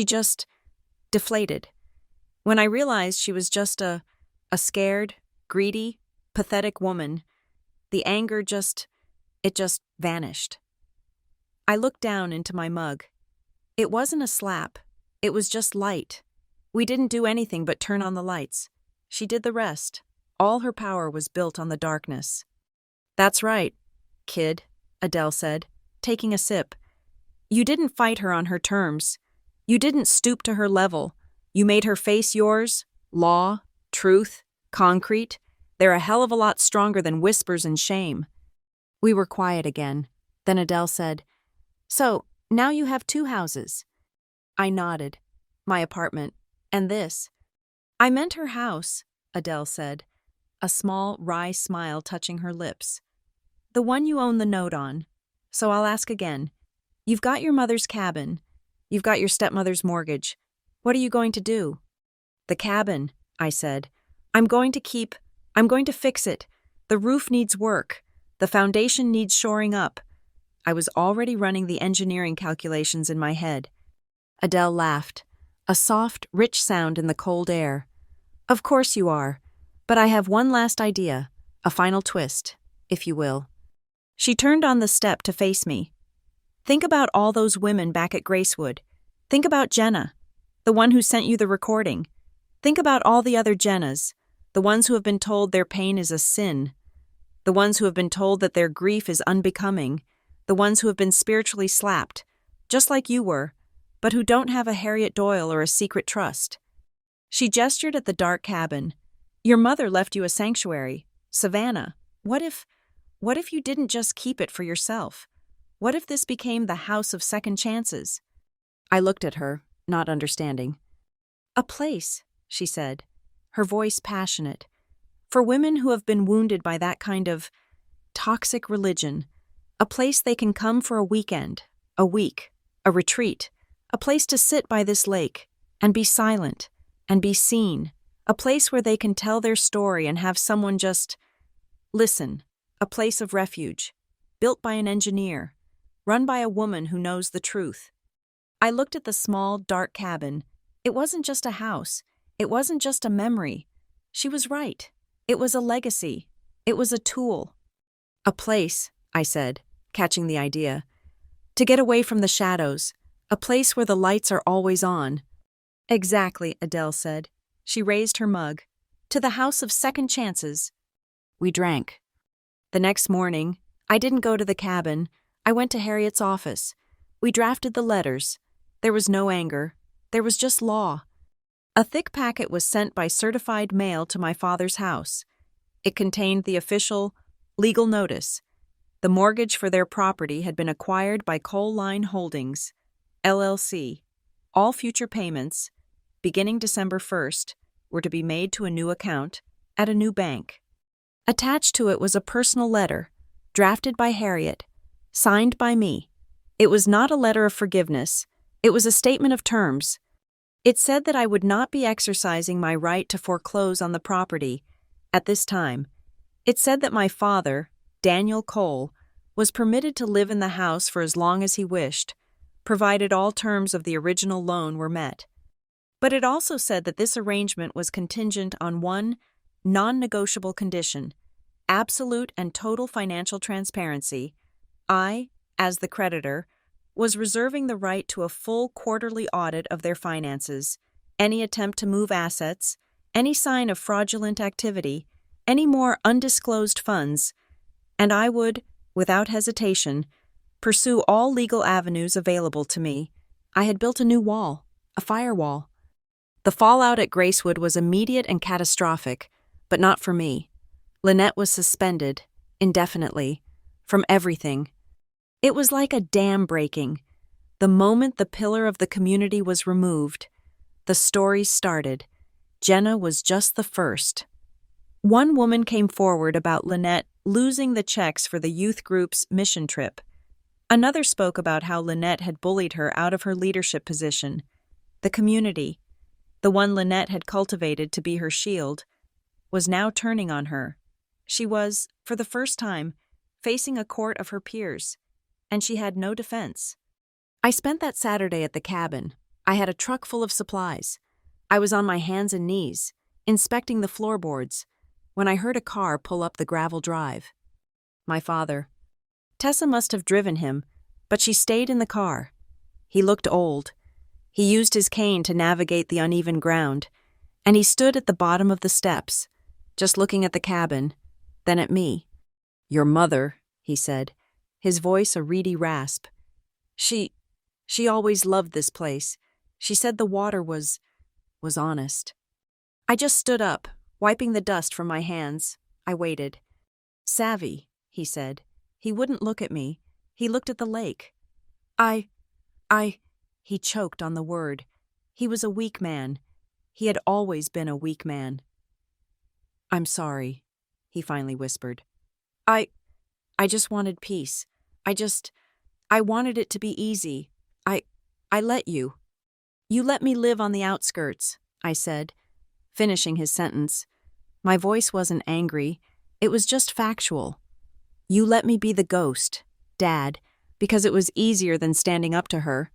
just deflated. When I realized she was just a scared, greedy, pathetic woman, the anger just vanished." I looked down into my mug. It wasn't a slap. It was just light. We didn't do anything but turn on the lights. She did the rest. All her power was built on the darkness. "That's right, kid," Adele said, taking a sip. "You didn't fight her on her terms. You didn't stoop to her level. You made her face yours. Law, truth, concrete. They're a hell of a lot stronger than whispers and shame." We were quiet again. Then Adele said, "So, now you have 2 houses." I nodded. "My apartment. And this." "I meant her house," Adele said, a small, wry smile touching her lips. "The one you own the note on. So I'll ask again. You've got your mother's cabin. You've got your stepmother's mortgage. What are you going to do?" "The cabin," I said. I'm going to fix it. The roof needs work. The foundation needs shoring up." I was already running the engineering calculations in my head. Adele laughed, a soft, rich sound in the cold air. "Of course you are. But I have one last idea, a final twist, if you will." She turned on the step to face me. "Think about all those women back at Gracewood. Think about Jenna, the one who sent you the recording. Think about all the other Jennas, the ones who have been told their pain is a sin, the ones who have been told that their grief is unbecoming, the ones who have been spiritually slapped, just like you were, but who don't have a Harriet Doyle or a secret trust." She gestured at the dark cabin. "Your mother left you a sanctuary, Savannah. What if you didn't just keep it for yourself? What if this became the house of second chances?" I looked at her, not understanding. "A place," she said, her voice passionate, "for women who have been wounded by that kind of toxic religion. A place they can come for a weekend, a week, a retreat. A place to sit by this lake and be silent and be seen. A place where they can tell their story and have someone just listen. A place of refuge, built by an engineer, run by a woman who knows the truth." I looked at the small, dark cabin. It wasn't just a house. It wasn't just a memory. She was right. It was a legacy. It was a tool. "A place," I said, catching the idea, "to get away from the shadows. A place where the lights are always on." "Exactly," Adele said. She raised her mug. "To the house of second chances." We drank. The next morning, I didn't go to the cabin. I went to Harriet's office. We drafted the letters. There was no anger. There was just law. A thick packet was sent by certified mail to my father's house. It contained the official, legal notice. The mortgage for their property had been acquired by Coal Line Holdings, LLC. All future payments, beginning December 1st, were to be made to a new account at a new bank. Attached to it was a personal letter, drafted by Harriet, signed by me. It was not a letter of forgiveness. It was a statement of terms. It said that I would not be exercising my right to foreclose on the property at this time. It said that my father, Daniel Cole, was permitted to live in the house for as long as he wished, provided all terms of the original loan were met. But it also said that this arrangement was contingent on one non-negotiable condition: absolute and total financial transparency. I, as the creditor, was reserving the right to a full quarterly audit of their finances, any attempt to move assets, any sign of fraudulent activity, any more undisclosed funds, and I would, without hesitation, pursue all legal avenues available to me. I had built a new wall, a firewall. The fallout at Gracewood was immediate and catastrophic, but not for me. Lynette was suspended, indefinitely, from everything. It was like a dam breaking. The moment the pillar of the community was removed, the story started. Jenna was just the first. One woman came forward about Lynette losing the checks for the youth group's mission trip. Another spoke about how Lynette had bullied her out of her leadership position. The community, the one Lynette had cultivated to be her shield, was now turning on her. She was, for the first time, facing a court of her peers, and she had no defense. I spent that Saturday at the cabin. I had a truck full of supplies. I was on my hands and knees, inspecting the floorboards, when I heard a car pull up the gravel drive. My father. Tessa must have driven him, but she stayed in the car. He looked old. He used his cane to navigate the uneven ground, and he stood at the bottom of the steps, just looking at the cabin, then at me. "Your mother," he said, his voice a reedy rasp. She always loved this place. She said the water was honest." I just stood up, wiping the dust from my hands. I waited. "Savvy," he said. He wouldn't look at me. He looked at the lake. He choked on the word. He was a weak man. He had always been a weak man. "I'm sorry," he finally whispered. I just wanted peace. I wanted it to be easy. I let you. You let me live on the outskirts," I said, finishing his sentence. My voice wasn't angry. It was just factual. "You let me be the ghost, Dad, because it was easier than standing up to her."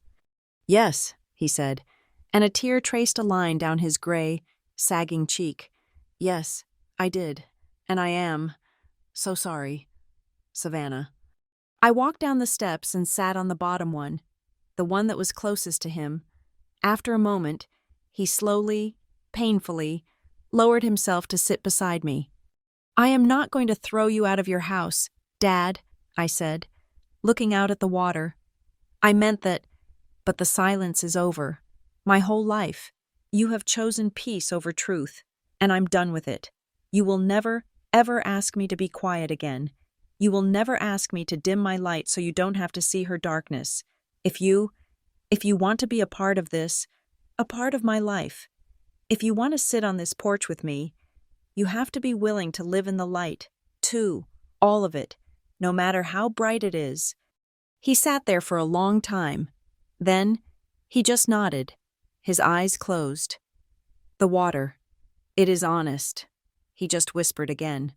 "Yes," he said, and a tear traced a line down his gray, sagging cheek. "Yes, I did, and I am so sorry. Savannah." I walked down the steps and sat on the bottom one, the one that was closest to him. After a moment, he slowly, painfully, lowered himself to sit beside me. "I am not going to throw you out of your house, Dad," I said, looking out at the water. "I meant that, but the silence is over. My whole life. You have chosen peace over truth, and I'm done with it. You will never, ever ask me to be quiet again. You will never ask me to dim my light so you don't have to see her darkness. If you want to be a part of this, a part of my life, if you want to sit on this porch with me, you have to be willing to live in the light, too, all of it, no matter how bright it is." He sat there for a long time. Then, he just nodded, his eyes closed. "The water. It is honest," he just whispered again.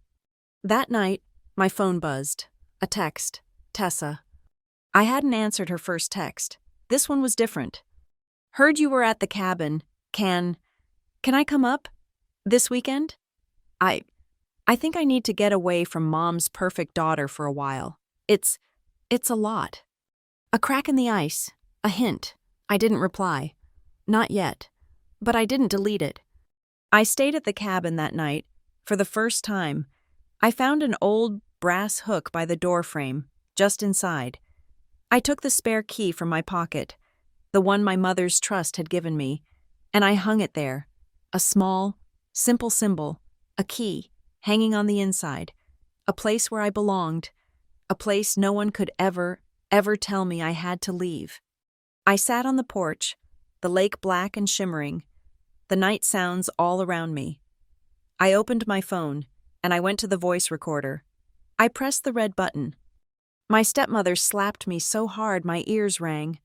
That night, my phone buzzed. A text. Tessa. I hadn't answered her first text. This one was different. "Heard you were at the cabin. Can I come up? This weekend? I think I need to get away from Mom's perfect daughter for a while. It's a lot." A crack in the ice. A hint. I didn't reply. Not yet. But I didn't delete it. I stayed at the cabin that night. For the first time, I found an old brass hook by the door frame, just inside. I took the spare key from my pocket, the one my mother's trust had given me, and I hung it there, a small, simple symbol, a key, hanging on the inside, a place where I belonged, a place no one could ever tell me I had to leave. I sat on the porch, the lake black and shimmering, the night sounds all around me. I opened my phone, and I went to the voice recorder. I pressed the red button. My stepmother slapped me so hard my ears rang.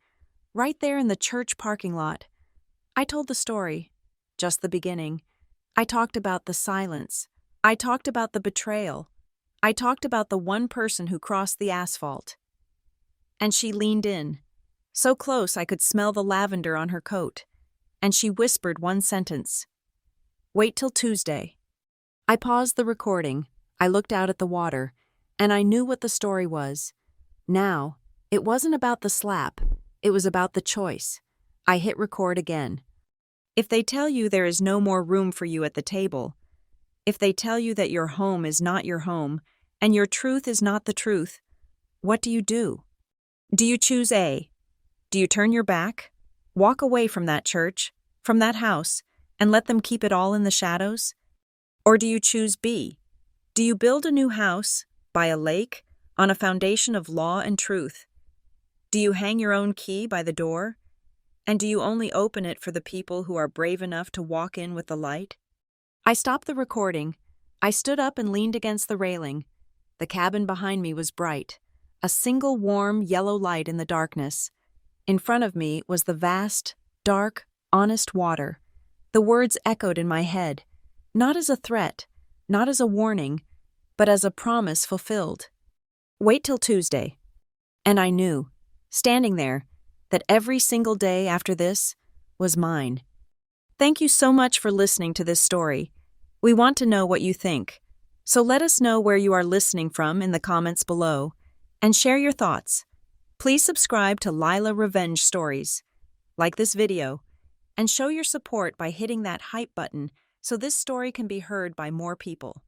Right there in the church parking lot. I told the story, just the beginning. I talked about the silence. I talked about the betrayal. I talked about the one person who crossed the asphalt. And she leaned in, so close I could smell the lavender on her coat, and she whispered one sentence. Wait till Tuesday. I paused the recording, I looked out at the water, and I knew what the story was. Now, it wasn't about the slap, it was about the choice. I hit record again. If they tell you there is no more room for you at the table, if they tell you that your home is not your home, and your truth is not the truth, what do you do? Do you choose A? Do you turn your back, walk away from that church, from that house, and let them keep it all in the shadows? Or do you choose B? Do you build a new house, by a lake, on a foundation of law and truth? Do you hang your own key by the door? And do you only open it for the people who are brave enough to walk in with the light? I stopped the recording. I stood up and leaned against the railing. The cabin behind me was bright, a single warm yellow light in the darkness. In front of me was the vast, dark, honest water. The words echoed in my head, not as a threat, not as a warning, but as a promise fulfilled. Wait till Tuesday. And I knew, standing there, that every single day after this was mine. Thank you so much for listening to this story. We want to know what you think, so let us know where you are listening from in the comments below, and share your thoughts. Please subscribe to Lila Revenge Stories, like this video, and show your support by hitting that hype button so this story can be heard by more people.